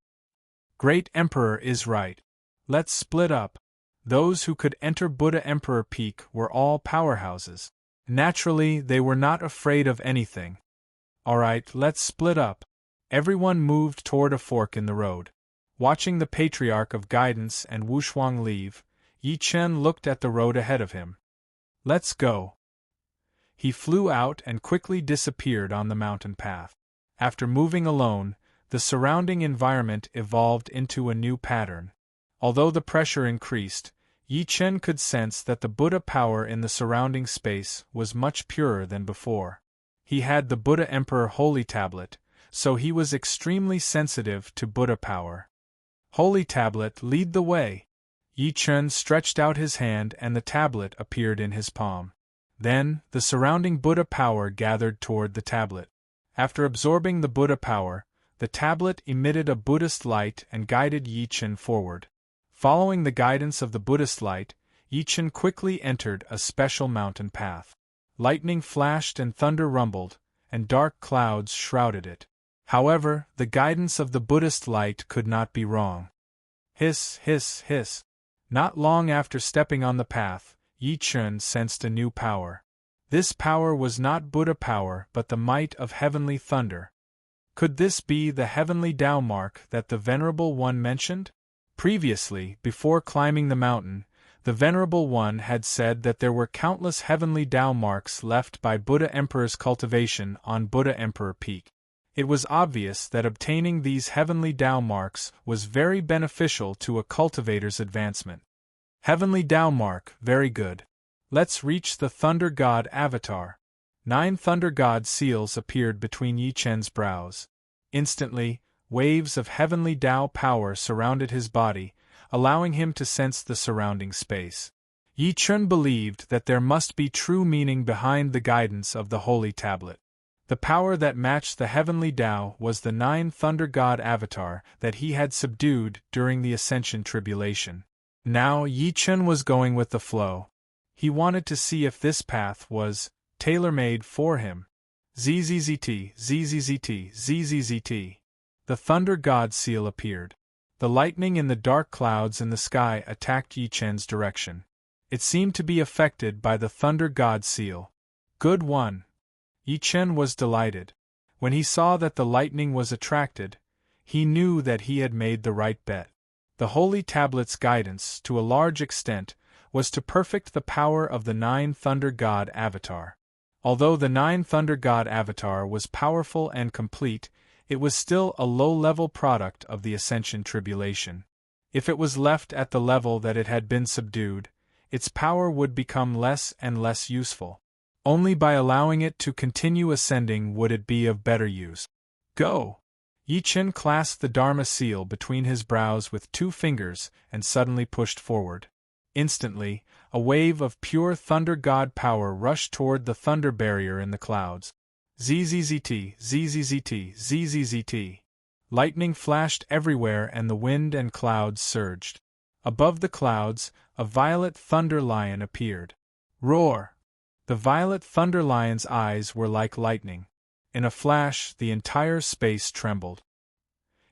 Great Emperor is right. Let's split up. Those who could enter Buddha Emperor Peak were all powerhouses. Naturally, they were not afraid of anything. Alright, let's split up. Everyone moved toward a fork in the road. Watching the Patriarch of Guidance and Wu Shuang leave, Yi Chen looked at the road ahead of him. Let's go. He flew out and quickly disappeared on the mountain path. After moving alone, the surrounding environment evolved into a new pattern. Although the pressure increased, Yi Chen could sense that the Buddha power in the surrounding space was much purer than before. He had the Buddha Emperor Holy Tablet, so he was extremely sensitive to Buddha power. Holy Tablet, lead the way! Yi Chen stretched out his hand and the tablet appeared in his palm. Then, the surrounding Buddha power gathered toward the tablet. After absorbing the Buddha power, the tablet emitted a Buddhist light and guided Yi Chen forward. Following the guidance of the Buddhist light, Yi Chen quickly entered a special mountain path. Lightning flashed and thunder rumbled, and dark clouds shrouded it. However, the guidance of the Buddhist light could not be wrong. Hiss, hiss, hiss. Not long after stepping on the path, Yi Chen sensed a new power. This power was not Buddha power but the might of heavenly thunder. Could this be the heavenly Tao mark that the Venerable One mentioned? Previously, before climbing the mountain, the Venerable One had said that there were countless heavenly Tao marks left by Buddha Emperor's cultivation on Buddha Emperor Peak. It was obvious that obtaining these heavenly Tao marks was very beneficial to a cultivator's advancement. Heavenly Tao mark, very good. Let's reach the Thunder God avatar. 9 Thunder God seals appeared between Yi Chen's brows. Instantly, waves of heavenly Tao power surrounded his body, allowing him to sense the surrounding space. Yi Chen believed that there must be true meaning behind the guidance of the Holy Tablet. The power that matched the heavenly Tao was the 9 Thunder God avatar that he had subdued during the Ascension Tribulation. Now Yi Chen was going with the flow. He wanted to see if this path was tailor-made for him. ZZZT, ZZZT, ZZZT. The Thunder God seal appeared. The lightning in the dark clouds in the sky attacked Yi Chen's direction. It seemed to be affected by the Thunder God seal. Good one. Yi Chen was delighted. When he saw that the lightning was attracted, He knew that he had made the right bet. The Holy Tablet's guidance, to a large extent, was to perfect the power of the Nine Thunder God Avatar. Although the Nine Thunder God Avatar was powerful and complete, it was still a low-level product of the Ascension Tribulation. If it was left at the level that it had been subdued, its power would become less and less useful. Only by allowing it to continue ascending would it be of better use. Go! Yi Chen clasped the Dharma seal between his brows with 2 fingers and suddenly pushed forward. Instantly, a wave of pure Thunder God power rushed toward the thunder barrier in the clouds. ZZZT, ZZZT, ZZZT. Lightning flashed everywhere and the wind and clouds surged. Above the clouds, a violet thunder lion appeared. Roar! The violet thunder lion's eyes were like lightning. In a flash, the entire space trembled.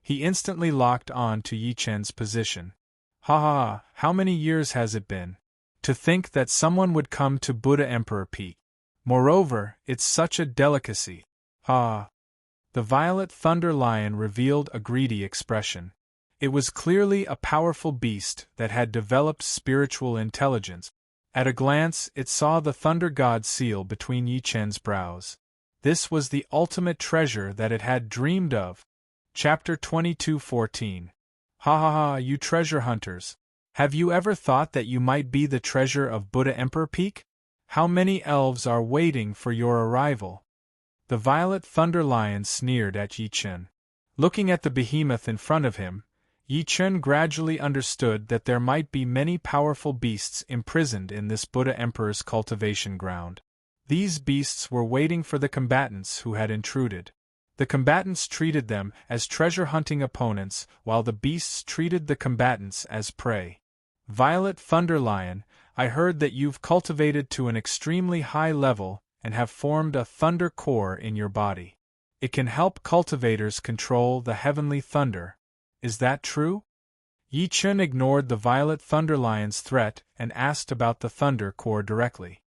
He instantly locked on to Yi Chen's position. Ha ha ha, how many years has it been? To think that someone would come to Buddha Emperor Peak. Moreover, it's such a delicacy. Ha! The violet thunder lion revealed a greedy expression. It was clearly a powerful beast that had developed spiritual intelligence. At a glance, it saw the Thunder God seal between Yi Chen's brows. This was the ultimate treasure that it had dreamed of. Chapter 22:14. Ha ha ha, you treasure hunters! Have you ever thought that you might be the treasure of Buddha Emperor Peak? How many elves are waiting for your arrival? The violet thunder lion sneered at Yi Chen. Looking at the behemoth in front of him, Yi Chen gradually understood that there might be many powerful beasts imprisoned in this Buddha Emperor's cultivation ground. These beasts were waiting for the combatants who had intruded. The combatants treated them as treasure-hunting opponents, while the beasts treated the combatants as prey. Violet Thunder Lion, I heard that you've cultivated to an extremely high level and have formed a thunder core in your body. It can help cultivators control the heavenly thunder. Is that true? Yi Chen ignored the Violet Thunder Lion's threat and asked about the thunder core directly.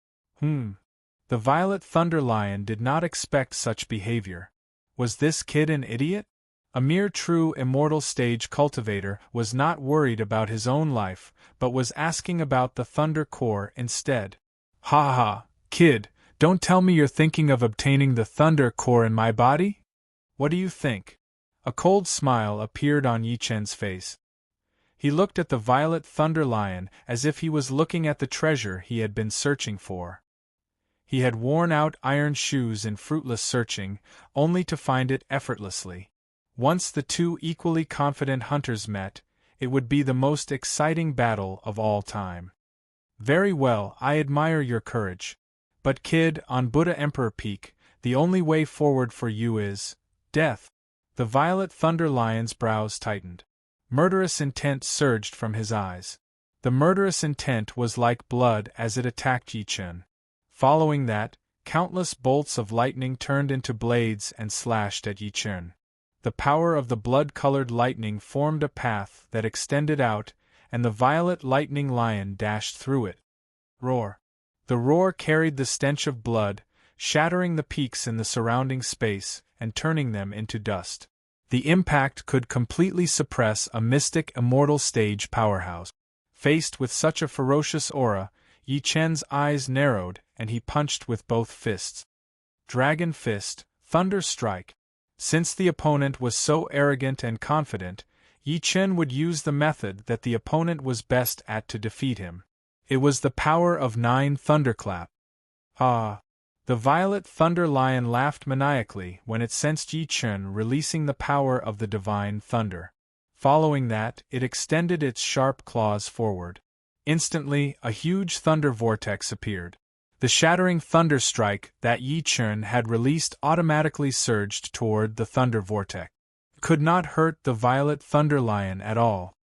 The Violet Thunder Lion did not expect such behavior. Was this kid an idiot? A mere true immortal stage cultivator was not worried about his own life, but was asking about the thunder core instead. Ha ha, kid, don't tell me you're thinking of obtaining the thunder core in my body? What do you think? A cold smile appeared on Yi Chen's face. He looked at the Violet Thunder Lion as if he was looking at the treasure he had been searching for. He had worn out iron shoes in fruitless searching, only to find it effortlessly. Once the two equally confident hunters met, it would be the most exciting battle of all time. Very well, I admire your courage. But kid, on Buddha Emperor Peak, the only way forward for you is death. The Violet Thunder Lion's brows tightened. Murderous intent surged from his eyes. The murderous intent was like blood as it attacked Yi Chen. Following that, countless bolts of lightning turned into blades and slashed at Yi Chen. The power of the blood-colored lightning formed a path that extended out, and the violet lightning lion dashed through it. Roar! The roar carried the stench of blood, shattering the peaks in the surrounding space and turning them into dust. The impact could completely suppress a mystic immortal stage powerhouse. Faced with such a ferocious aura, Yi Chen's eyes narrowed and he punched with both fists. Dragon Fist, Thunder Strike. Since the opponent was so arrogant and confident, Yi Chen would use the method that the opponent was best at to defeat him. It was the power of 9 Thunderclap. Ah! The Violet Thunder Lion laughed maniacally when it sensed Yi Chen releasing the power of the Divine Thunder. Following that, it extended its sharp claws forward. Instantly, a huge thunder vortex appeared. The shattering thunder strike that Yi Chen had released automatically surged toward the thunder vortex. Could not hurt the Violet Thunder Lion at all.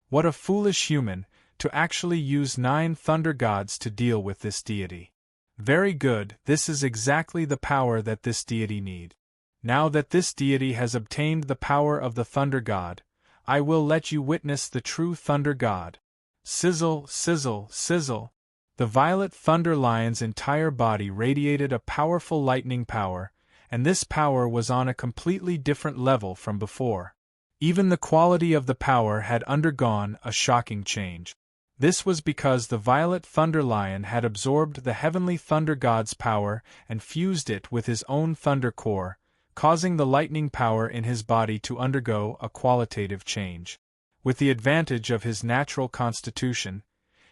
What a foolish human, to actually use 9 thunder gods to deal with this deity. Very good, this is exactly the power that this deity need. Now that this deity has obtained the power of the thunder god, I will let you witness the true thunder god. Sizzle, sizzle, sizzle. The Violet Thunder Lion's entire body radiated a powerful lightning power, and this power was on a completely different level from before. Even the quality of the power had undergone a shocking change. This was because the violet thunder lion had absorbed the heavenly thunder god's power and fused it with his own thunder core, causing the lightning power in his body to undergo a qualitative change. With the advantage of his natural constitution,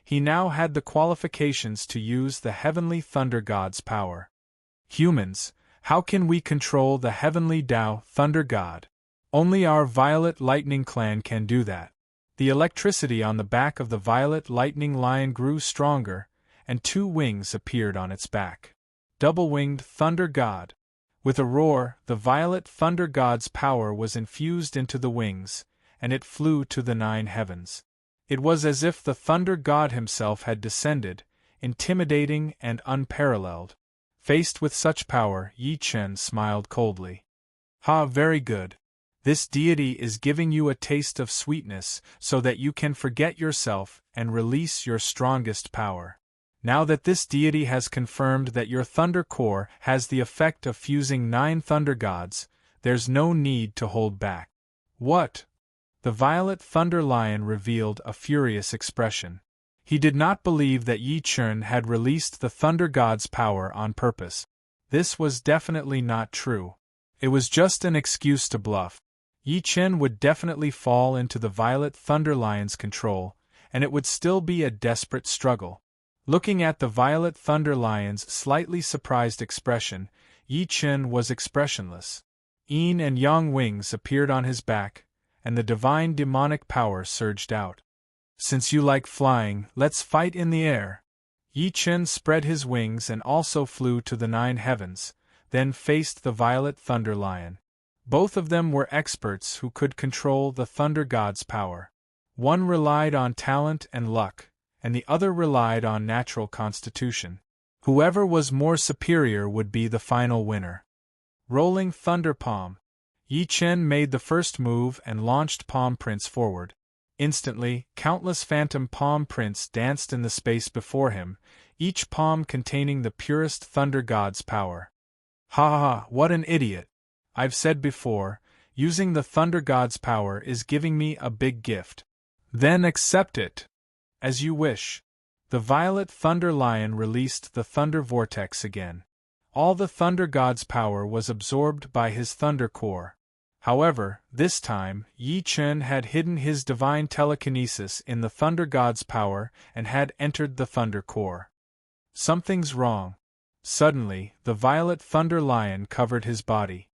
he now had the qualifications to use the heavenly thunder god's power. Humans, how can we control the heavenly Tao thunder god? Only our violet lightning clan can do that. The electricity on the back of the violet lightning lion grew stronger, and 2 wings appeared on its back. Double-winged thunder god. With a roar, the violet thunder god's power was infused into the wings, and it flew to the 9 heavens. It was as if the thunder god himself had descended, intimidating and unparalleled. Faced with such power, Yi Chen smiled coldly. "Ha, very good. This deity is giving you a taste of sweetness so that you can forget yourself and release your strongest power. Now that this deity has confirmed that your thunder core has the effect of fusing 9 thunder gods, there's no need to hold back." "What?" The violet thunder lion revealed a furious expression. He did not believe that Yi Chen had released the thunder god's power on purpose. This was definitely not true. It was just an excuse to bluff. Yi Chen would definitely fall into the violet thunder lion's control, and it would still be a desperate struggle. Looking at the violet thunder lion's slightly surprised expression, Yi Chen was expressionless. Yin and yang wings appeared on his back, and the divine demonic power surged out. "Since you like flying, let's fight in the air." Yi Chen spread his wings and also flew to the 9 heavens, then faced the violet thunder lion. Both of them were experts who could control the thunder god's power. One relied on talent and luck, and the other relied on natural constitution. Whoever was more superior would be the final winner. Rolling thunder palm. Yi Chen made the first move and launched palm prints forward. Instantly, countless phantom palm prints danced in the space before him, each palm containing the purest thunder god's power. "Ha ha ha, what an idiot! I've said before, using the thunder god's power is giving me a big gift. Then accept it. As you wish." The violet thunder lion released the thunder vortex again. All the thunder god's power was absorbed by his thunder core. However, this time, Yi Chen had hidden his divine telekinesis in the thunder god's power and had entered the thunder core. Something's wrong. Suddenly, the violet thunder lion covered his body.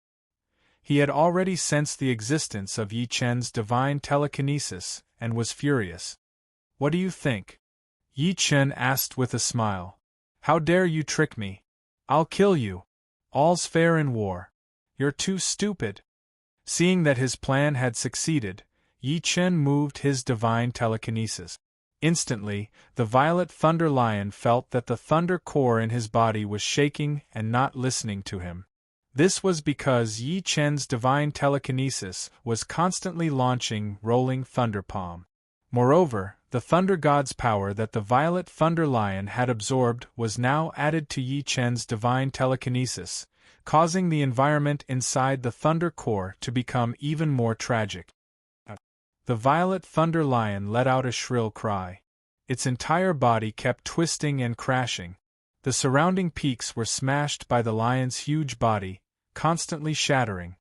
He had already sensed the existence of Yi Chen's divine telekinesis and was furious. "What do you think?" Yi Chen asked with a smile. "How dare you trick me? I'll kill you. All's fair in war. You're too stupid." Seeing that his plan had succeeded, Yi Chen moved his divine telekinesis. Instantly, the violet thunder lion felt that the thunder core in his body was shaking and not listening to him. This was because Yi Chen's divine telekinesis was constantly launching rolling thunder palm. Moreover, the thunder god's power that the violet thunder lion had absorbed was now added to Yi Chen's divine telekinesis, causing the environment inside the thunder core to become even more tragic. The violet thunder lion let out a shrill cry. Its entire body kept twisting and crashing. The surrounding peaks were smashed by the lion's huge body, constantly shattering.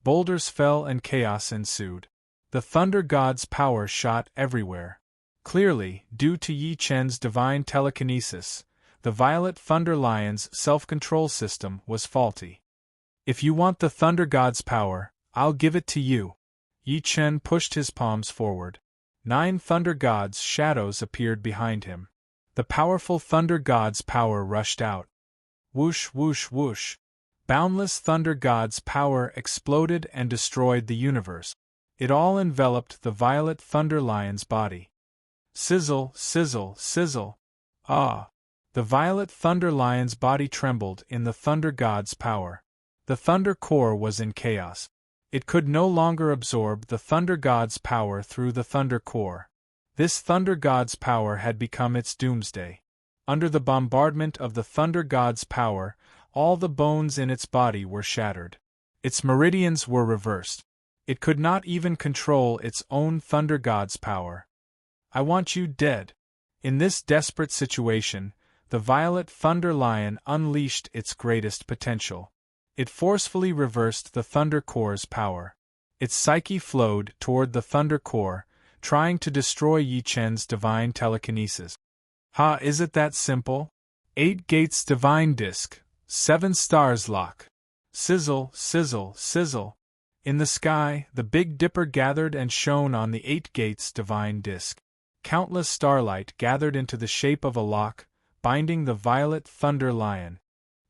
Boulders fell and chaos ensued. The thunder god's power shot everywhere. Clearly, due to Yi Chen's divine telekinesis, the violet thunder lion's self-control system was faulty. "If you want the thunder god's power, I'll give it to you." Yi Chen pushed his palms forward. 9 thunder gods' shadows appeared behind him. The powerful thunder god's power rushed out. Whoosh whoosh whoosh. Boundless thunder god's power exploded and destroyed the universe. It all enveloped the violet thunder lion's body. Sizzle, sizzle, sizzle. Ah! The violet thunder lion's body trembled in the thunder god's power. The thunder core was in chaos. It could no longer absorb the thunder god's power through the thunder core. This thunder god's power had become its doomsday. Under the bombardment of the thunder god's power, all the bones in its body were shattered. Its meridians were reversed. It could not even control its own thunder god's power. I want you dead. In this desperate situation, the violet thunder lion unleashed its greatest potential. It forcefully reversed the thunder core's power. Its psyche flowed toward the thunder core, trying to destroy Yi Chen's divine telekinesis. Ha, is it that simple? 8 gates divine disc, 7 stars lock. Sizzle, sizzle, sizzle. In the sky, the Big Dipper gathered and shone on the 8 gates divine disc. Countless starlight gathered into the shape of a lock, binding the violet thunder lion.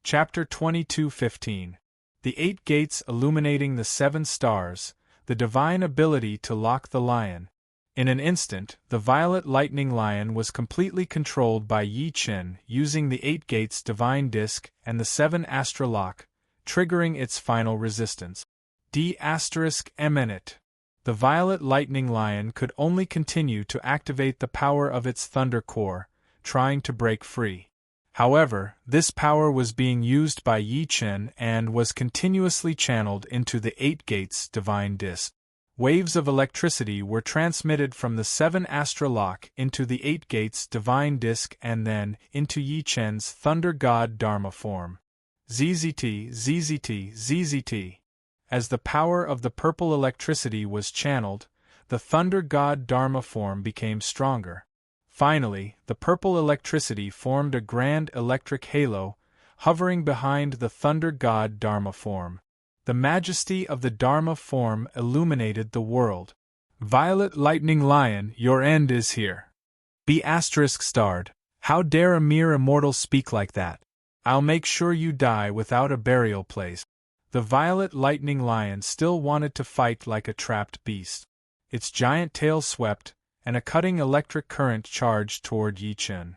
Chapter 22:15. The 8 gates illuminating the 7 stars, the divine ability to lock the lion. In an instant, the violet lightning lion was completely controlled by Yi Chen using the 8 gates divine disc and the 7 astra lock, triggering its final resistance. D***eminent. The violet lightning lion could only continue to activate the power of its thunder core, trying to break free. However, this power was being used by Yi Chen and was continuously channeled into the 8 gates divine disc. Waves of electricity were transmitted from the 7 astra lock into the 8 gates divine disc and then into Yi Chen's thunder god Dharma form. ZZT, ZZT, ZZT. As the power of the purple electricity was channeled, the thunder god Dharma form became stronger. Finally, the purple electricity formed a grand electric halo, hovering behind the thunder god Dharma form. The majesty of the Dharma form illuminated the world. Violet lightning lion, your end is here. B***starred. How dare a mere immortal speak like that? I'll make sure you die without a burial place. The violet lightning lion still wanted to fight like a trapped beast. Its giant tail swept, and a cutting electric current charged toward Yi Chen.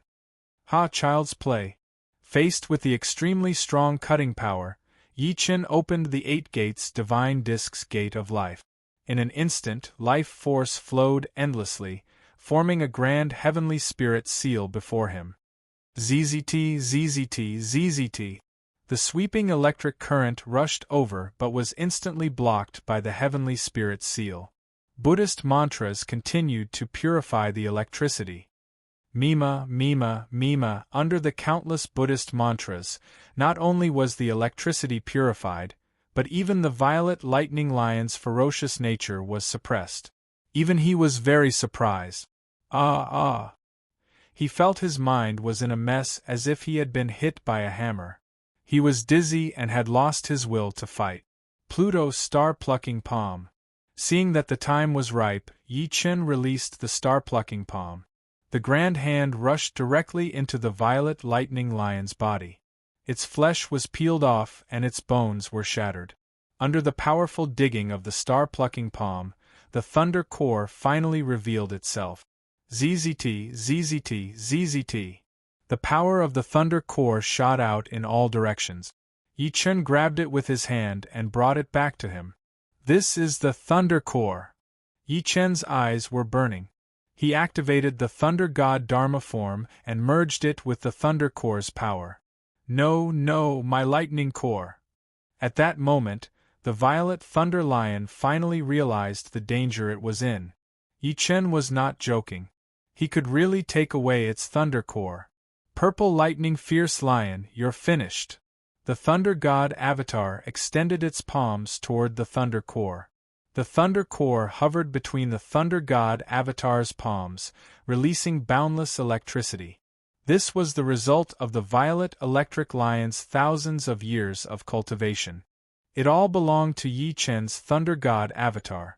Ha, child's play. Faced with the extremely strong cutting power, Yi Chen opened the 8 gates divine disc's gate of life. In an instant, life force flowed endlessly, forming a grand heavenly spirit seal before him. ZZT, ZZT, ZZT. The sweeping electric current rushed over but was instantly blocked by the heavenly spirit seal. Buddhist mantras continued to purify the electricity. Mima, Mima, Mima. Under the countless Buddhist mantras, not only was the electricity purified, but even the violet lightning lion's ferocious nature was suppressed. Even he was very surprised. Ah! He felt his mind was in a mess as if he had been hit by a hammer. He was dizzy and had lost his will to fight. Pluto's star-plucking palm. Seeing that the time was ripe, Yi Chen released the star-plucking palm. The grand hand rushed directly into the violet lightning lion's body. Its flesh was peeled off and its bones were shattered. Under the powerful digging of the star-plucking palm, the thunder core finally revealed itself. ZZT, ZZT, ZZT. The power of the thunder core shot out in all directions. Yi Chen grabbed it with his hand and brought it back to him. This is the thunder core. Yi Chen's eyes were burning. He activated the thunder god Dharma form and merged it with the thunder core's power. No, my lightning core. At that moment, the violet thunder lion finally realized the danger it was in. Yi Chen was not joking. He could really take away its thunder core. Purple lightning fierce lion, you're finished. The thunder god avatar extended its palms toward the thunder core. The thunder core hovered between the thunder god avatar's palms, releasing boundless electricity. This was the result of the violet electric lion's thousands of years of cultivation. It all belonged to Yi Chen's thunder god avatar.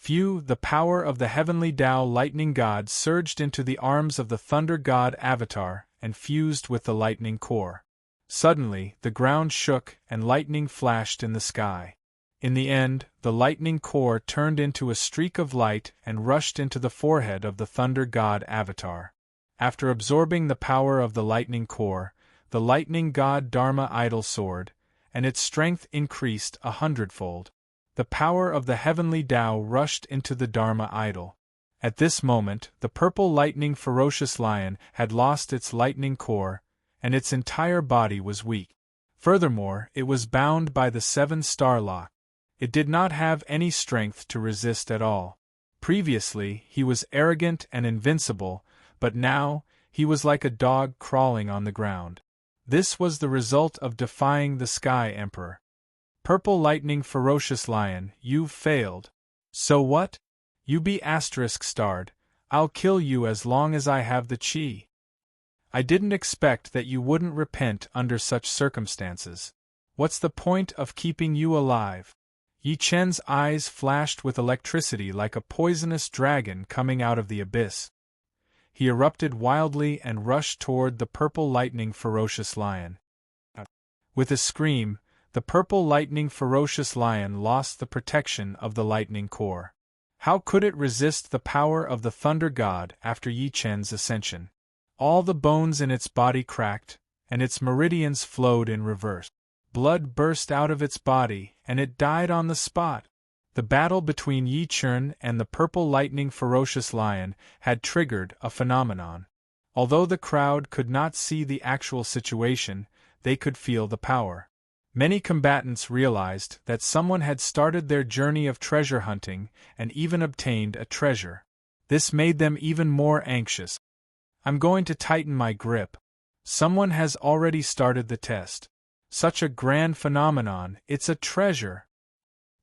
The power of the heavenly Tao lightning god surged into the arms of the thunder god avatar and fused with the lightning core. Suddenly, the ground shook and lightning flashed in the sky. In the end, the lightning core turned into a streak of light and rushed into the forehead of the thunder god avatar. After absorbing the power of the lightning core, the lightning god Dharma idol soared, and its strength increased 100-fold. The power of the heavenly Tao rushed into the Dharma idol. At this moment, the purple lightning ferocious lion had lost its lightning core, and its entire body was weak. Furthermore, it was bound by the 7 star lock. It did not have any strength to resist at all. Previously, he was arrogant and invincible, but now, he was like a dog crawling on the ground. This was the result of defying the Sky Emperor. Purple Lightning Ferocious Lion, you've failed. So what? You be *starred, I'll kill you as long as I have the chi. I didn't expect that you wouldn't repent under such circumstances. What's the point of keeping you alive? Yi Chen's eyes flashed with electricity like a poisonous dragon coming out of the abyss. He erupted wildly and rushed toward the Purple Lightning Ferocious Lion. With a scream, the Purple Lightning Ferocious Lion lost the protection of the Lightning Core. How could it resist the power of the Thunder God after Yi Chen's ascension? All the bones in its body cracked, and its meridians flowed in reverse. Blood burst out of its body, and it died on the spot. The battle between Yi Chen and the Purple Lightning Ferocious Lion had triggered a phenomenon. Although the crowd could not see the actual situation, they could feel the power. Many combatants realized that someone had started their journey of treasure hunting and even obtained a treasure. This made them even more anxious. I'm going to tighten my grip. Someone has already started the test. Such a grand phenomenon, it's a treasure.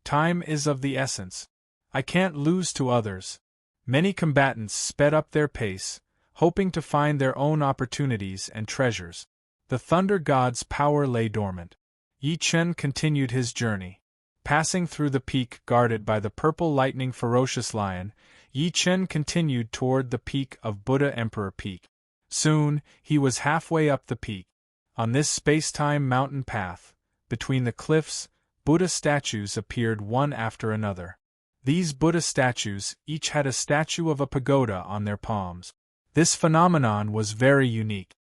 Time is of the essence. I can't lose to others. Many combatants sped up their pace, hoping to find their own opportunities and treasures. The Thunder God's power lay dormant. Yi Chen continued his journey. Passing through the peak guarded by the Purple Lightning Ferocious Lion, Yi Chen continued toward the peak of Buddha Emperor Peak. Soon, he was halfway up the peak. On this space-time mountain path, between the cliffs, Buddha statues appeared one after another. These Buddha statues each had a statue of a pagoda on their palms. This phenomenon was very unique.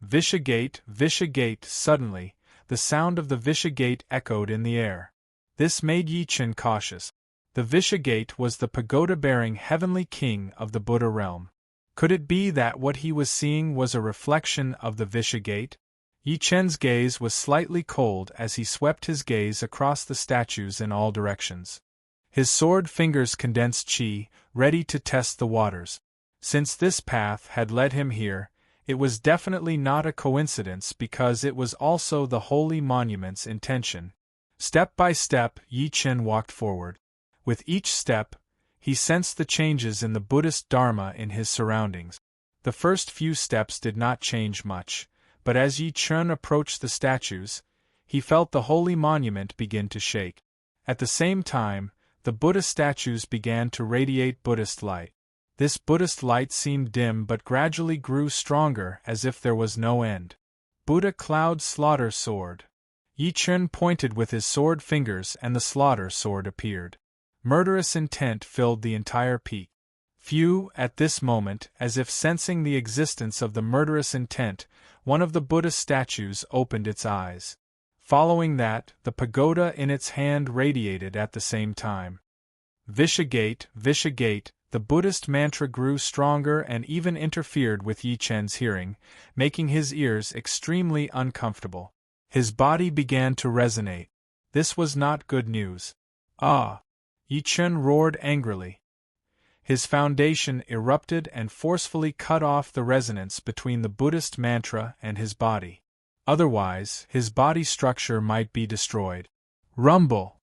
Vishagate, Vishagate, suddenly, the sound of the Vishagate echoed in the air. This made Yi Chen cautious. The Vishagate was the pagoda-bearing heavenly king of the Buddha realm. Could it be that what he was seeing was a reflection of the Vishagate? Yi Chen's gaze was slightly cold as he swept his gaze across the statues in all directions. His sword fingers condensed chi, ready to test the waters. Since this path had led him here, it was definitely not a coincidence because it was also the holy monument's intention. Step by step, Yi Chen walked forward. With each step, he sensed the changes in the Buddhist Dharma in his surroundings. The first few steps did not change much, but as Yi Chen approached the statues, he felt the holy monument begin to shake. At the same time, the Buddha statues began to radiate Buddhist light. This Buddhist light seemed dim but gradually grew stronger as if there was no end. Buddha Cloud Slaughter Sword. Yi Chen pointed with his sword fingers and the slaughter sword appeared. Murderous intent filled the entire peak. Few, at this moment, as if sensing the existence of the murderous intent, one of the Buddha statues opened its eyes. Following that, the pagoda in its hand radiated at the same time. Vishagate, Vishagate, the Buddhist mantra grew stronger and even interfered with Yi Chen's hearing, making his ears extremely uncomfortable. His body began to resonate. This was not good news. Ah! Yi Chen roared angrily. His foundation erupted and forcefully cut off the resonance between the Buddhist mantra and his body. Otherwise, his body structure might be destroyed. Rumble!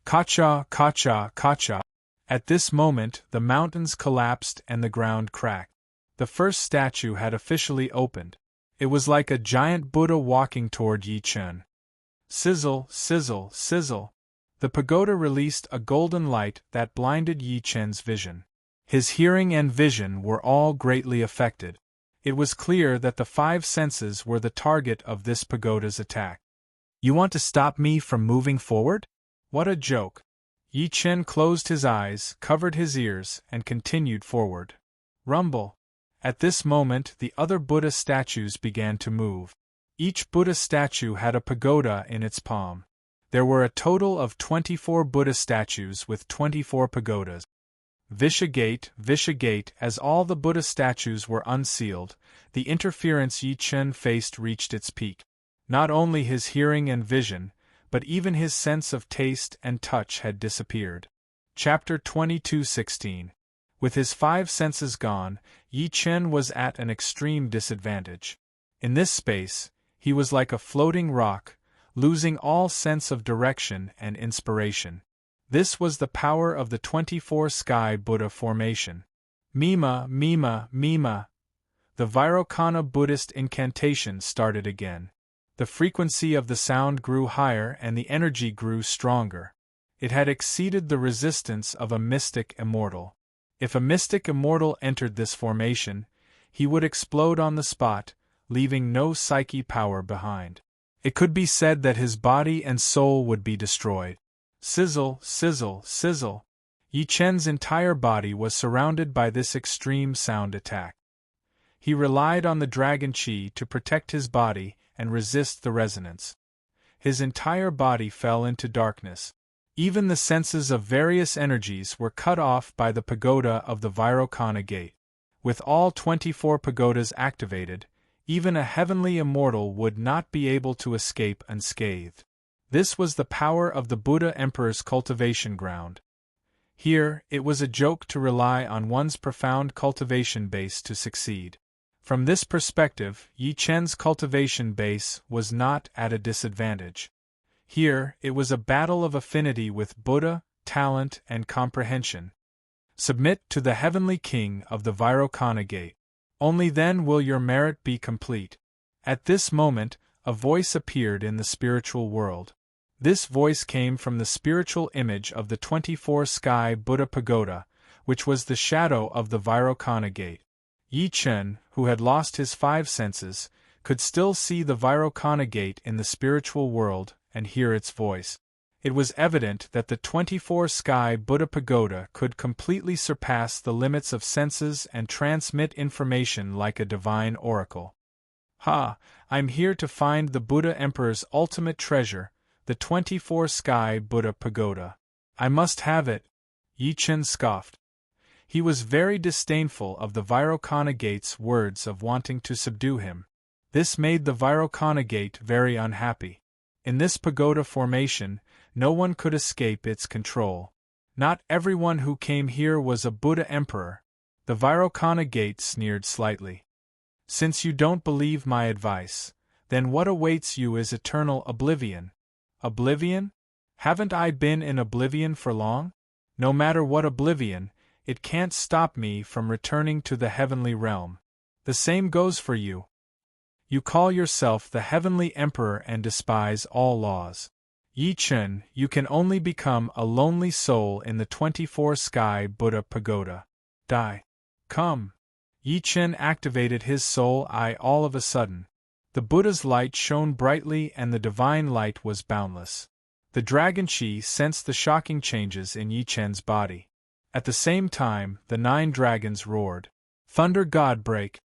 Kacha, kacha, kacha! At this moment, the mountains collapsed and the ground cracked. The first statue had officially opened. It was like a giant Buddha walking toward Yi Chen. Sizzle, sizzle, sizzle! The pagoda released a golden light that blinded Yi Chen's vision. His hearing and vision were all greatly affected. It was clear that the five senses were the target of this pagoda's attack. You want to stop me from moving forward? What a joke! Yi Chen closed his eyes, covered his ears, and continued forward. Rumble! At this moment, the other Buddha statues began to move. Each Buddha statue had a pagoda in its palm. There were a total of 24 Buddha statues with 24 pagodas. Vishagate, Vishagate, as all the Buddha statues were unsealed, the interference Yi Chen faced reached its peak. Not only his hearing and vision, but even his sense of taste and touch had disappeared. Chapter 22:16. With his 5 senses gone, Yi Chen was at an extreme disadvantage. In this space, he was like a floating rock, losing all sense of direction and inspiration. This was the power of the 24 Sky Buddha formation. Mima, Mima, Mima. The Vairocana Buddhist incantation started again. The frequency of the sound grew higher and the energy grew stronger. It had exceeded the resistance of a mystic immortal. If a mystic immortal entered this formation, he would explode on the spot, leaving no psyche power behind. It could be said that his body and soul would be destroyed. Sizzle, sizzle, sizzle. Yi Chen's entire body was surrounded by this extreme sound attack. He relied on the dragon chi to protect his body and resist the resonance. His entire body fell into darkness. Even the senses of various energies were cut off by the pagoda of the Vairocana gate. With all 24 pagodas activated, even a heavenly immortal would not be able to escape unscathed. This was the power of the Buddha Emperor's cultivation ground. Here, it was a joke to rely on one's profound cultivation base to succeed. From this perspective, Yi Chen's cultivation base was not at a disadvantage. Here, it was a battle of affinity with Buddha, talent, and comprehension. Submit to the heavenly king of the Vairocana gate. Only then will your merit be complete. At this moment, a voice appeared in the spiritual world. This voice came from the spiritual image of the 24 Sky Buddha Pagoda, which was the shadow of the Vairocana gate. Yi Chen, who had lost his 5 senses, could still see the Vairocana gate in the spiritual world and hear its voice. It was evident that the 24 Sky Buddha Pagoda could completely surpass the limits of senses and transmit information like a divine oracle. Ha! I'm here to find the Buddha Emperor's ultimate treasure, the 24 Sky Buddha Pagoda. I must have it, Yi Chen scoffed. He was very disdainful of the Vairocana gate's words of wanting to subdue him. This made the Vairocana gate very unhappy. In this pagoda formation, no one could escape its control. Not everyone who came here was a Buddha Emperor. The Vairocana gate sneered slightly. Since you don't believe my advice, then what awaits you is eternal oblivion. Oblivion? Haven't I been in oblivion for long? No matter what oblivion, it can't stop me from returning to the heavenly realm. The same goes for you. You call yourself the heavenly emperor and despise all laws. Yi Chen, you can only become a lonely soul in the 24 Sky Buddha Pagoda. Die. Come. Yi Chen activated his soul eye all of a sudden. The Buddha's light shone brightly and the divine light was boundless. The dragon chi sensed the shocking changes in Yi Chen's body. At the same time, the 9 dragons roared. Thunder God break.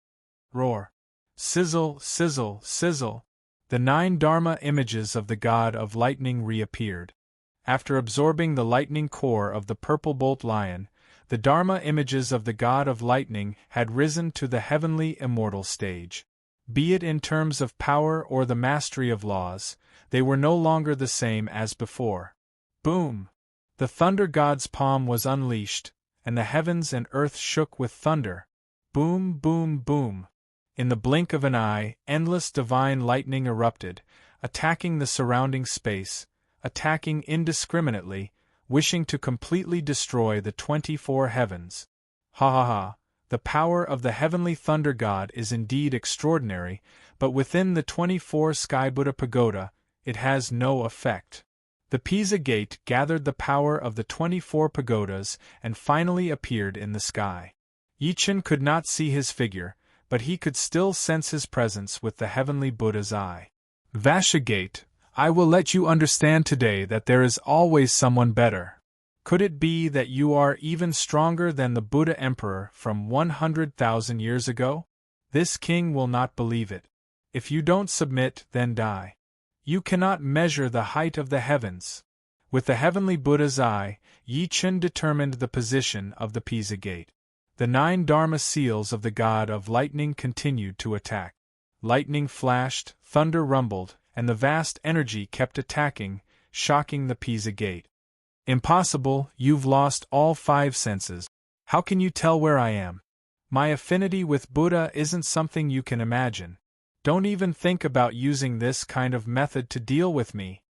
Roar. Sizzle, sizzle, sizzle. The 9 Dharma images of the god of lightning reappeared. After absorbing the lightning core of the purple bolt lion, the Dharma images of the god of lightning had risen to the heavenly immortal stage. Be it in terms of power or the mastery of laws, they were no longer the same as before. Boom! The thunder god's palm was unleashed, and the heavens and earth shook with thunder. Boom, boom, boom. In the blink of an eye, endless divine lightning erupted, attacking the surrounding space, attacking indiscriminately, wishing to completely destroy the 24 heavens. Ha ha ha! The power of the heavenly thunder god is indeed extraordinary, but within the 24 Sky Buddha Pagoda, it has no effect. The Pisa Gate gathered the power of the 24 pagodas and finally appeared in the sky. Yi Chen could not see his figure, but he could still sense his presence with the heavenly Buddha's eye. Vashagate, I will let you understand today that there is always someone better. Could it be that you are even stronger than the Buddha Emperor from 100,000 years ago? This king will not believe it. If you don't submit, then die. You cannot measure the height of the heavens. With the heavenly Buddha's eye, Yi Chen determined the position of the Pisa Gate. The 9 Dharma seals of the god of lightning continued to attack. Lightning flashed, thunder rumbled, and the vast energy kept attacking, shocking the Pisa Gate. Impossible, you've lost all 5 senses. How can you tell where I am? My affinity with Buddha isn't something you can imagine. Don't even think about using this kind of method to deal with me.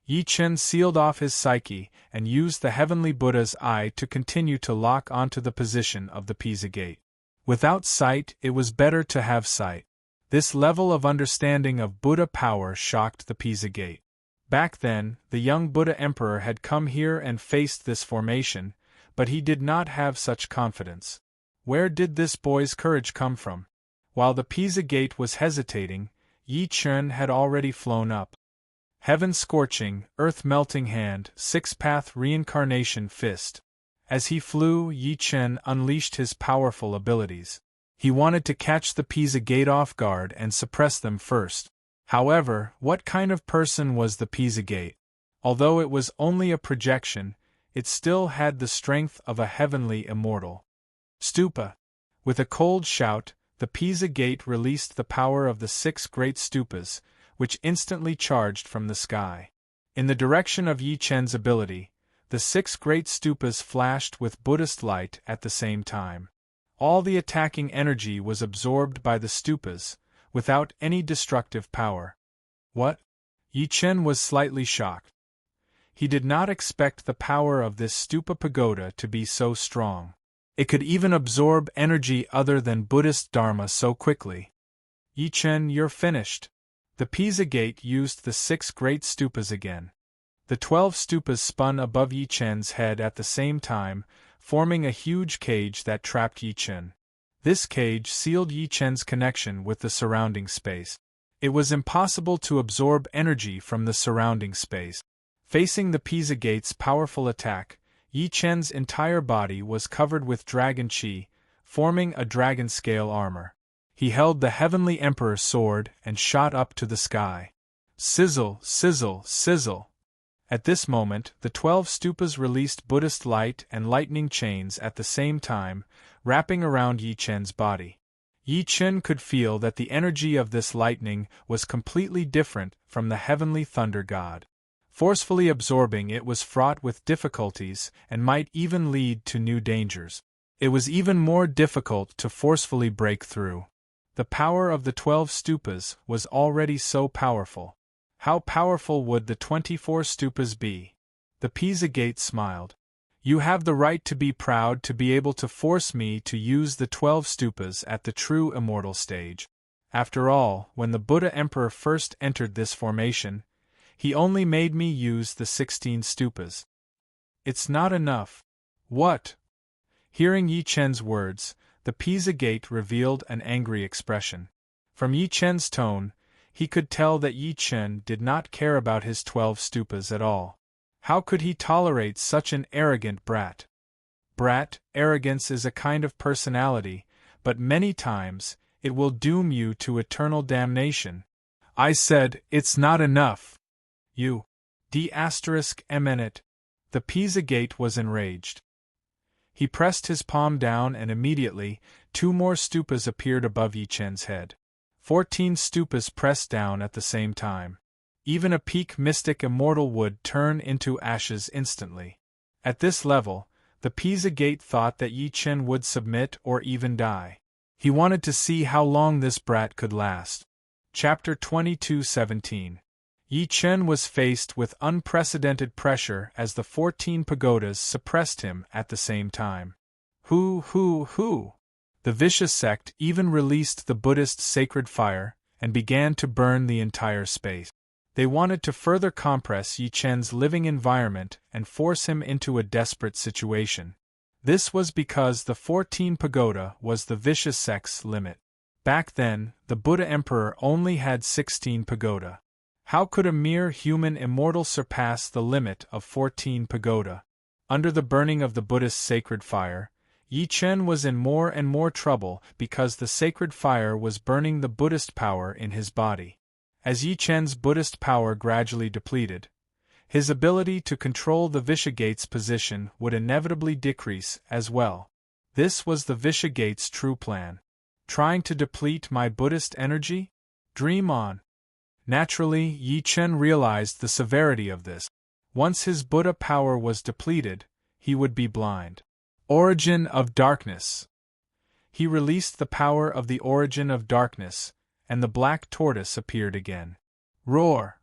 Yi Chen sealed off his psyche and used the heavenly Buddha's eye to continue to lock onto the position of the Pisa Gate. Without sight, it was better to have sight. This level of understanding of Buddha power shocked the Pisa Gate. Back then, the young Buddha Emperor had come here and faced this formation, but he did not have such confidence. Where did this boy's courage come from? While the Pisa Gate was hesitating, Yi Chen had already flown up. Heaven scorching, earth melting hand, 6-path reincarnation fist. As he flew, Yi Chen unleashed his powerful abilities. He wanted to catch the Pisa Gate off guard and suppress them first. However, what kind of person was the Pisa Gate? Although it was only a projection, it still had the strength of a heavenly immortal. Stupa. With a cold shout, the Pisa Gate released the power of the 6 great stupas, which instantly charged from the sky. In the direction of Yi Chen's ability, the 6 great stupas flashed with Buddhist light at the same time. All the attacking energy was absorbed by the stupas, without any destructive power. What? Yi Chen was slightly shocked. He did not expect the power of this stupa pagoda to be so strong. It could even absorb energy other than Buddhist Dharma so quickly. Yi Chen, you're finished. The Pisa Gate used the 6 great stupas again. The 12 stupas spun above Yi Chen's head at the same time, forming a huge cage that trapped Yi Chen. This cage sealed Yi Chen's connection with the surrounding space. It was impossible to absorb energy from the surrounding space. Facing the Pisa Gate's powerful attack, Yi Chen's entire body was covered with dragon chi, forming a dragon-scale armor. He held the heavenly emperor's sword and shot up to the sky. Sizzle, sizzle, sizzle. At this moment, the 12 stupas released Buddhist light and lightning chains at the same time, wrapping around Yi Chen's body. Yi Chen could feel that the energy of this lightning was completely different from the heavenly thunder god. Forcefully absorbing it was fraught with difficulties and might even lead to new dangers. It was even more difficult to forcefully break through. The power of the 12 stupas was already so powerful. How powerful would the 24 stupas be? The Pisa Gate smiled. You have the right to be proud to be able to force me to use the 12 stupas at the true immortal stage. After all, when the Buddha Emperor first entered this formation, he only made me use the 16 stupas. It's not enough. What? Hearing Yi Chen's words, the Pisa Gate revealed an angry expression. From Yi Chen's tone, he could tell that Yi Chen did not care about his 12 stupas at all. How could he tolerate such an arrogant brat? Brat, arrogance is a kind of personality, but many times, it will doom you to eternal damnation. I said, it's not enough. You. D*eminent. The Pisa Gate was enraged. He pressed his palm down and immediately, 2 more stupas appeared above Yi Chen's head. 14 stupas pressed down at the same time. Even a peak mystic immortal would turn into ashes instantly. At this level, the Pisa Gate thought that Yi Chen would submit or even die. He wanted to see how long this brat could last. Chapter 22:17. Yi Chen was faced with unprecedented pressure as the 14 pagodas suppressed him at the same time. Who? The vicious sect even released the Buddhist sacred fire and began to burn the entire space. They wanted to further compress Yi Chen's living environment and force him into a desperate situation. This was because the 14 pagoda was the vicious sect's limit. Back then, the Buddha Emperor only had 16 pagoda. How could a mere human immortal surpass the limit of 14 pagoda? Under the burning of the Buddhist sacred fire, Yi Chen was in more and more trouble because the sacred fire was burning the Buddhist power in his body. As Yi Chen's Buddhist power gradually depleted, his ability to control the Visha Gate's position would inevitably decrease as well. This was the Visha Gate's true plan. Trying to deplete my Buddhist energy? Dream on. Naturally, Yi Chen realized the severity of this. Once his Buddha power was depleted, he would be blind. Origin of darkness. He released the power of the origin of darkness, and the black tortoise appeared again. Roar!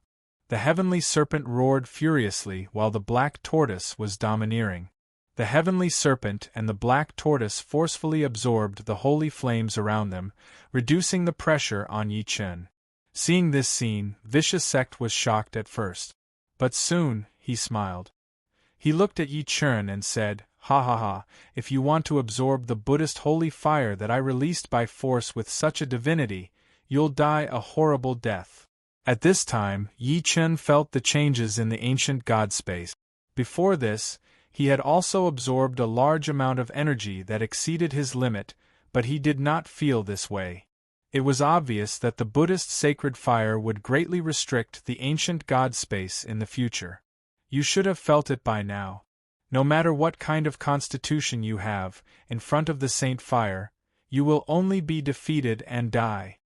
The heavenly serpent roared furiously while the black tortoise was domineering. The heavenly serpent and the black tortoise forcefully absorbed the holy flames around them, reducing the pressure on Yi Chen. Seeing this scene, Vicious Sect was shocked at first. But soon, he smiled. He looked at Yi Chen and said, "Ha ha ha, if you want to absorb the Buddhist holy fire that I released by force with such a divinity, you'll die a horrible death." At this time, Yi Chen felt the changes in the ancient god space. Before this, he had also absorbed a large amount of energy that exceeded his limit, but he did not feel this way. It was obvious that the Buddhist sacred fire would greatly restrict the ancient god space in the future. You should have felt it by now. No matter what kind of constitution you have, in front of the saint fire, you will only be defeated and die.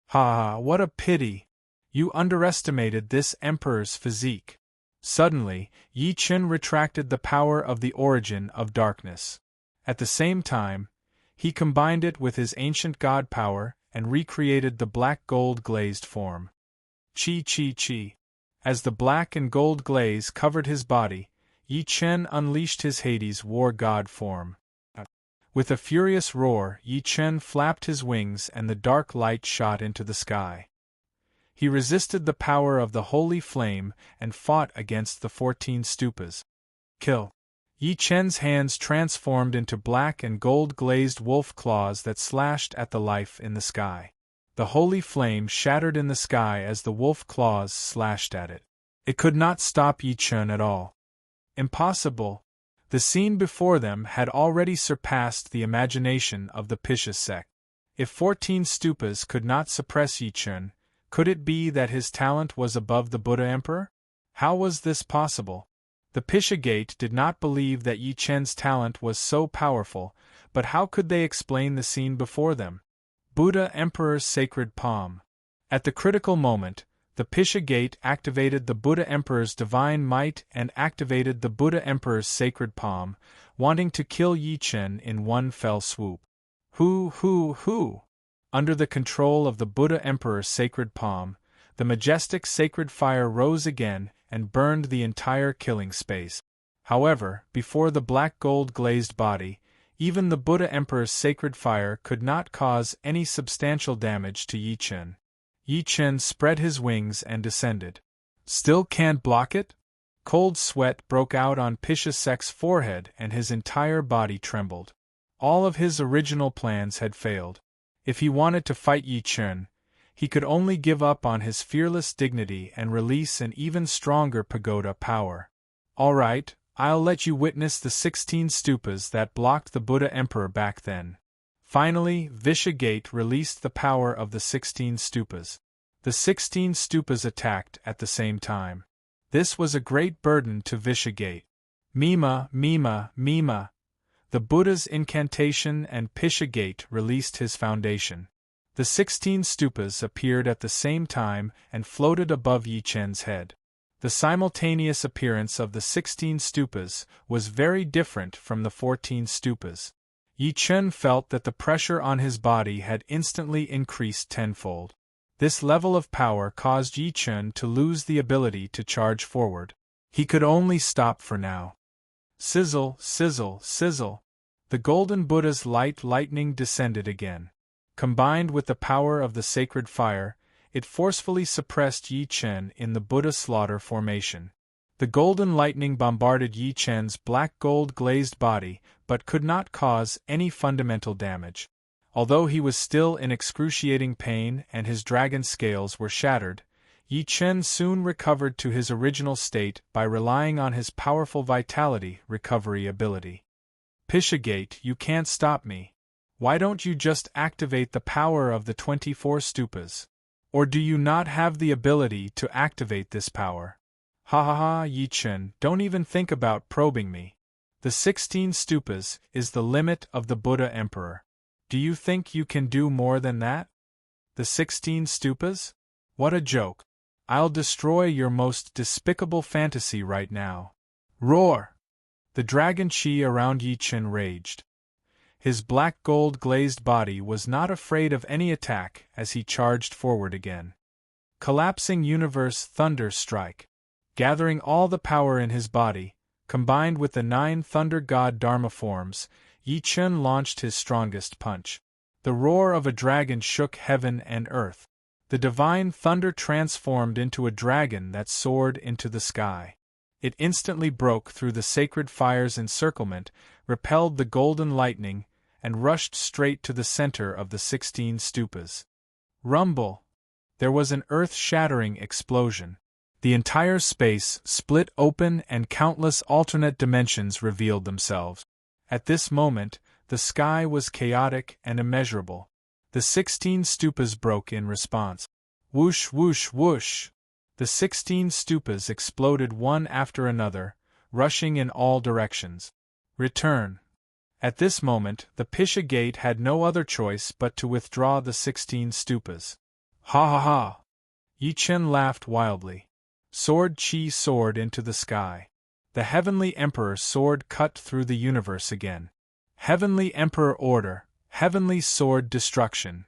Ha ha, what a pity! You underestimated this emperor's physique. Suddenly, Yi Chen retracted the power of the origin of darkness. At the same time, he combined it with his ancient god power and recreated the black gold glazed form. Chi chi chi. As the black and gold glaze covered his body, Yi Chen unleashed his Hades war god form. With a furious roar, Yi Chen flapped his wings and the dark light shot into the sky. He resisted the power of the holy flame and fought against the 14 stupas. Kill! Yi Chen's hands transformed into black and gold-glazed wolf claws that slashed at the life in the sky. The holy flame shattered in the sky as the wolf claws slashed at it. It could not stop Yi Chen at all. Impossible! The scene before them had already surpassed the imagination of the Pisha sect. If 14 stupas could not suppress Yi Chen, could it be that his talent was above the Buddha Emperor? How was this possible? The Pisha Gate did not believe that Yi Chen's talent was so powerful, but how could they explain the scene before them? Buddha Emperor's sacred palm. At the critical moment, the Pisha Gate activated the Buddha Emperor's divine might and activated the Buddha Emperor's sacred palm, wanting to kill Yi Chen in one fell swoop. Hoo! Under the control of the Buddha Emperor's sacred palm, the majestic sacred fire rose again and burned the entire killing space. However, before the black gold glazed body, even the Buddha Emperor's sacred fire could not cause any substantial damage to Yi Chen. Yi Chen spread his wings and descended. Still can't block it? Cold sweat broke out on Pisha Sect's forehead and his entire body trembled. All of his original plans had failed. If he wanted to fight Yi Chen, he could only give up on his fearless dignity and release an even stronger pagoda power. All right, I'll let you witness the 16 stupas that blocked the Buddha Emperor back then. Finally, Visha Gate released the power of the 16 stupas. The 16 stupas attacked at the same time. This was a great burden to Visha Gate. Mima. The Buddha's incantation and Pisha Gate released his foundation. The 16 stupas appeared at the same time and floated above Yi Chen's head. The simultaneous appearance of the 16 stupas was very different from the 14 stupas. Yi Chen felt that the pressure on his body had instantly increased tenfold. This level of power caused Yi Chen to lose the ability to charge forward. He could only stop for now. Sizzle, sizzle, sizzle. The golden Buddha's light lightning descended again. Combined with the power of the sacred fire, it forcefully suppressed Yi Chen in the Buddha slaughter formation. The golden lightning bombarded Yi Chen's black gold glazed body, but could not cause any fundamental damage. Although he was still in excruciating pain and his dragon scales were shattered, Yi Chen soon recovered to his original state by relying on his powerful vitality recovery ability. Pisha Gate, you can't stop me. Why don't you just activate the power of the 24 stupas? Or do you not have the ability to activate this power? Ha, Yi Chen, don't even think about probing me. The 16 stupas is the limit of the Buddha Emperor. Do you think you can do more than that? The 16 stupas? What a joke. I'll destroy your most despicable fantasy right now. Roar! The dragon chi around Yi Chen raged. His black gold-glazed body was not afraid of any attack as he charged forward again. Collapsing universe thunder strike. Gathering all the power in his body, combined with the 9 thunder god dharma forms, Yi Chen launched his strongest punch. The roar of a dragon shook heaven and earth. The divine thunder transformed into a dragon that soared into the sky. It instantly broke through the sacred fire's encirclement, repelled the golden lightning, and rushed straight to the center of the 16 stupas. Rumble! There was an earth-shattering explosion. The entire space split open and countless alternate dimensions revealed themselves. At this moment, the sky was chaotic and immeasurable. The 16 stupas broke in response. Whoosh, whoosh, whoosh! The 16 stupas exploded one after another, rushing in all directions. Return! At this moment, the Pisha Gate had no other choice but to withdraw the 16 stupas. Ha ha ha! Yi Chen laughed wildly. Sword Chi soared into the sky. The Heavenly Emperor sword cut through the universe again. Heavenly Emperor order, Heavenly sword destruction.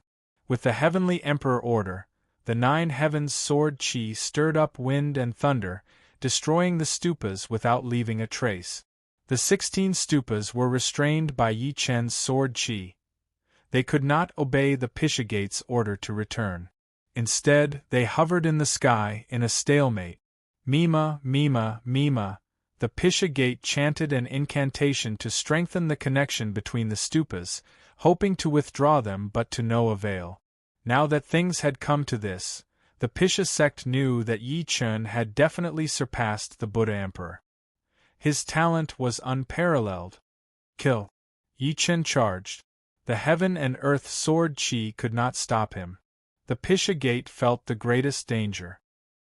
With the Heavenly Emperor order, the 9 heavens sword Chi stirred up wind and thunder, destroying the stupas without leaving a trace. The 16 stupas were restrained by Yi Chen's sword Chi. They could not obey the Pisha Gate's order to return. Instead, they hovered in the sky in a stalemate. Mima, Mima, Mima. The Pisha Gate chanted an incantation to strengthen the connection between the stupas, hoping to withdraw them but to no avail. Now that things had come to this, the Pisha sect knew that Yi Chen had definitely surpassed the Buddha Emperor. His talent was unparalleled. Kill! Yi Chen charged. The heaven and earth sword Chi could not stop him. The Pisha Gate felt the greatest danger.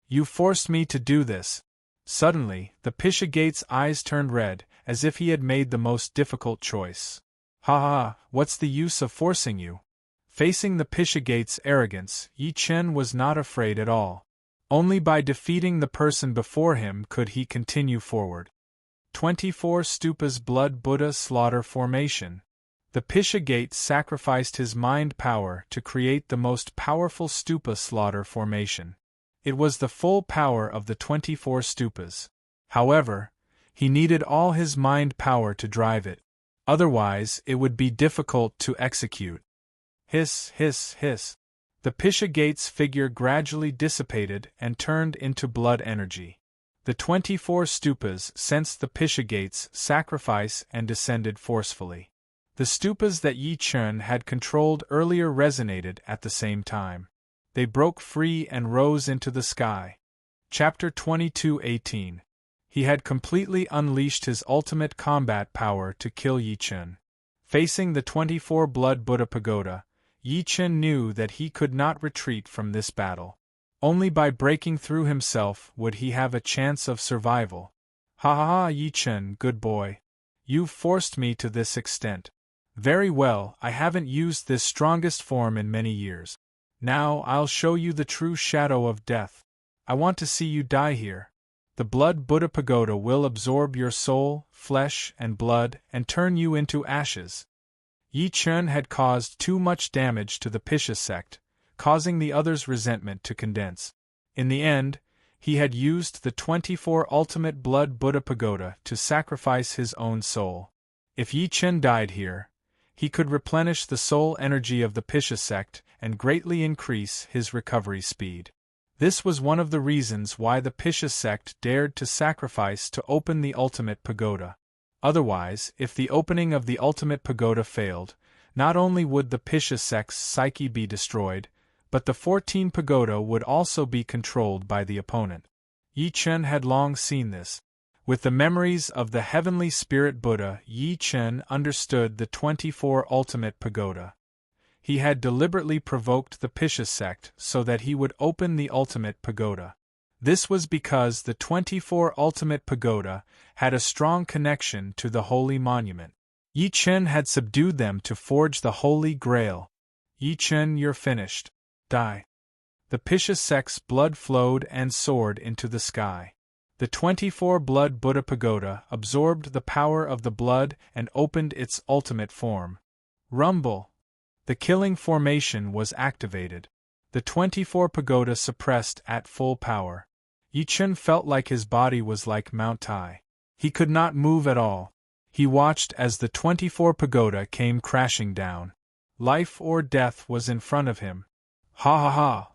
You forced me to do this. Suddenly, the Pisha Gate's eyes turned red, as if he had made the most difficult choice. Ha ha, what's the use of forcing you? Facing the Pisha Gate's arrogance, Yi Chen was not afraid at all. Only by defeating the person before him could he continue forward. 24 Stupas Blood Buddha Slaughter Formation. The Pisha Gate sacrificed his mind power to create the most powerful stupa slaughter formation. It was the full power of the 24 stupas. However, he needed all his mind power to drive it. Otherwise, it would be difficult to execute. Hiss, hiss, hiss. The Pisha Gate's figure gradually dissipated and turned into blood energy. The 24 stupas sensed the Pisha Gate's sacrifice and descended forcefully. The stupas that Yi Chen had controlled earlier resonated at the same time. They broke free and rose into the sky. Chapter 22:18. He had completely unleashed his ultimate combat power to kill Yi Chen. Facing the 24 Blood Buddha Pagoda, Yi Chen knew that he could not retreat from this battle. Only by breaking through himself would he have a chance of survival. Ha ha ha, Yi Chen, good boy. You've forced me to this extent. Very well, I haven't used this strongest form in many years. Now I'll show you the true shadow of death. I want to see you die here. The Blood Buddha Pagoda will absorb your soul, flesh, and blood and turn you into ashes. Yi Chen had caused too much damage to the Pisha sect, causing the others' resentment to condense. In the end, he had used the 24 Ultimate Blood Buddha Pagoda to sacrifice his own soul. If Yi Chen died here, he could replenish the soul energy of the Pisha sect and greatly increase his recovery speed. This was one of the reasons why the Pisha sect dared to sacrifice to open the ultimate pagoda. Otherwise, if the opening of the ultimate pagoda failed, not only would the Pisha sect's psyche be destroyed, but the 14 pagoda would also be controlled by the opponent. Yi Chen had long seen this. With the memories of the Heavenly Spirit Buddha, Yi Chen understood the 24 Ultimate Pagoda. He had deliberately provoked the Pisha sect so that he would open the Ultimate Pagoda. This was because the 24 Ultimate Pagoda had a strong connection to the Holy Monument. Yi Chen had subdued them to forge the Holy Grail. Yi Chen, you're finished. Die. The Pishasek's blood flowed and soared into the sky. The 24-blood Buddha pagoda absorbed the power of the blood and opened its ultimate form. Rumble! The killing formation was activated. The 24 pagoda suppressed at full power. Yichen felt like his body was like Mount Tai. He could not move at all. He watched as the 24 pagoda came crashing down. Life or death was in front of him. Ha ha ha!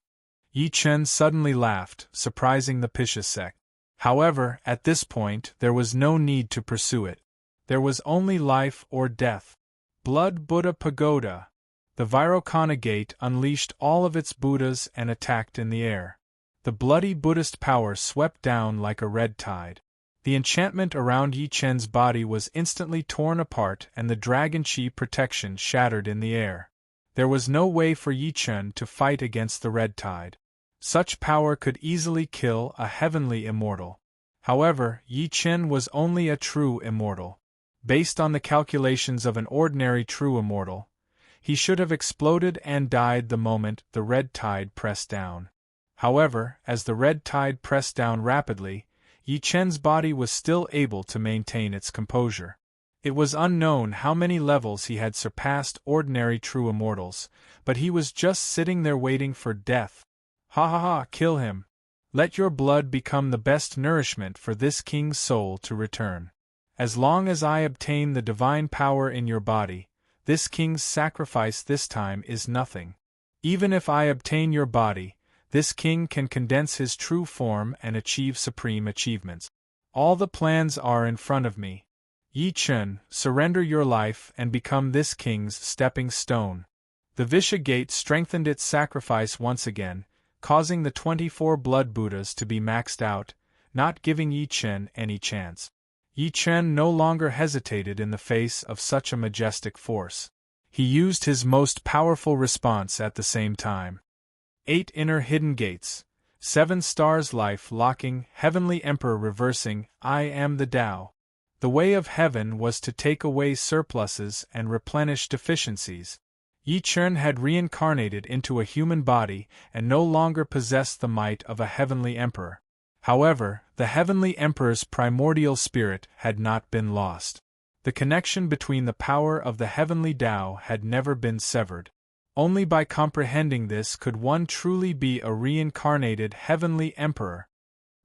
Yichen suddenly laughed, surprising the Pishasek. However, at this point there was no need to pursue it. There was only life or death. Blood Buddha pagoda! The Vairocana gate unleashed all of its Buddhas and attacked in the air. The bloody Buddhist power swept down like a red tide. The enchantment around Yichen's body was instantly torn apart and the Dragon Chi protection shattered in the air. There was no way for Yichen to fight against the red tide. Such power could easily kill a heavenly immortal. However, Yichen was only a true immortal. Based on the calculations of an ordinary true immortal, he should have exploded and died the moment the red tide pressed down. However, as the red tide pressed down rapidly, Yichen's body was still able to maintain its composure. It was unknown how many levels he had surpassed ordinary true immortals, but he was just sitting there waiting for death. Ha ha ha! Kill him! Let your blood become the best nourishment for this king's soul to return. As long as I obtain the divine power in your body, this king's sacrifice this time is nothing. Even if I obtain your body, this king can condense his true form and achieve supreme achievements. All the plans are in front of me. Yichen, surrender your life and become this king's stepping stone. The Visha gate strengthened its sacrifice once again, causing the 24 blood Buddhas to be maxed out, not giving Yichen any chance. Yichen no longer hesitated in the face of such a majestic force. He used his most powerful response at the same time. 8 inner hidden gates, 7 stars life locking, heavenly emperor reversing, I am the Tao. The way of heaven was to take away surpluses and replenish deficiencies. Yichen had reincarnated into a human body and no longer possessed the might of a heavenly emperor. However, the heavenly emperor's primordial spirit had not been lost. The connection between the power of the heavenly Tao had never been severed. Only by comprehending this could one truly be a reincarnated heavenly emperor.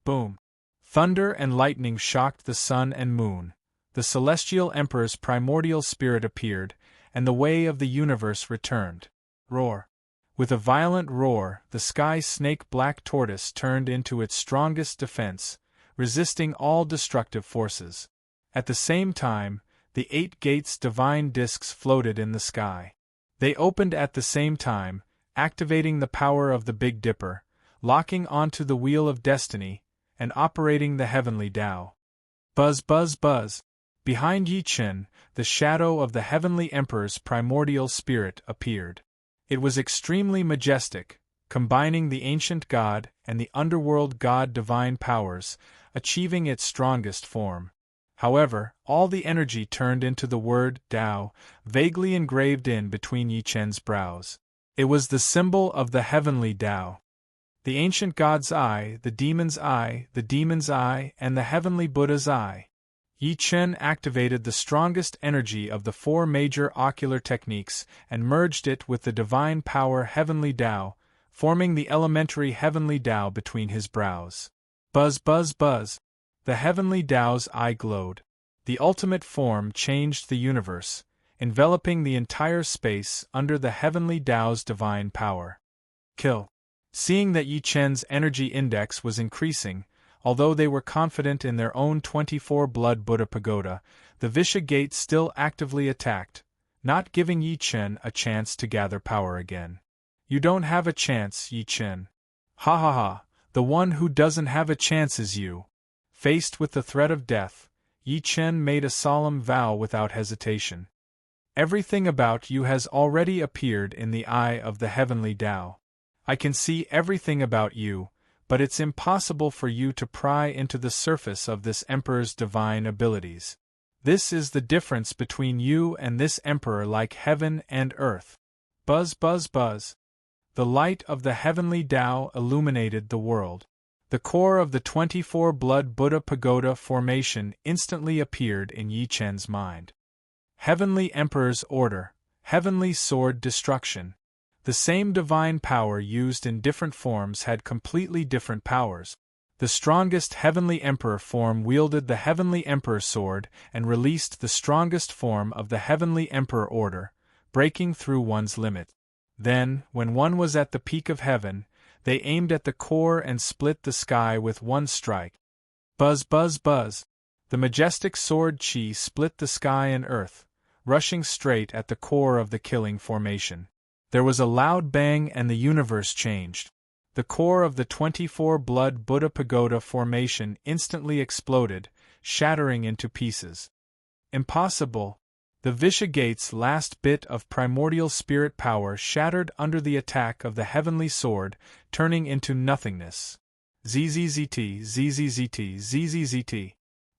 Boom! Thunder and lightning shocked the sun and moon. The celestial emperor's primordial spirit appeared, and the way of the universe returned. Roar! With a violent roar, the sky snake black tortoise turned into its strongest defense, resisting all destructive forces. At the same time, the 8 gates' divine discs floated in the sky. They opened at the same time, activating the power of the Big Dipper, locking onto the Wheel of Destiny, and operating the heavenly Tao. Buzz buzz buzz! Behind Yichen, the shadow of the heavenly emperor's primordial spirit appeared. It was extremely majestic, combining the ancient god and the underworld god divine powers, achieving its strongest form. However, all the energy turned into the word Tao, vaguely engraved in between Yichen's brows. It was the symbol of the heavenly Tao. The ancient god's eye, the demon's eye, the demon's eye, and the heavenly Buddha's eye. Yichen activated the strongest energy of the 4 major ocular techniques and merged it with the divine power heavenly Tao, forming the elementary heavenly Tao between his brows. Buzz buzz buzz! The heavenly Tao's eye glowed. The ultimate form changed the universe, enveloping the entire space under the heavenly Tao's divine power. Kill! Seeing that Yichen's energy index was increasing, although they were confident in their own 24 blood Buddha pagoda, the Visha gate still actively attacked, not giving Yichen a chance to gather power again. You don't have a chance, Yichen. Ha ha ha, the one who doesn't have a chance is you. Faced with the threat of death, Yichen made a solemn vow without hesitation. Everything about you has already appeared in the eye of the heavenly Tao. I can see everything about you, but it's impossible for you to pry into the surface of this emperor's divine abilities. This is the difference between you and this emperor like heaven and earth. Buzz buzz buzz! The light of the heavenly Tao illuminated the world. The core of the 24 Blood Buddha Pagoda formation instantly appeared in Yi Chen's mind. Heavenly Emperor's Order, Heavenly Sword Destruction. The same divine power used in different forms had completely different powers. The strongest Heavenly Emperor form wielded the Heavenly Emperor Sword and released the strongest form of the Heavenly Emperor Order, breaking through one's limit. Then, when one was at the peak of heaven, they aimed at the core and split the sky with one strike. Buzz, buzz, buzz. The majestic sword chi split the sky and earth, rushing straight at the core of the killing formation. There was a loud bang and the universe changed. The core of the 24 Blood Buddha Pagoda formation instantly exploded, shattering into pieces. Impossible! The Visha Gate's last bit of primordial spirit power shattered under the attack of the heavenly sword, turning into nothingness. ZZZT, ZZZT, ZZZT.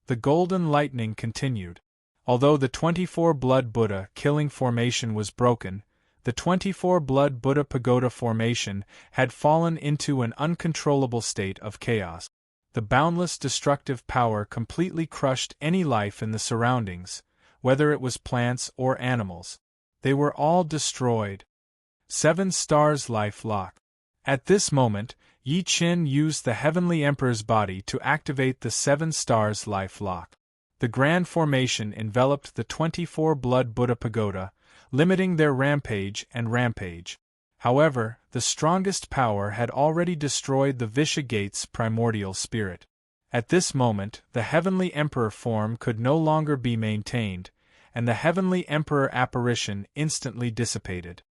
The golden lightning continued. Although the 24 Blood Buddha killing formation was broken, the 24 Blood Buddha Pagoda formation had fallen into an uncontrollable state of chaos. The boundless destructive power completely crushed any life in the surroundings, whether it was plants or animals. They were all destroyed. 7 Stars Life Lock. At this moment, Yi Chen used the Heavenly Emperor's body to activate the 7 Stars Life Lock. The grand formation enveloped the 24 Blood Buddha Pagoda, limiting their rampage and rampage. However, the strongest power had already destroyed the Visha Gate's primordial spirit. At this moment, the Heavenly Emperor form could no longer be maintained, and the Heavenly Emperor apparition instantly dissipated.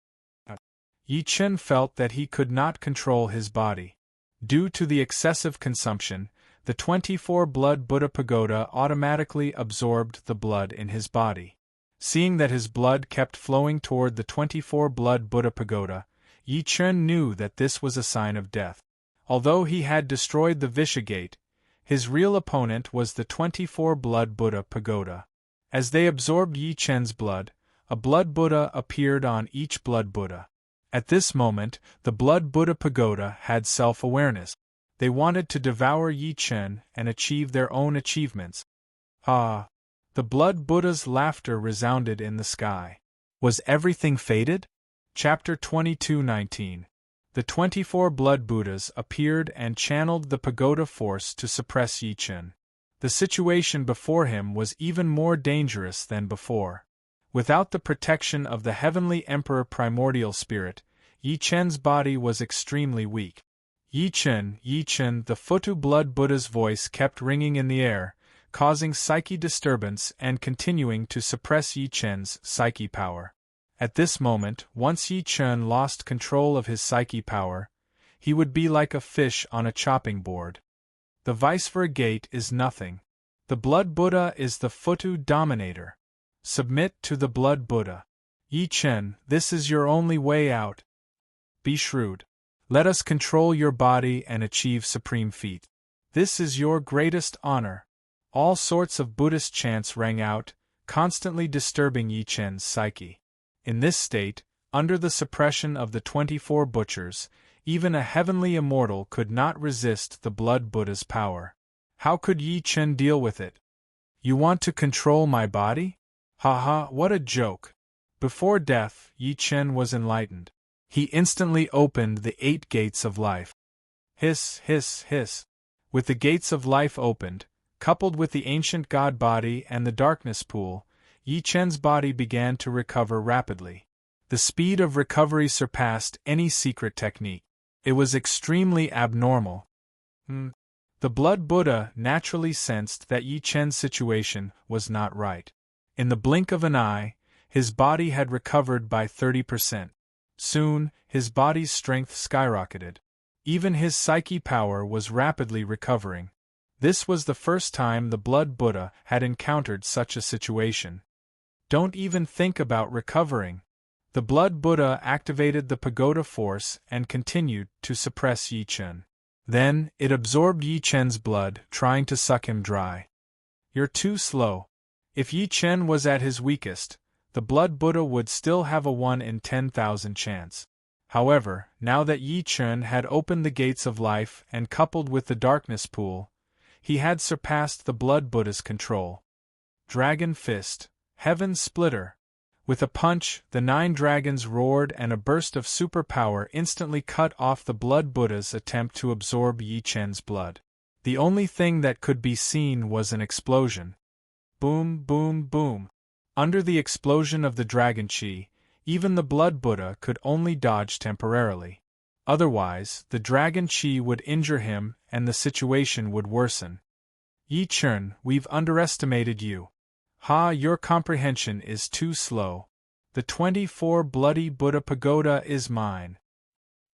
Yi Chen felt that he could not control his body. Due to the excessive consumption, the 24 Blood Buddha Pagoda automatically absorbed the blood in his body. Seeing that his blood kept flowing toward the 24 Blood Buddha Pagoda, Yi Chen knew that this was a sign of death. Although he had destroyed the Visha Gate, his real opponent was the 24 Blood Buddha Pagoda. As they absorbed Yi Chen's blood, a Blood Buddha appeared on each Blood Buddha. At this moment, the Blood Buddha Pagoda had self-awareness. They wanted to devour Yi Chen and achieve their own achievements. Ah! The Blood Buddha's laughter resounded in the sky. Was everything fated? Chapter 22:19. The 24 Blood Buddhas appeared and channeled the pagoda force to suppress Yi Chen. The situation before him was even more dangerous than before. Without the protection of the Heavenly Emperor Primordial Spirit, Yi Chen's body was extremely weak. Yi Chen, the Futu Blood Buddha's voice kept ringing in the air, causing psyche disturbance and continuing to suppress Yi Chen's psyche power. At this moment, once Yi Chen lost control of his psyche power, he would be like a fish on a chopping board. The Visvara Gate is nothing. The Blood Buddha is the Futu Dominator. Submit to the Blood Buddha. Yi Chen, this is your only way out. Be shrewd. Let us control your body and achieve supreme feat. This is your greatest honor. All sorts of Buddhist chants rang out, constantly disturbing Yi Chen's psyche. In this state, under the suppression of the 24 butchers, even a heavenly immortal could not resist the Blood Buddha's power. How could Yi Chen deal with it? You want to control my body? Ha ha, what a joke! Before death, Yi Chen was enlightened. He instantly opened the 8 gates of life. Hiss, hiss, hiss. With the gates of life opened, coupled with the ancient god body and the darkness pool, Yi Chen's body began to recover rapidly. The speed of recovery surpassed any secret technique. It was extremely abnormal. The Blood Buddha naturally sensed that Yi Chen's situation was not right. In the blink of an eye, his body had recovered by 30%. Soon, his body's strength skyrocketed. Even his psyche power was rapidly recovering. This was the first time the Blood Buddha had encountered such a situation. Don't even think about recovering. The Blood Buddha activated the pagoda force and continued to suppress Yi Chen. Then, it absorbed Yi Chen's blood, trying to suck him dry. You're too slow. If Yi Chen was at his weakest, the Blood Buddha would still have a 1 in 10,000 chance. However, now that Yi Chen had opened the gates of life and coupled with the darkness pool, he had surpassed the Blood Buddha's control. Dragon Fist, Heaven Splitter. With a punch, the 9 dragons roared and a burst of superpower instantly cut off the Blood Buddha's attempt to absorb Yi Chen's blood. The only thing that could be seen was an explosion. Boom, boom, boom. Under the explosion of the dragon chi, even the Blood Buddha could only dodge temporarily. Otherwise, the dragon chi would injure him and the situation would worsen. Yi Chen, we've underestimated you. Ha, your comprehension is too slow. The 24 bloody Buddha pagoda is mine.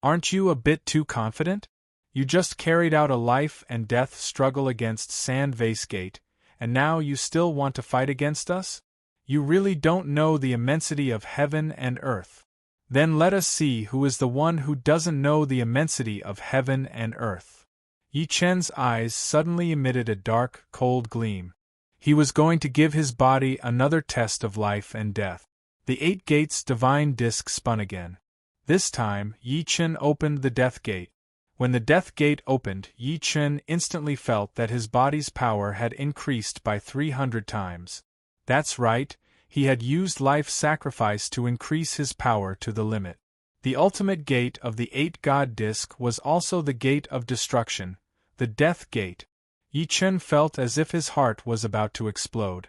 Aren't you a bit too confident? You just carried out a life and death struggle against Sand Vase Gate, and now you still want to fight against us? You really don't know the immensity of heaven and earth. Then let us see who is the one who doesn't know the immensity of heaven and earth. Yi Chen's eyes suddenly emitted a dark, cold gleam. He was going to give his body another test of life and death. The 8 gates divine disc spun again. This time, Yi Chen opened the death gate. When the death gate opened, Yi Chen instantly felt that his body's power had increased by 300 times. That's right, he had used life sacrifice to increase his power to the limit. The ultimate gate of the 8 god disc was also the gate of destruction, the death gate. Yi Chen felt as if his heart was about to explode.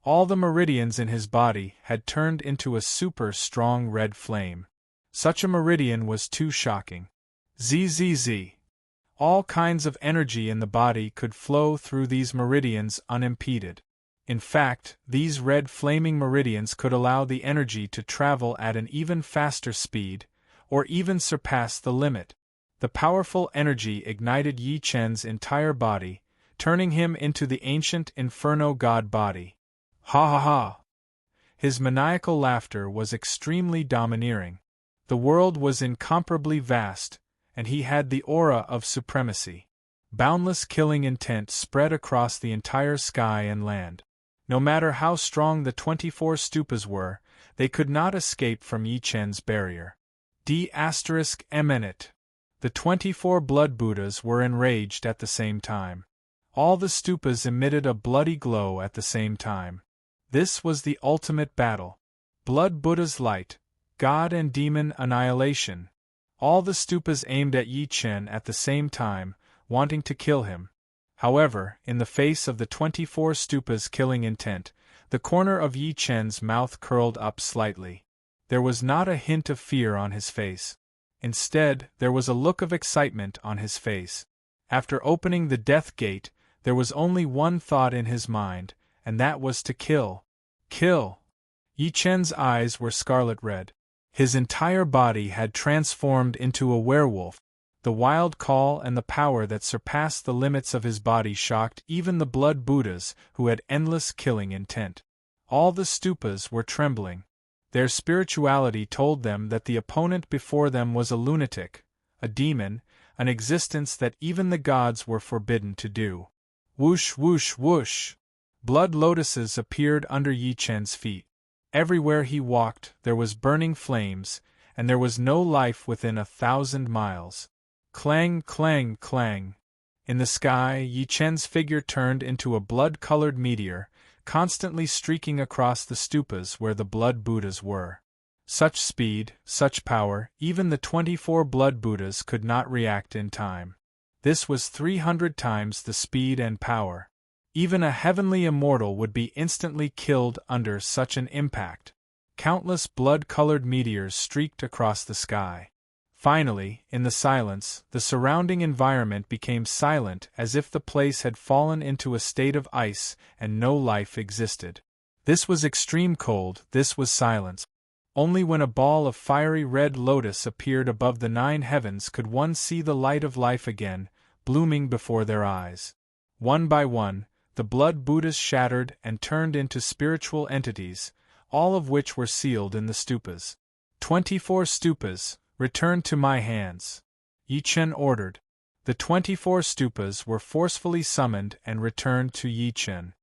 All the meridians in his body had turned into a super strong red flame. Such a meridian was too shocking. Zzz. All kinds of energy in the body could flow through these meridians unimpeded. In fact, these red flaming meridians could allow the energy to travel at an even faster speed, or even surpass the limit. The powerful energy ignited Yi Chen's entire body, turning him into the ancient Inferno god body. Ha ha ha! His maniacal laughter was extremely domineering. The world was incomparably vast, and he had the aura of supremacy. Boundless killing intent spread across the entire sky and land. No matter how strong the 24 stupas were, they could not escape from Yi Chen's barrier. D***eminent. The 24 blood Buddhas were enraged at the same time. All the stupas emitted a bloody glow at the same time. This was the ultimate battle. Blood Buddha's light, God and demon annihilation. All the stupas aimed at Yi Chen at the same time, wanting to kill him. However, in the face of the 24 stupas' killing intent, the corner of Yi Chen's mouth curled up slightly. There was not a hint of fear on his face. Instead, there was a look of excitement on his face. After opening the death gate, there was only one thought in his mind, and that was to kill. Kill! Yi Chen's eyes were scarlet red. His entire body had transformed into a werewolf. The wild call and the power that surpassed the limits of his body shocked even the blood Buddhas, who had endless killing intent. All the stupas were trembling. Their spirituality told them that the opponent before them was a lunatic, a demon, an existence that even the gods were forbidden to do. Whoosh whoosh whoosh! Blood lotuses appeared under Yi Chen's feet. Everywhere he walked, there was burning flames, and there was no life within 1,000 miles. Clang, clang, clang. In the sky, Yi Chen's figure turned into a blood-colored meteor, constantly streaking across the stupas where the blood Buddhas were. Such speed, such power, even the 24 blood Buddhas could not react in time. This was 300 times the speed and power. Even a heavenly immortal would be instantly killed under such an impact. Countless blood-colored meteors streaked across the sky. Finally, in the silence, the surrounding environment became silent as if the place had fallen into a state of ice and no life existed. This was extreme cold, this was silence. Only when a ball of fiery red lotus appeared above the 9 heavens could one see the light of life again, blooming before their eyes. One by one, the blood Buddhas shattered and turned into spiritual entities, all of which were sealed in the stupas. 24 stupas, return to my hands. Yi Chen ordered. The 24 stupas were forcefully summoned and returned to Yi Chen.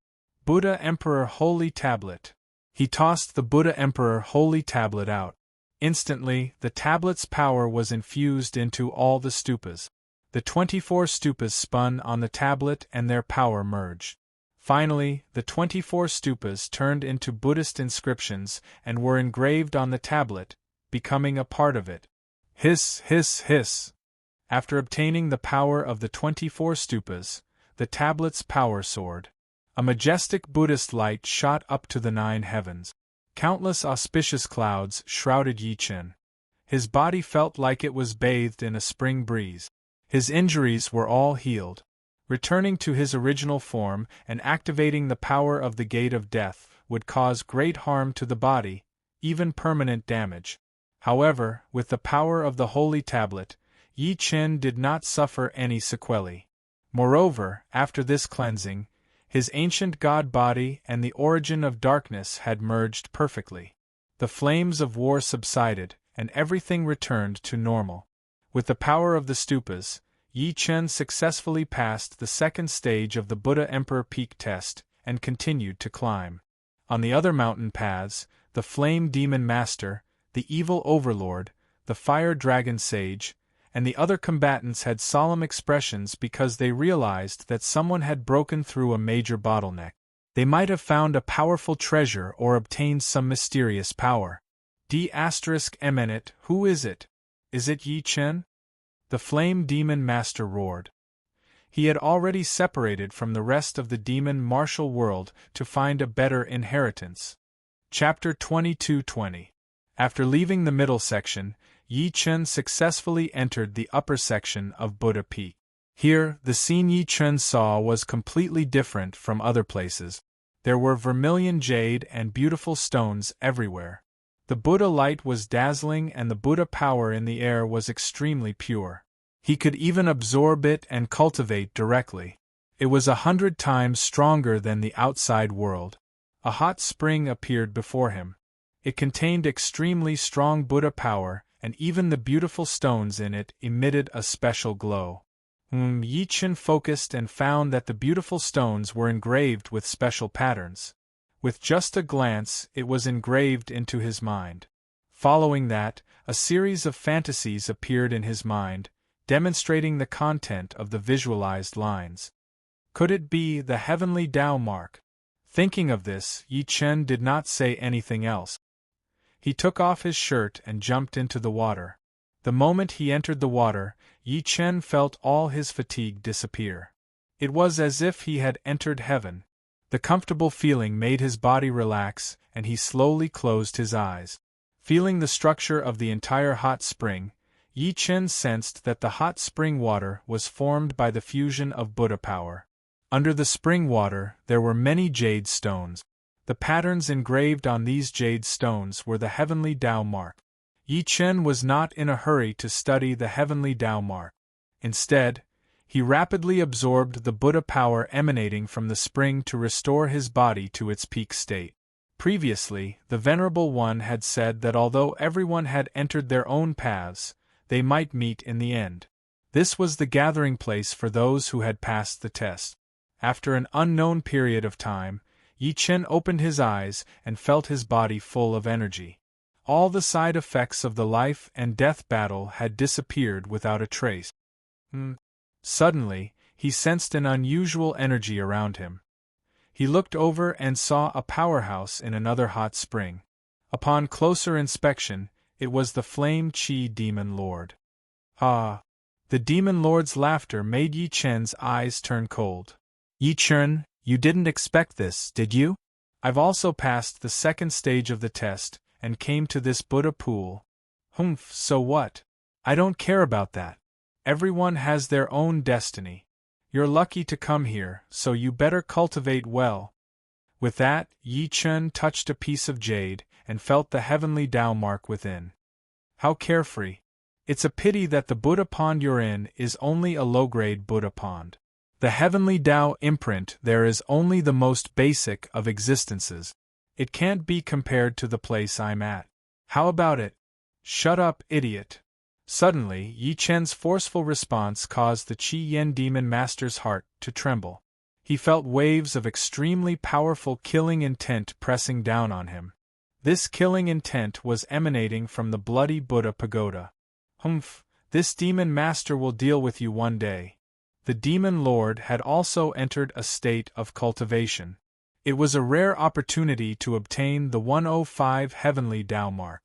Buddha Emperor Holy Tablet. He tossed the Buddha Emperor Holy Tablet out. Instantly, the tablet's power was infused into all the stupas. The 24 stupas spun on the tablet and their power merged. Finally, the 24 stupas turned into Buddhist inscriptions and were engraved on the tablet, becoming a part of it. Hiss, hiss, hiss. After obtaining the power of the 24 stupas, the tablet's power soared. A majestic Buddhist light shot up to the 9 heavens. Countless auspicious clouds shrouded Yi Chen. His body felt like it was bathed in a spring breeze. His injuries were all healed. Returning to his original form and activating the power of the Gate of Death would cause great harm to the body, even permanent damage. However, with the power of the Holy Tablet, Yi Chen did not suffer any sequelae. Moreover, after this cleansing, his ancient god body and the origin of darkness had merged perfectly. The flames of war subsided, and everything returned to normal. With the power of the stupas, Yi Chen successfully passed the second stage of the Buddha Emperor Peak test and continued to climb. On the other mountain paths, the Flame Demon Master, the Evil Overlord, the Fire Dragon Sage, and the other combatants had solemn expressions because they realized that someone had broken through a major bottleneck. They might have found a powerful treasure or obtained some mysterious power. D*Eminent, who is it? Is it Yi Chen? The Flame Demon Master roared. He had already separated from the rest of the demon martial world to find a better inheritance. Chapter 22:20. After leaving the middle section, Yi Chen successfully entered the upper section of Buddha Peak. Here, the scene Yi Chen saw was completely different from other places. There were vermilion jade and beautiful stones everywhere. The Buddha light was dazzling and the Buddha power in the air was extremely pure. He could even absorb it and cultivate directly. It was 100 times stronger than the outside world. A hot spring appeared before him. It contained extremely strong Buddha power, and even the beautiful stones in it emitted a special glow. Yi Chen focused and found that the beautiful stones were engraved with special patterns. With just a glance, it was engraved into his mind. Following that, a series of fantasies appeared in his mind, demonstrating the content of the visualized lines. Could it be the heavenly Tao mark? Thinking of this, Yi Chen did not say anything else. He took off his shirt and jumped into the water. The moment he entered the water, Yi Chen felt all his fatigue disappear. It was as if he had entered heaven. The comfortable feeling made his body relax, and he slowly closed his eyes. Feeling the structure of the entire hot spring, Yi Chen sensed that the hot spring water was formed by the fusion of Buddha power. Under the spring water, there were many jade stones. The patterns engraved on these jade stones were the heavenly Tao mark. Yi Chen was not in a hurry to study the heavenly Tao mark. Instead, he rapidly absorbed the Buddha power emanating from the spring to restore his body to its peak state. Previously, the Venerable One had said that although everyone had entered their own paths, they might meet in the end. This was the gathering place for those who had passed the test. After an unknown period of time, Yi Chen opened his eyes and felt his body full of energy. All the side effects of the life and death battle had disappeared without a trace. Suddenly, he sensed an unusual energy around him. He looked over and saw a powerhouse in another hot spring. Upon closer inspection, it was the Flame Chi Demon Lord. Ah! The Demon Lord's laughter made Yi Chen's eyes turn cold. Yi Chen, you didn't expect this, did you? I've also passed the second stage of the test, and came to this Buddha pool. Humph, so what? I don't care about that. Everyone has their own destiny. You're lucky to come here, so you better cultivate well. With that, Yi Chen touched a piece of jade, and felt the heavenly Tao mark within. How carefree. It's a pity that the Buddha pond you're in is only a low-grade Buddha pond. The heavenly Tao imprint there is only the most basic of existences. It can't be compared to the place I'm at. How about it? Shut up, idiot. Suddenly, Yi Chen's forceful response caused the Qi Yen Demon Master's heart to tremble. He felt waves of extremely powerful killing intent pressing down on him. This killing intent was emanating from the bloody Buddha pagoda. Humph, this demon master will deal with you one day. The demon lord had also entered a state of cultivation. It was a rare opportunity to obtain the 105 heavenly Tao mark.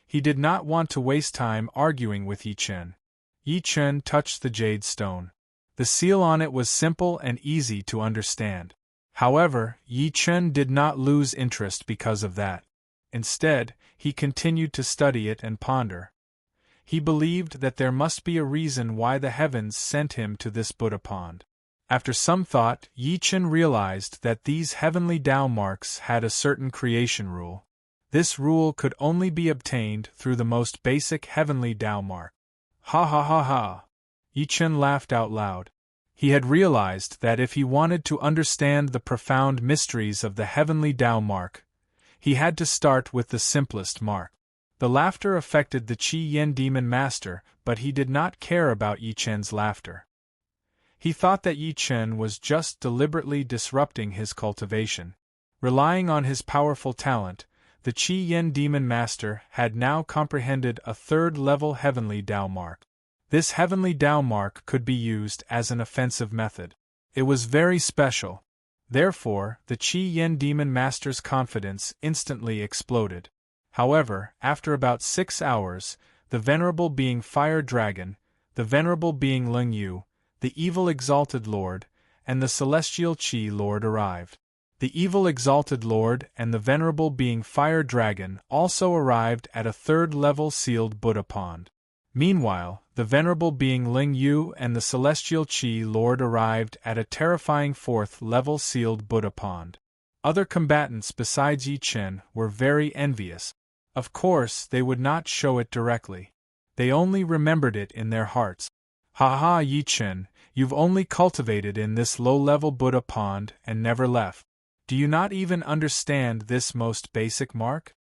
He did not want to waste time arguing with Yi Chen. Yi Chen touched the jade stone. The seal on it was simple and easy to understand. However, Yi Chen did not lose interest because of that. Instead, he continued to study it and ponder. He believed that there must be a reason why the heavens sent him to this Buddha pond. After some thought, Yi Chen realized that these heavenly Tao marks had a certain creation rule. This rule could only be obtained through the most basic heavenly Tao mark. Ha ha ha ha! Yi Chen laughed out loud. He had realized that if he wanted to understand the profound mysteries of the heavenly Tao mark, he had to start with the simplest mark. The laughter affected the Qi Yen demon master, but he did not care about Yi Chen's laughter. He thought that Yi Chen was just deliberately disrupting his cultivation. Relying on his powerful talent, the Qi Yen demon master had now comprehended a third-level heavenly Tao mark. This heavenly Tao mark could be used as an offensive method. It was very special. Therefore, the Qi Yen demon master's confidence instantly exploded. However, after about 6 hours, the venerable being Fire Dragon, the venerable being Ling Yu, the evil exalted lord, and the celestial Qi lord arrived. The evil exalted lord and the venerable being Fire Dragon also arrived at a third-level sealed Buddha pond. Meanwhile, the venerable being Ling Yu and the celestial Qi lord arrived at a terrifying fourth-level sealed Buddha pond. Other combatants besides Yi Chen were very envious. Of course, they would not show it directly. They only remembered it in their hearts. Ha ha, Yi Chen, you've only cultivated in this low-level Buddha pond and never left. Do you not even understand this most basic mark?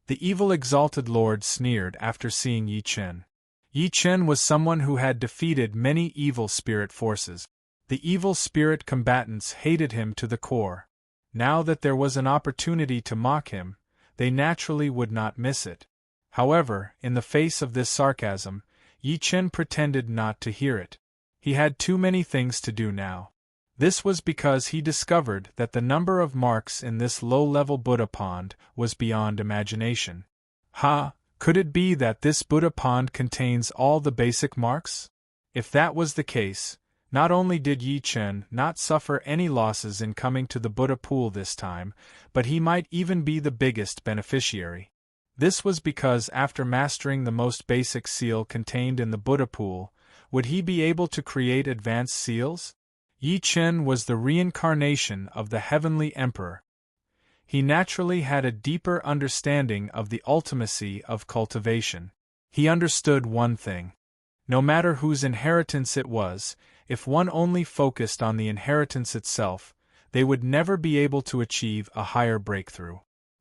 The evil exalted lord sneered after seeing Yi Chen. Yi Chen was someone who had defeated many evil spirit forces. The evil spirit combatants hated him to the core. Now that there was an opportunity to mock him, they naturally would not miss it. However, in the face of this sarcasm, Yi Chen pretended not to hear it. He had too many things to do now. This was because he discovered that the number of marks in this low-level Buddha pond was beyond imagination. Could it be that this Buddha pond contains all the basic marks? If that was the case, not only did Yi Chen not suffer any losses in coming to the Buddha pool this time, but he might even be the biggest beneficiary. This was because after mastering the most basic seal contained in the Buddha pool, would he be able to create advanced seals? Yi Chen was the reincarnation of the Heavenly Emperor. He naturally had a deeper understanding of the ultimacy of cultivation. He understood one thing. No matter whose inheritance it was, if one only focused on the inheritance itself, they would never be able to achieve a higher breakthrough.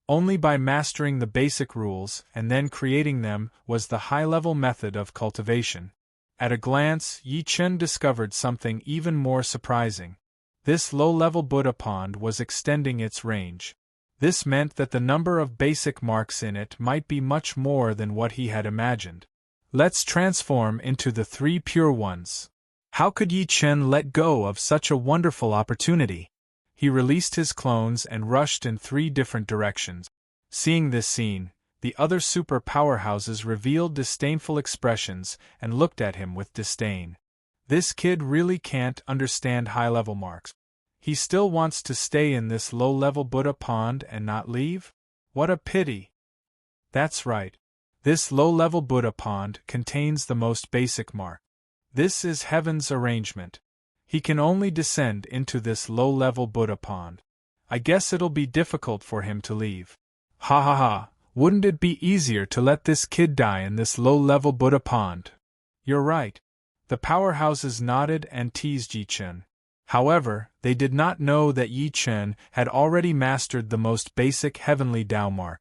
Only by mastering the basic rules and then creating them was the high-level method of cultivation. At a glance, Yi Chen discovered something even more surprising. This low-level Buddha pond was extending its range. This meant that the number of basic marks in it might be much more than what he had imagined. Let's transform into the 3 pure ones. How could Yi Chen let go of such a wonderful opportunity? He released his clones and rushed in 3 different directions. Seeing this scene, the other super powerhouses revealed disdainful expressions and looked at him with disdain. This kid really can't understand high-level marks. He still wants to stay in this low-level Buddha pond and not leave? What a pity! That's right. This low-level Buddha pond contains the most basic mark. This is heaven's arrangement. He can only descend into this low-level Buddha pond. I guess it'll be difficult for him to leave. Ha ha ha! Wouldn't it be easier to let this kid die in this low-level Buddha pond? You're right. The powerhouses nodded and teased Yi Chen. However, they did not know that Yi Chen had already mastered the most basic heavenly Tao mark.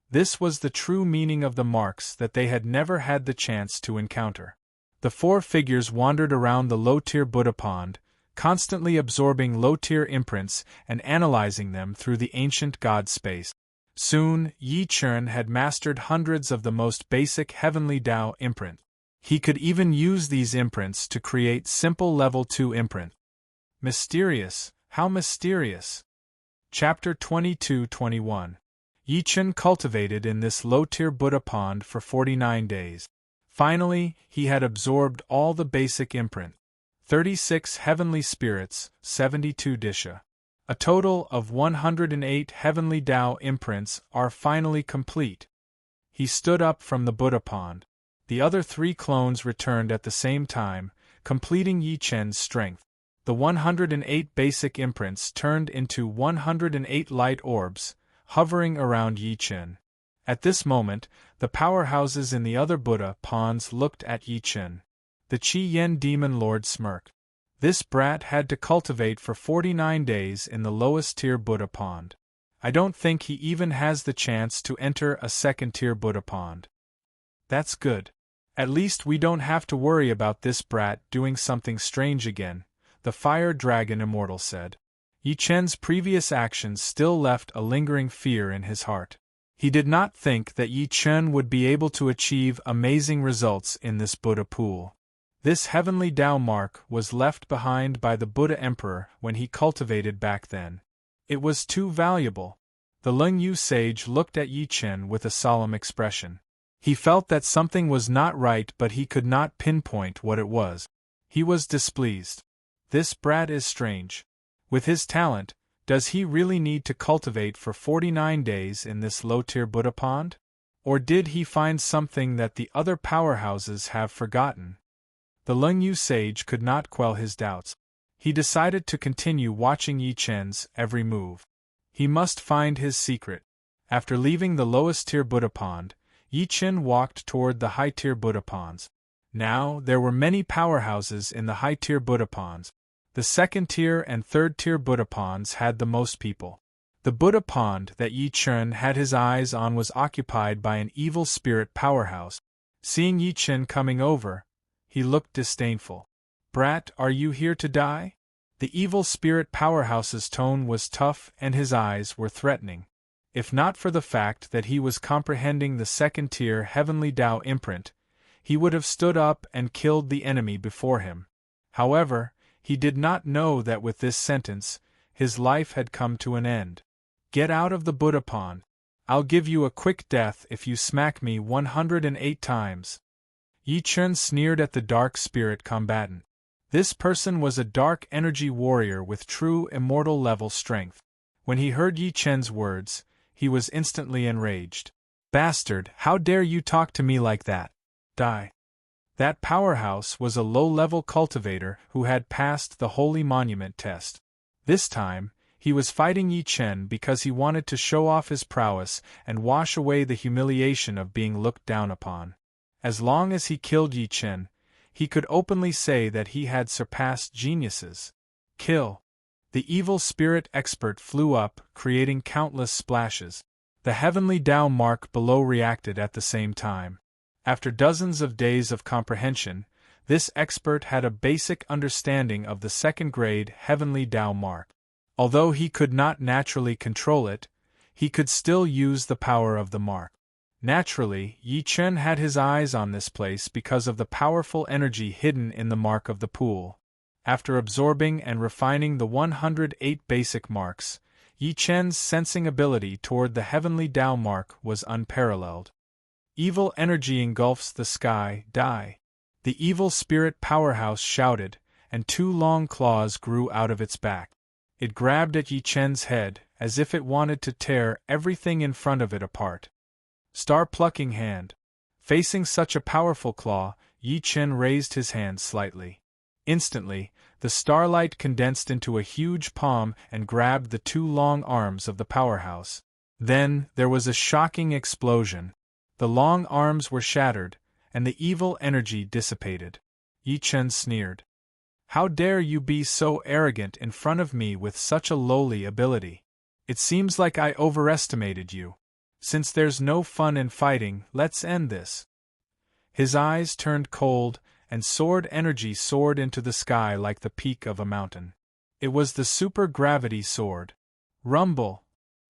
This was the true meaning of the marks that they had never had the chance to encounter. The 4 figures wandered around the low-tier Buddha pond, constantly absorbing low-tier imprints and analyzing them through the ancient god space. Soon, Yi Chen had mastered hundreds of the most basic heavenly Tao imprint. He could even use these imprints to create simple level 2 imprint. Mysterious, how mysterious! Chapter 22-21. Yi Chen cultivated in this low-tier Buddha pond for 49 days. Finally, he had absorbed all the basic imprint. 36 heavenly spirits, 72 disha. A total of 108 heavenly Tao imprints are finally complete. He stood up from the Buddha pond. The other 3 clones returned at the same time, completing Yi Chen's strength. The 108 basic imprints turned into 108 light orbs, hovering around Yi Chen. At this moment, the powerhouses in the other Buddha ponds looked at Yi Chen. The Qi Yen Demon Lord smirked. This brat had to cultivate for 49 days in the lowest tier Buddha pond. I don't think he even has the chance to enter a second tier Buddha pond. That's good. At least we don't have to worry about this brat doing something strange again, the Fire Dragon Immortal said. Yi Chen's previous actions still left a lingering fear in his heart. He did not think that Yi Chen would be able to achieve amazing results in this Buddha pool. This heavenly Tao mark was left behind by the Buddha Emperor when he cultivated back then. It was too valuable. The Lingyu sage looked at Yi Chen with a solemn expression. He felt that something was not right, but he could not pinpoint what it was. He was displeased. This brat is strange. With his talent, does he really need to cultivate for 49 days in this low-tier Buddha pond? Or did he find something that the other powerhouses have forgotten? The Lingyu sage could not quell his doubts. He decided to continue watching Yi Chen's every move. He must find his secret. After leaving the lowest-tier Buddha pond, Yi Chen walked toward the high-tier Buddha ponds. Now, there were many powerhouses in the high-tier Buddha ponds. The second-tier and third-tier Buddha ponds had the most people. The Buddha pond that Yi Chen had his eyes on was occupied by an evil spirit powerhouse. Seeing Yi Chen coming over, he looked disdainful. "Brat, are you here to die?" The evil spirit powerhouse's tone was tough and his eyes were threatening. If not for the fact that he was comprehending the second-tier heavenly Tao imprint, he would have stood up and killed the enemy before him. However, he did not know that with this sentence, his life had come to an end. "Get out of the Buddha pond. I'll give you a quick death if you smack me 108 times. Yi Chen sneered at the dark spirit combatant. This person was a dark energy warrior with true immortal level strength. When he heard Yi Chen's words, he was instantly enraged. "Bastard, how dare you talk to me like that? Die." That powerhouse was a low-level cultivator who had passed the Holy Monument test. This time, he was fighting Yi Chen because he wanted to show off his prowess and wash away the humiliation of being looked down upon. As long as he killed Yi Chen, he could openly say that he had surpassed geniuses. Kill. The evil spirit expert flew up, creating countless splashes. The heavenly Tao mark below reacted at the same time. After dozens of days of comprehension, this expert had a basic understanding of the second-grade heavenly Tao mark. Although he could not naturally control it, he could still use the power of the mark. Naturally, Yi Chen had his eyes on this place because of the powerful energy hidden in the mark of the pool. After absorbing and refining the 108 basic marks, Yi Chen's sensing ability toward the heavenly Tao mark was unparalleled. Evil energy engulfs the sky, die. The evil spirit powerhouse shouted, and 2 long claws grew out of its back. It grabbed at Yi Chen's head, as if it wanted to tear everything in front of it apart. Star-plucking hand. Facing such a powerful claw, Yi Chen raised his hand slightly. Instantly, the starlight condensed into a huge palm and grabbed the 2 long arms of the powerhouse. Then, there was a shocking explosion. The long arms were shattered, and the evil energy dissipated. Yi Chen sneered. "How dare you be so arrogant in front of me with such a lowly ability? It seems like I overestimated you. Since there's no fun in fighting, let's end this." His eyes turned cold, and sword energy soared into the sky like the peak of a mountain. It was the super-gravity sword. Rumble!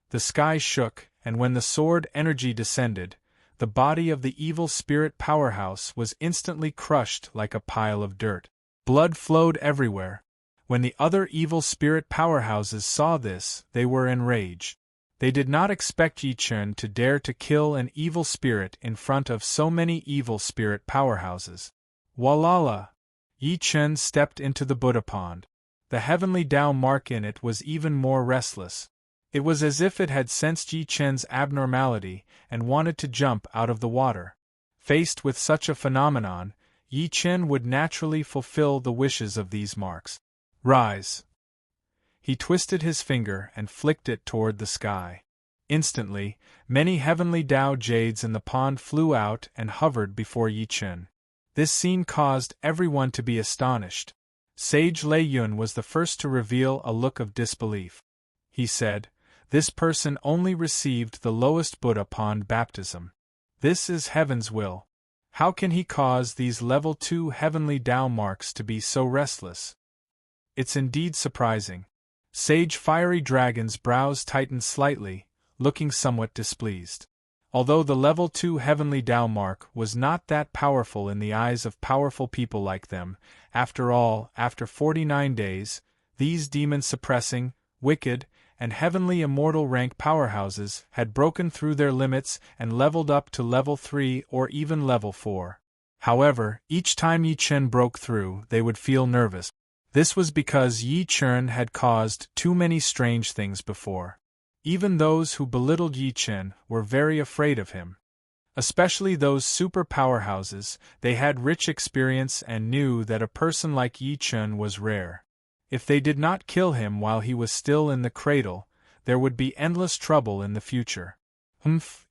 The sky shook, and when the sword energy descended, the body of the evil spirit powerhouse was instantly crushed like a pile of dirt. Blood flowed everywhere. When the other evil spirit powerhouses saw this, they were enraged. They did not expect Yi Chen to dare to kill an evil spirit in front of so many evil spirit powerhouses. Walala! Yi Chen stepped into the Buddha pond. The heavenly Tao mark in it was even more restless. It was as if it had sensed Yi Chen's abnormality and wanted to jump out of the water. Faced with such a phenomenon, Yi Chen would naturally fulfill the wishes of these marks. Rise! He twisted his finger and flicked it toward the sky. Instantly, many heavenly Tao jades in the pond flew out and hovered before Yi Chen. This scene caused everyone to be astonished. Sage Lei Yun was the first to reveal a look of disbelief. He said, "This person only received the lowest Buddha pond baptism. This is heaven's will. How can he cause these level 2 heavenly Tao marks to be so restless? It's indeed surprising." Sage Fiery Dragon's brows tightened slightly, looking somewhat displeased. Although the level 2 heavenly Tao mark was not that powerful in the eyes of powerful people like them, after all, after 49 days, these demon-suppressing, wicked, and heavenly immortal rank powerhouses had broken through their limits and leveled up to level 3 or even level 4. However, each time Yi Chen broke through, they would feel nervous. This was because Yi Chen had caused too many strange things before. Even those who belittled Yi Chen were very afraid of him. Especially those super powerhouses, they had rich experience and knew that a person like Yi Chen was rare. If they did not kill him while he was still in the cradle, there would be endless trouble in the future.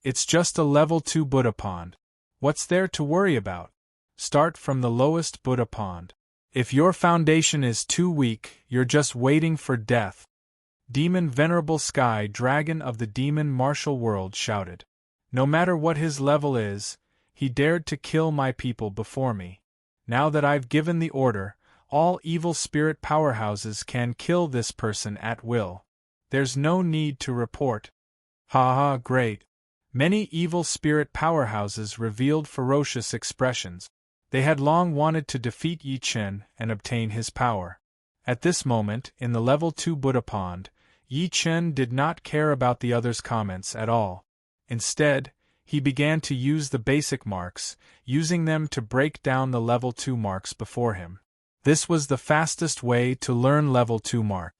It's just a level 2 Buddha pond. What's there to worry about? Start from the lowest Buddha pond. If your foundation is too weak, you're just waiting for death. Demon Venerable Sky Dragon of the Demon Martial World shouted. No matter what his level is, he dared to kill my people before me. Now that I've given the order, all evil spirit powerhouses can kill this person at will. There's no need to report. Ha ha, great. Many evil spirit powerhouses revealed ferocious expressions. They had long wanted to defeat Yi Chen and obtain his power. At this moment, in the level 2 Buddha pond, Yi Chen did not care about the others' comments at all. Instead, he began to use the basic marks, using them to break down the level 2 marks before him. This was the fastest way to learn level 2 mark.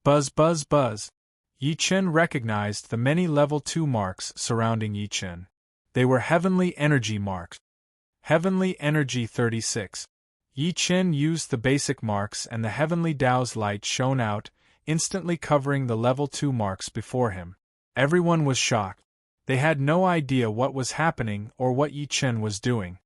Buzz buzz buzz. Yi Chen recognized the many level 2 marks surrounding Yi Chen. They were heavenly energy marks. Heavenly Energy 36. Yi Chen used the basic marks and the heavenly Tao's light shone out, instantly covering the level 2 marks before him. Everyone was shocked. They had no idea what was happening or what Yi Chen was doing.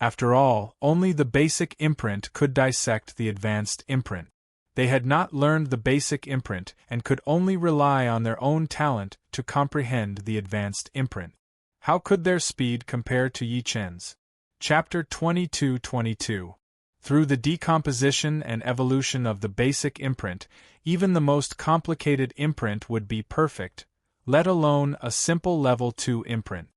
After all, only the basic imprint could dissect the advanced imprint. They had not learned the basic imprint and could only rely on their own talent to comprehend the advanced imprint. How could their speed compare to Yi Chen's? Chapter 22-22. Through the decomposition and evolution of the basic imprint, even the most complicated imprint would be perfect, let alone a simple level 2 imprint.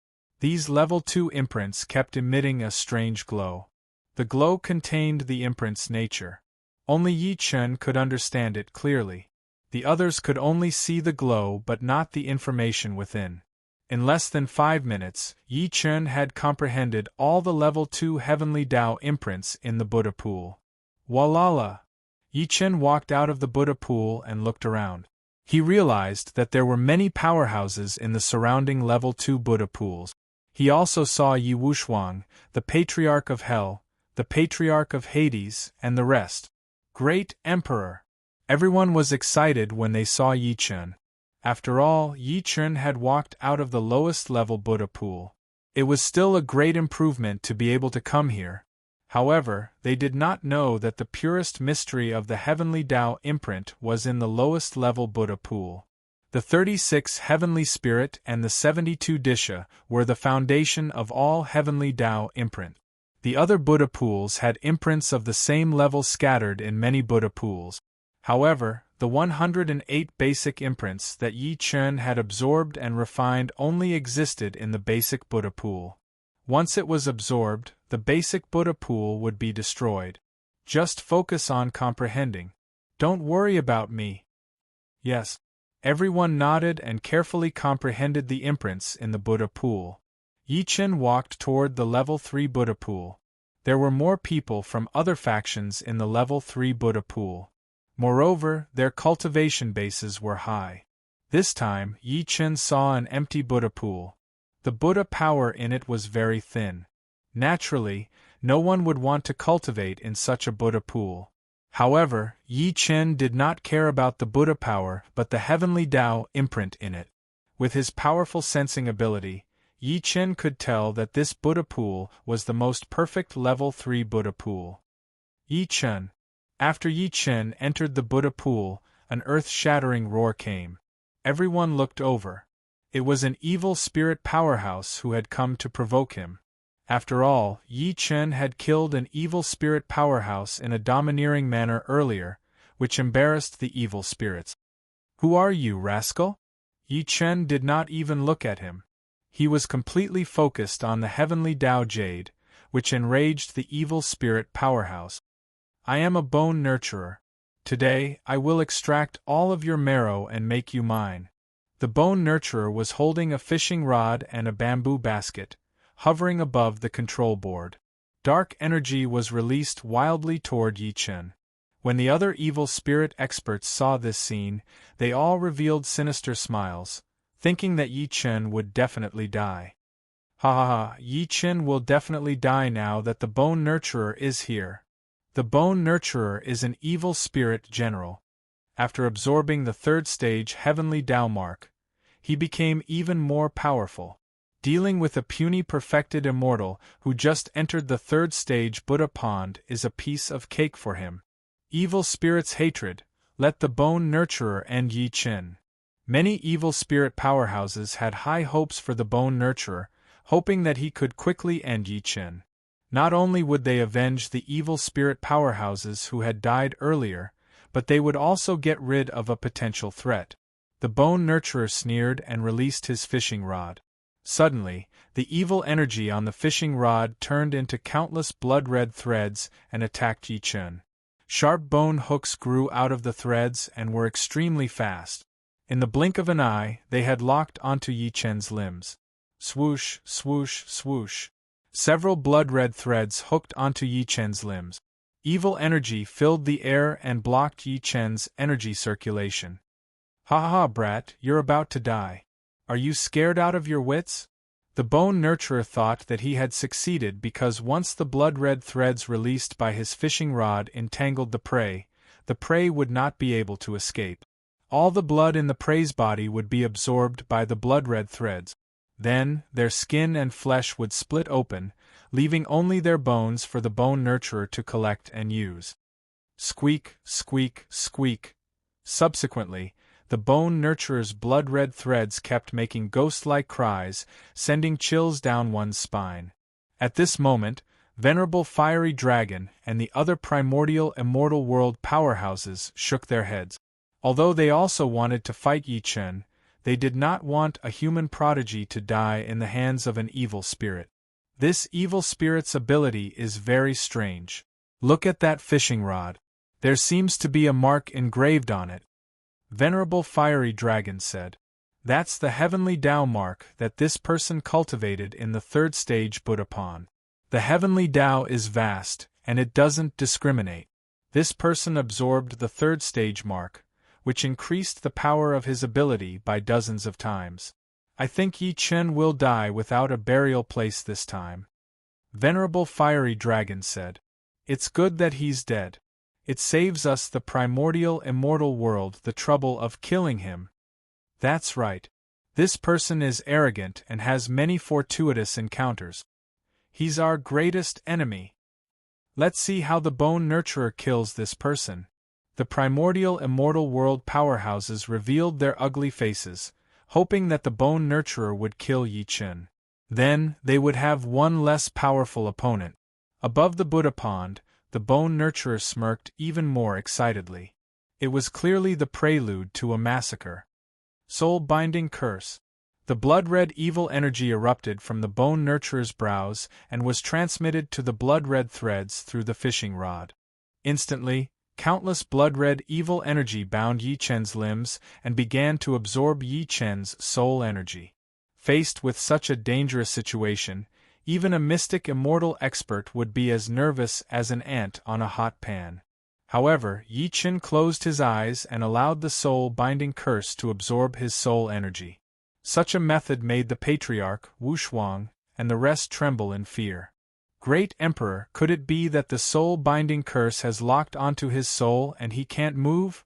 These level 2 imprints kept emitting a strange glow. The glow contained the imprint's nature. Only Yi Chen could understand it clearly. The others could only see the glow but not the information within. In less than 5 minutes, Yi Chen had comprehended all the level 2 heavenly Tao imprints in the Buddha pool. Walala! Yi Chen walked out of the Buddha pool and looked around. He realized that there were many powerhouses in the surrounding level 2 Buddha pools. He also saw Yi Wushuang, the Patriarch of Hell, the Patriarch of Hades, and the rest. Great Emperor! Everyone was excited when they saw Yi Chen. After all, Yi Chen had walked out of the lowest level Buddha pool. It was still a great improvement to be able to come here. However, they did not know that the purest mystery of the heavenly Tao imprint was in the lowest level Buddha pool. The 36 heavenly spirit and the 72 Disha were the foundation of all heavenly Tao imprint. The other Buddha pools had imprints of the same level scattered in many Buddha pools. However, the 108 basic imprints that Yi Chen had absorbed and refined only existed in the basic Buddha pool. Once it was absorbed, the basic Buddha pool would be destroyed. Just focus on comprehending. Don't worry about me. Yes. Everyone nodded and carefully comprehended the imprints in the Buddha pool. Yi Chen walked toward the level 3 Buddha pool. There were more people from other factions in the level 3 Buddha pool. Moreover, their cultivation bases were high. This time, Yi Chen saw an empty Buddha pool. The Buddha power in it was very thin. Naturally, no one would want to cultivate in such a Buddha pool. However, Yi Chen did not care about the Buddha power but the heavenly Tao imprint in it. With his powerful sensing ability, Yi Chen could tell that this Buddha pool was the most perfect level 3 Buddha pool. Yi Chen. After Yi Chen entered the Buddha pool, an earth-shattering roar came. Everyone looked over. It was an evil spirit powerhouse who had come to provoke him. After all, Yi Chen had killed an evil spirit powerhouse in a domineering manner earlier, which embarrassed the evil spirits. "Who are you, rascal?" Yi Chen did not even look at him. He was completely focused on the heavenly Tao Jade, which enraged the evil spirit powerhouse. "I am a bone nurturer. Today, I will extract all of your marrow and make you mine." The bone nurturer was holding a fishing rod and a bamboo basket, hovering above the control board. Dark energy was released wildly toward Yi Chen. When the other evil spirit experts saw this scene, they all revealed sinister smiles, thinking that Yi Chen would definitely die. Ha ha ha, Yi Chen will definitely die now that the bone nurturer is here. The bone nurturer is an evil spirit general. After absorbing the 3rd stage heavenly Tao mark, he became even more powerful. Dealing with a puny perfected immortal who just entered the 3rd stage Buddha pond is a piece of cake for him. Evil spirit's hatred, let the bone nurturer end Yi Chen. Many evil spirit powerhouses had high hopes for the bone nurturer, hoping that he could quickly end Yi Chen. Not only would they avenge the evil spirit powerhouses who had died earlier, but they would also get rid of a potential threat. The bone nurturer sneered and released his fishing rod. Suddenly, the evil energy on the fishing rod turned into countless blood-red threads and attacked Yi Chen. Sharp bone hooks grew out of the threads and were extremely fast. In the blink of an eye, they had locked onto Yi Chen's limbs. Swoosh, swoosh, swoosh. Several blood-red threads hooked onto Yi Chen's limbs. Evil energy filled the air and blocked Yi Chen's energy circulation. "Ha ha ha, brat, you're about to die. Are you scared out of your wits?" The bone nurturer thought that he had succeeded because once the blood-red threads released by his fishing rod entangled the prey would not be able to escape. All the blood in the prey's body would be absorbed by the blood-red threads. Then, their skin and flesh would split open, leaving only their bones for the bone nurturer to collect and use. Squeak, squeak, squeak. Subsequently, the bone nurturer's blood-red threads kept making ghost-like cries, sending chills down one's spine. At this moment, Venerable Fiery Dragon and the other primordial immortal world powerhouses shook their heads. Although they also wanted to fight Yi Chen, they did not want a human prodigy to die in the hands of an evil spirit. This evil spirit's ability is very strange. Look at that fishing rod. There seems to be a mark engraved on it. Venerable Fiery Dragon said. That's the heavenly Tao mark that this person cultivated in the 3rd stage Buddha pond. The heavenly Tao is vast, and it doesn't discriminate. This person absorbed the 3rd stage mark, which increased the power of his ability by dozens of times. I think Yi Chen will die without a burial place this time. Venerable Fiery Dragon said. It's good that he's dead. It saves us the primordial immortal world the trouble of killing him. That's right. This person is arrogant and has many fortuitous encounters. He's our greatest enemy. Let's see how the bone nurturer kills this person. The primordial immortal world powerhouses revealed their ugly faces, hoping that the bone nurturer would kill Yi Chen. Then, they would have one less powerful opponent. Above the Buddha pond, the bone nurturer smirked even more excitedly. It was clearly the prelude to a massacre. Soul-binding curse. The blood-red evil energy erupted from the bone nurturer's brows and was transmitted to the blood-red threads through the fishing rod. Instantly, countless blood-red evil energy bound Yi Chen's limbs and began to absorb Yi Chen's soul energy. Faced with such a dangerous situation, even a mystic immortal expert would be as nervous as an ant on a hot pan. However, Yi Chen closed his eyes and allowed the soul-binding curse to absorb his soul energy. Such a method made the patriarch, Wu Shuang, and the rest tremble in fear. Great Emperor, could it be that the soul-binding curse has locked onto his soul and he can't move?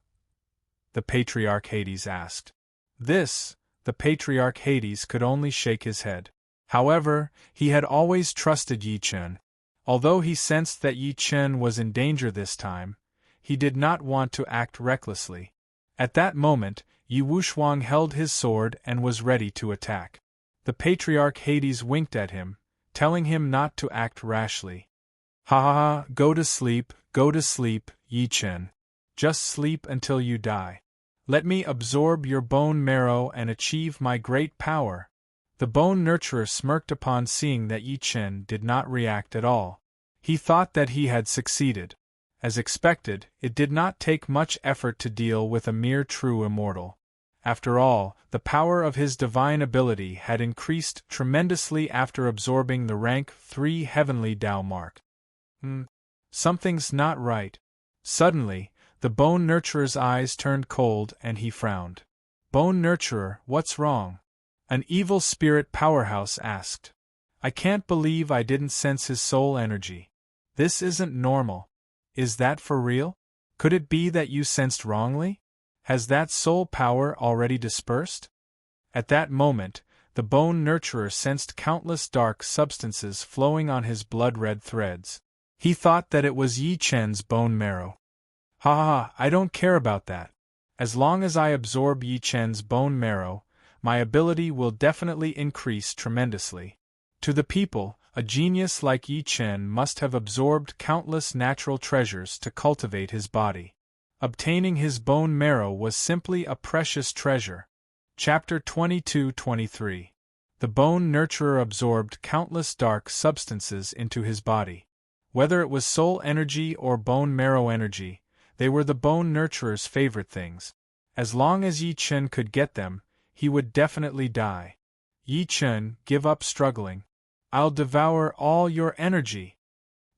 The patriarch Hades asked. The patriarch Hades could only shake his head. However, he had always trusted Yi Chen. Although he sensed that Yi Chen was in danger this time, he did not want to act recklessly. At that moment, Yi Wuxuang held his sword and was ready to attack. The patriarch Hades winked at him, telling him not to act rashly. Ha ha ha, go to sleep, Yi Chen. Just sleep until you die. Let me absorb your bone marrow and achieve my great power. The bone nurturer smirked upon seeing that Yi Chen did not react at all. He thought that he had succeeded. As expected, it did not take much effort to deal with a mere true immortal. After all, the power of his divine ability had increased tremendously after absorbing the rank 3 heavenly Tao mark. Something's not right. Suddenly, the bone nurturer's eyes turned cold and he frowned. Bone nurturer, what's wrong? An evil spirit powerhouse asked. I can't believe I didn't sense his soul energy. This isn't normal. Is that for real? Could it be that you sensed wrongly? Has that soul power already dispersed? At that moment, the bone nurturer sensed countless dark substances flowing on his blood-red threads. He thought that it was Yi Chen's bone marrow. Ha ha, I don't care about that. As long as I absorb Yi Chen's bone marrow, my ability will definitely increase tremendously. To the people, a genius like Yi Chen must have absorbed countless natural treasures to cultivate his body. Obtaining his bone marrow was simply a precious treasure. Chapter 22-23. The bone nurturer absorbed countless dark substances into his body. Whether it was soul energy or bone marrow energy, they were the bone nurturer's favorite things. As long as Yi Chen could get them, he would definitely die. Yi Chen, give up struggling. I'll devour all your energy.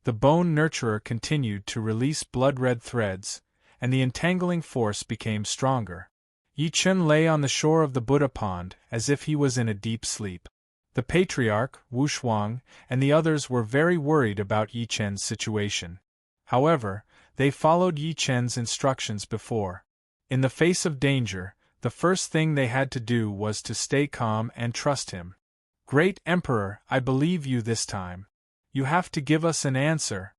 The bone nurturer continued to release blood-red threads, and the entangling force became stronger. Yi Chen lay on the shore of the Buddha pond as if he was in a deep sleep. The patriarch, Wu Shuang, and the others were very worried about Yi Chen's situation. However, they followed Yi Chen's instructions before. In the face of danger, the first thing they had to do was to stay calm and trust him. Great Emperor, I believe you this time. You have to give us an answer.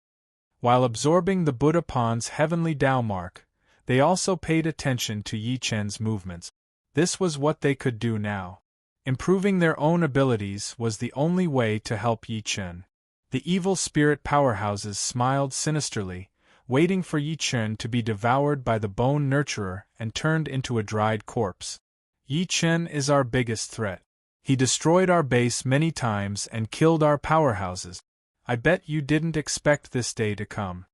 While absorbing the Buddha pond's heavenly Tao mark, they also paid attention to Yi Chen's movements. This was what they could do now. Improving their own abilities was the only way to help Yi Chen. The evil spirit powerhouses smiled sinisterly, waiting for Yi Chen to be devoured by the bone nurturer and turned into a dried corpse. Yi Chen is our biggest threat. He destroyed our base many times and killed our powerhouses. I bet you didn't expect this day to come.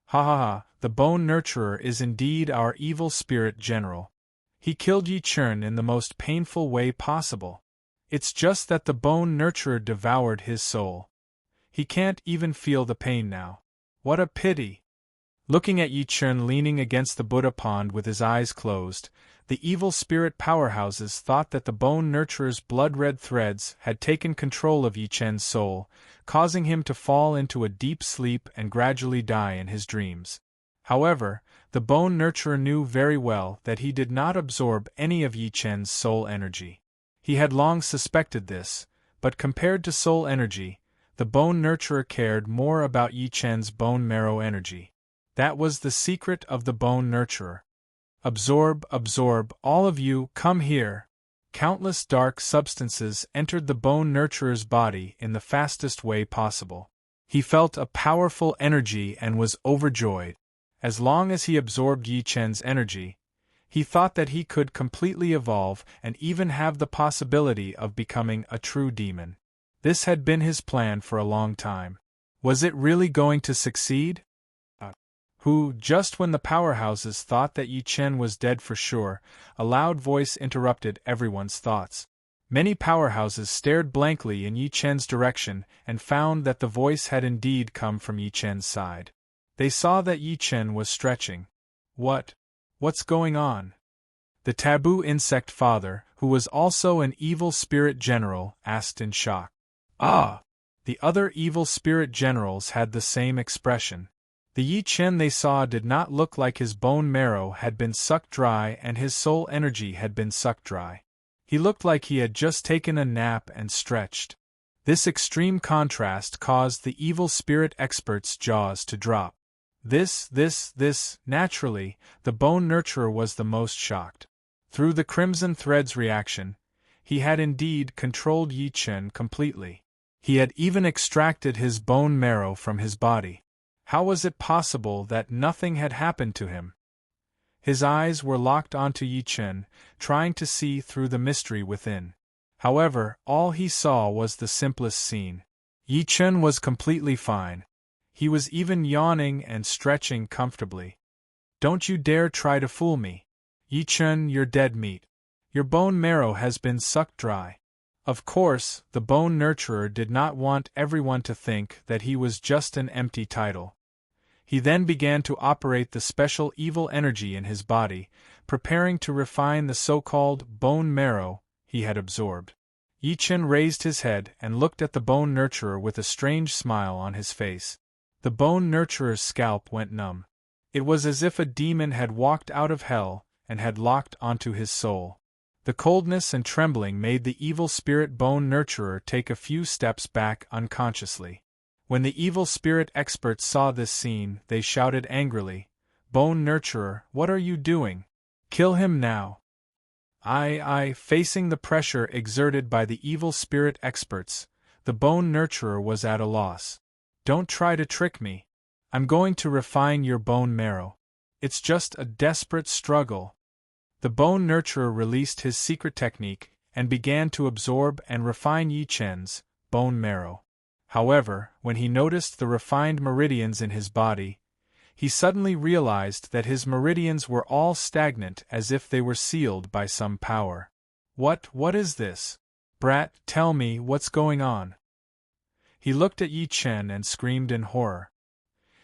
Ha ha ha, the bone nurturer is indeed our evil spirit general. He killed Yi Chen in the most painful way possible. It's just that the bone nurturer devoured his soul. He can't even feel the pain now. What a pity! Looking at Yi Chen leaning against the Buddha pond with his eyes closed, the evil spirit powerhouses thought that the bone nurturer's blood-red threads had taken control of Yi Chen's soul, causing him to fall into a deep sleep and gradually die in his dreams. However, the bone nurturer knew very well that he did not absorb any of Yi Chen's soul energy. He had long suspected this, but compared to soul energy, the bone nurturer cared more about Yi Chen's bone marrow energy. That was the secret of the bone nurturer. Absorb, all of you, come here. Countless dark substances entered the bone nurturer's body in the fastest way possible. He felt a powerful energy and was overjoyed. As long as he absorbed Yi Chen's energy, he thought that he could completely evolve and even have the possibility of becoming a true demon. This had been his plan for a long time. Was it really going to succeed? Just when the powerhouses thought that Yi Chen was dead for sure, a loud voice interrupted everyone's thoughts. Many powerhouses stared blankly in Yi Chen's direction and found that the voice had indeed come from Yi Chen's side. They saw that Yi Chen was stretching. What's going on? The taboo insect father, who was also an evil spirit general, asked in shock. Ah! The other evil spirit generals had the same expression. The Yi Chen they saw did not look like his bone marrow had been sucked dry and his soul energy had been sucked dry. He looked like he had just taken a nap and stretched. This extreme contrast caused the evil spirit expert's jaws to drop. Naturally, the bone nurturer was the most shocked. Through the Crimson Thread's reaction, he had indeed controlled Yi Chen completely. He had even extracted his bone marrow from his body. How was it possible that nothing had happened to him? His eyes were locked onto Yi Chen, trying to see through the mystery within. However, all he saw was the simplest scene. Yi Chen was completely fine. He was even yawning and stretching comfortably. Don't you dare try to fool me. Yi Chen, you're dead meat. Your bone marrow has been sucked dry. Of course, the bone nurturer did not want everyone to think that he was just an empty title. He then began to operate the special evil energy in his body, preparing to refine the so-called bone marrow he had absorbed. Yi Chen raised his head and looked at the bone nurturer with a strange smile on his face. The bone nurturer's scalp went numb. It was as if a demon had walked out of hell and had locked onto his soul. The coldness and trembling made the evil spirit bone nurturer take a few steps back unconsciously. When the evil spirit experts saw this scene, they shouted angrily, "Bone nurturer, what are you doing? Kill him now!" Facing the pressure exerted by the evil spirit experts, the bone nurturer was at a loss. Don't try to trick me. I'm going to refine your bone marrow. It's just a desperate struggle. The bone nurturer released his secret technique and began to absorb and refine Yi Chen's bone marrow. However, when he noticed the refined meridians in his body, he suddenly realized that his meridians were all stagnant as if they were sealed by some power. What is this? Brat, tell me what's going on. He looked at Yi Chen and screamed in horror.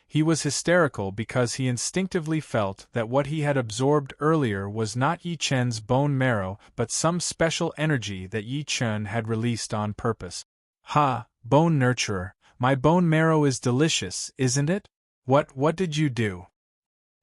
He was hysterical because he instinctively felt that what he had absorbed earlier was not Yi Chen's bone marrow but some special energy that Yi Chen had released on purpose. Ha, bone nurturer, my bone marrow is delicious, isn't it? What did you do?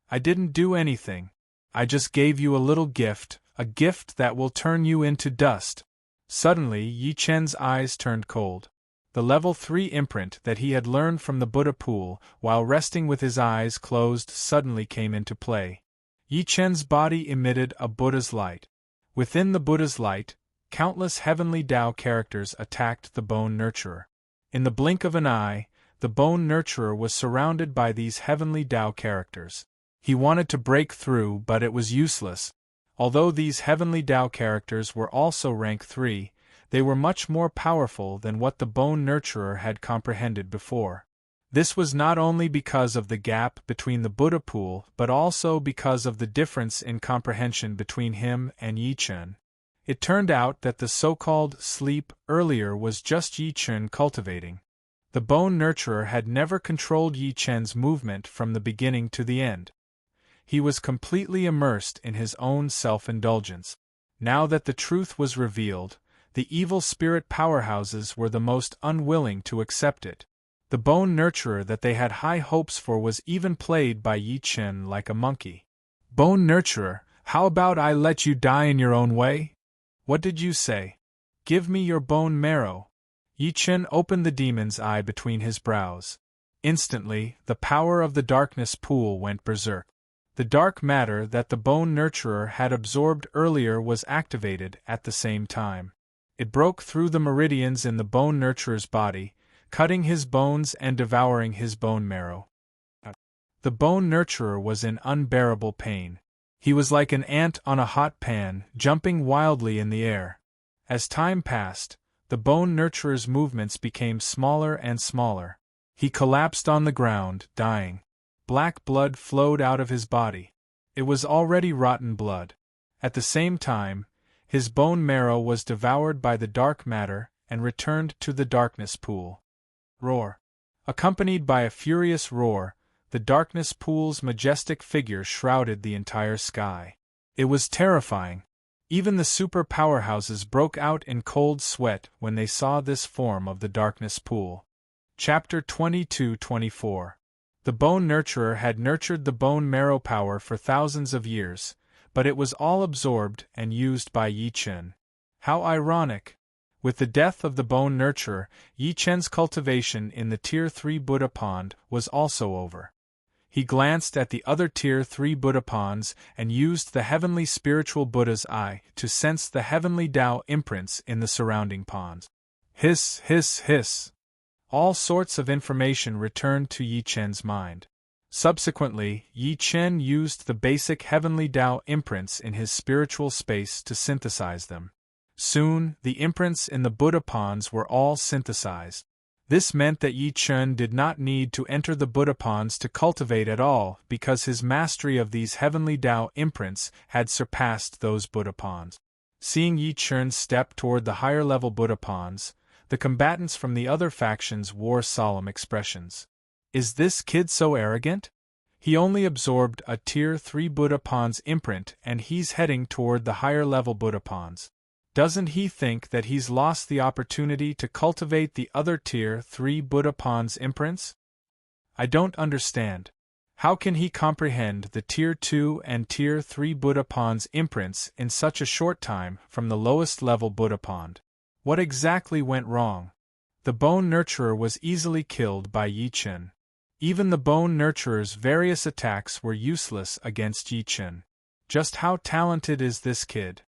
I didn't do anything. I just gave you a little gift, a gift that will turn you into dust. Suddenly, Yi Chen's eyes turned cold. The level 3 imprint that he had learned from the Buddha pool while resting with his eyes closed suddenly came into play. Yi Chen's body emitted a Buddha's light. Within the Buddha's light, countless heavenly Tao characters attacked the bone nurturer. In the blink of an eye, the bone nurturer was surrounded by these heavenly Tao characters. He wanted to break through, but it was useless. Although these heavenly Tao characters were also rank 3, they were much more powerful than what the bone nurturer had comprehended before. This was not only because of the gap between the Buddha pool but also because of the difference in comprehension between him and Yi Chen. It turned out that the so-called sleep earlier was just Yi Chen cultivating. The bone nurturer had never controlled Yi Chen's movement from the beginning to the end. He was completely immersed in his own self-indulgence. Now that the truth was revealed, the evil spirit powerhouses were the most unwilling to accept it. The bone nurturer that they had high hopes for was even played by Yi Chen like a monkey. Bone nurturer, how about I let you die in your own way? What did you say? Give me your bone marrow. Yi Chen opened the demon's eye between his brows. Instantly, the power of the darkness pool went berserk. The dark matter that the bone nurturer had absorbed earlier was activated at the same time. It broke through the meridians in the bone nurturer's body, cutting his bones and devouring his bone marrow. The bone nurturer was in unbearable pain. He was like an ant on a hot pan, jumping wildly in the air. As time passed, the bone nurturer's movements became smaller and smaller. He collapsed on the ground, dying. Black blood flowed out of his body. It was already rotten blood. At the same time, his bone marrow was devoured by the dark matter and returned to the darkness pool. Roar. Accompanied by a furious roar, the darkness pool's majestic figure shrouded the entire sky. It was terrifying. Even the super powerhouses broke out in cold sweat when they saw this form of the darkness pool. Chapter 22-24. The bone nurturer had nurtured the bone marrow power for thousands of years, but it was all absorbed and used by Yi Chen. How ironic! With the death of the bone nurturer, Yi Chen's cultivation in the Tier 3 Buddha pond was also over. He glanced at the other Tier 3 Buddha ponds and used the heavenly spiritual Buddha's eye to sense the heavenly Tao imprints in the surrounding ponds. Hiss, hiss, hiss. All sorts of information returned to Yi Chen's mind. Subsequently, Yi Chen used the basic heavenly Tao imprints in his spiritual space to synthesize them. Soon, the imprints in the Buddha ponds were all synthesized. This meant that Yi Chen did not need to enter the Buddha ponds to cultivate at all because his mastery of these heavenly Tao imprints had surpassed those Buddha ponds. Seeing Yi Chen step toward the higher-level Buddha ponds, the combatants from the other factions wore solemn expressions. Is this kid so arrogant? He only absorbed a Tier 3 Buddha ponds imprint and he's heading toward the higher-level Buddha ponds. Doesn't he think that he's lost the opportunity to cultivate the other Tier 3 Buddha ponds imprints? I don't understand. How can he comprehend the Tier 2 and Tier 3 Buddha ponds imprints in such a short time from the lowest level Buddha pond? What exactly went wrong? The bone nurturer was easily killed by Yi Chen. Even the bone nurturer's various attacks were useless against Yi Chen. Just how talented is this kid?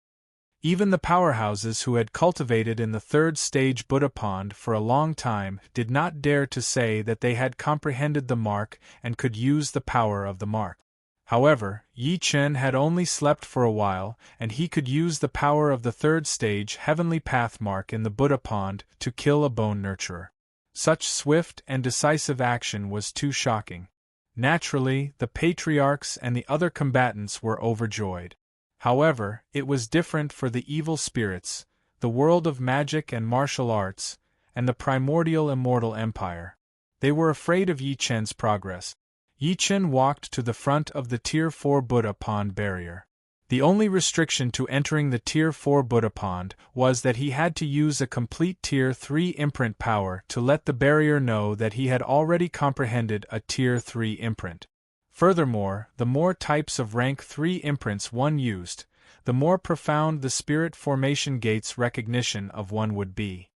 Even the powerhouses who had cultivated in the third stage Buddha pond for a long time did not dare to say that they had comprehended the mark and could use the power of the mark. However, Yi Chen had only slept for a while, and he could use the power of the third stage heavenly path mark in the Buddha pond to kill a bone nurturer. Such swift and decisive action was too shocking. Naturally, the patriarchs and the other combatants were overjoyed. However, it was different for the evil spirits, the world of magic and martial arts, and the primordial immortal empire. They were afraid of Yi Chen's progress. Yi Chen walked to the front of the Tier 4 Buddha pond barrier. The only restriction to entering the Tier 4 Buddha pond was that he had to use a complete Tier 3 imprint power to let the barrier know that he had already comprehended a Tier 3 imprint. Furthermore, the more types of Rank 3 imprints one used, the more profound the spirit formation gate's recognition of one would be.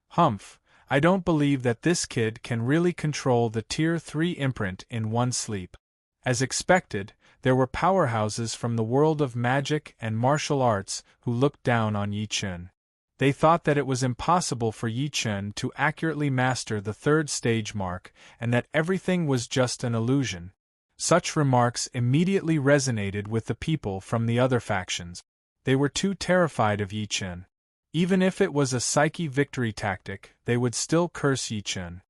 Humph! I don't believe that this kid can really control the Tier 3 imprint in one sleep. As expected, there were powerhouses from the world of magic and martial arts who looked down on Yi Chen. They thought that it was impossible for Yi Chen to accurately master the third stage mark and that everything was just an illusion. Such remarks immediately resonated with the people from the other factions. They were too terrified of Yi Chen. Even if it was a psyche victory tactic, they would still curse Yi Chen.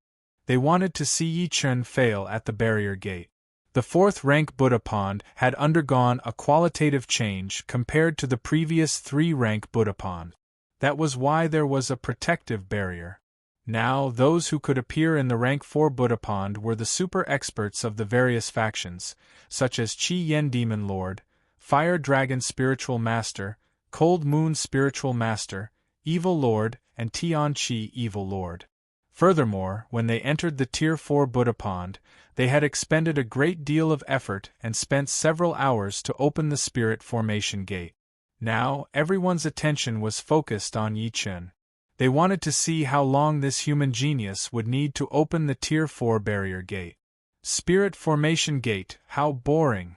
They wanted to see Yi Chen fail at the barrier gate. The fourth rank Buddha pond had undergone a qualitative change compared to the previous 3-rank Buddha pond. That was why there was a protective barrier. Now, those who could appear in the rank 4 Buddha pond were the super experts of the various factions, such as Qi Yen Demon Lord, Fire Dragon Spiritual Master, Cold Moon Spiritual Master, Evil Lord, and Tian Qi Evil Lord. Furthermore, when they entered the Tier 4 Buddha pond, they had expended a great deal of effort and spent several hours to open the spirit formation gate. Now, everyone's attention was focused on Yi Chen. They wanted to see how long this human genius would need to open the Tier 4 barrier gate. Spirit formation gate, how boring!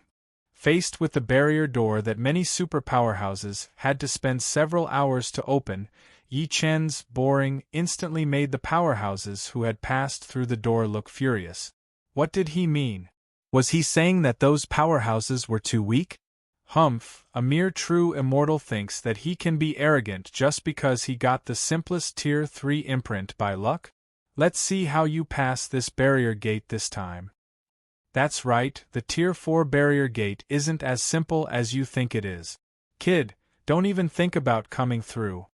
Faced with the barrier door that many super powerhouses had to spend several hours to open, Yi Chen's boring instantly made the powerhouses who had passed through the door look furious. What did he mean? Was he saying that those powerhouses were too weak? Humph, a mere true immortal thinks that he can be arrogant just because he got the simplest Tier 3 imprint by luck? Let's see how you pass this barrier gate this time. That's right, the Tier 4 barrier gate isn't as simple as you think it is. Kid, don't even think about coming through.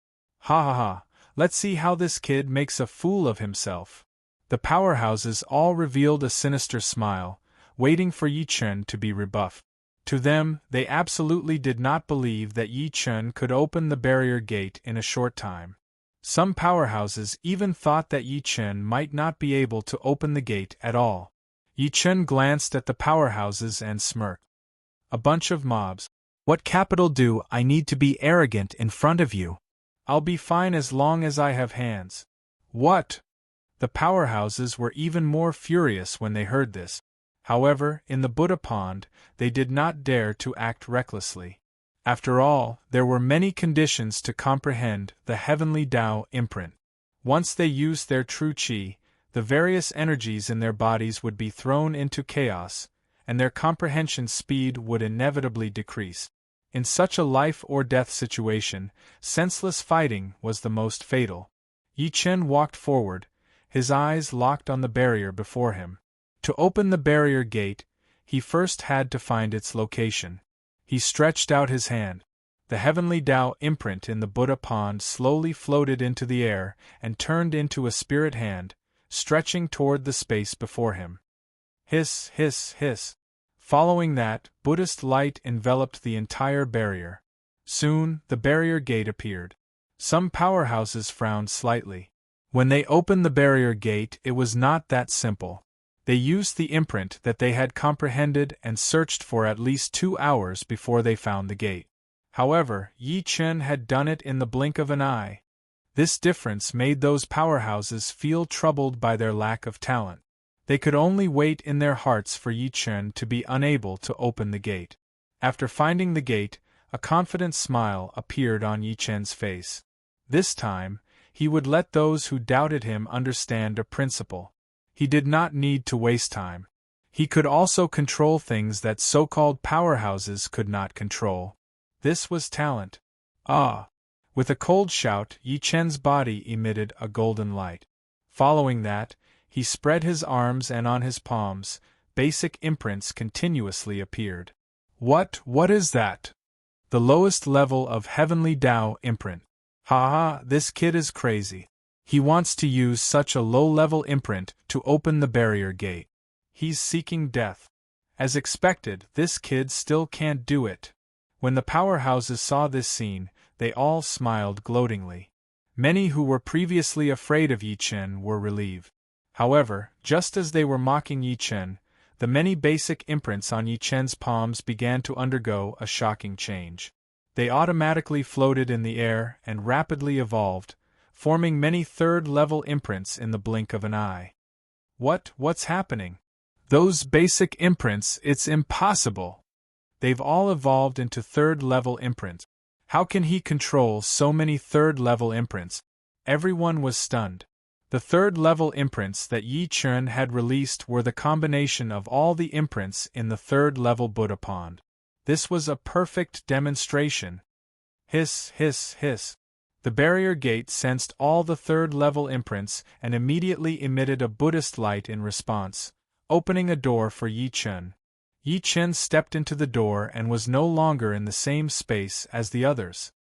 Ha ha ha, let's see how this kid makes a fool of himself. The powerhouses all revealed a sinister smile, waiting for Yi Chen to be rebuffed. To them, they absolutely did not believe that Yi Chen could open the barrier gate in a short time. Some powerhouses even thought that Yi Chen might not be able to open the gate at all. Yi Chen glanced at the powerhouses and smirked. A bunch of mobs. What capital do I need to be arrogant in front of you? I'll be fine as long as I have hands. What? The powerhouses were even more furious when they heard this. However, in the Buddha pond, they did not dare to act recklessly. After all, there were many conditions to comprehend the heavenly Tao imprint. Once they used their true qi, the various energies in their bodies would be thrown into chaos, and their comprehension speed would inevitably decrease. In such a life-or-death situation, senseless fighting was the most fatal. Yi Chen walked forward, his eyes locked on the barrier before him. To open the barrier gate, he first had to find its location. He stretched out his hand. The heavenly Tao imprint in the Buddha pond slowly floated into the air and turned into a spirit hand, stretching toward the space before him. Hiss, hiss, hiss. Following that, Buddhist light enveloped the entire barrier. Soon, the barrier gate appeared. Some powerhouses frowned slightly. When they opened the barrier gate, it was not that simple. They used the imprint that they had comprehended and searched for at least 2 hours before they found the gate. However, Yi Chen had done it in the blink of an eye. This difference made those powerhouses feel troubled by their lack of talent. They could only wait in their hearts for Yi Chen to be unable to open the gate. After finding the gate, a confident smile appeared on Yi Chen's face. This time, he would let those who doubted him understand a principle. He did not need to waste time. He could also control things that so-called powerhouses could not control. This was talent. Ah! With a cold shout, Yi Chen's body emitted a golden light. Following that, he spread his arms and on his palms, basic imprints continuously appeared. What is that? The lowest level of heavenly Tao imprint. Ha ha, this kid is crazy. He wants to use such a low-level imprint to open the barrier gate. He's seeking death. As expected, this kid still can't do it. When the powerhouses saw this scene, they all smiled gloatingly. Many who were previously afraid of Yi Chen were relieved. However, just as they were mocking Yi Chen, the many basic imprints on Yi Chen's palms began to undergo a shocking change. They automatically floated in the air and rapidly evolved, forming many third-level imprints in the blink of an eye. What's happening? Those basic imprints, it's impossible. They've all evolved into third-level imprints. How can he control so many third-level imprints? Everyone was stunned. The third-level imprints that Yi Chen had released were the combination of all the imprints in the third-level Buddha pond. This was a perfect demonstration. Hiss, hiss, hiss. The barrier gate sensed all the third-level imprints and immediately emitted a Buddhist light in response, opening a door for Yi Chen. Yi Chen stepped into the door and was no longer in the same space as the others.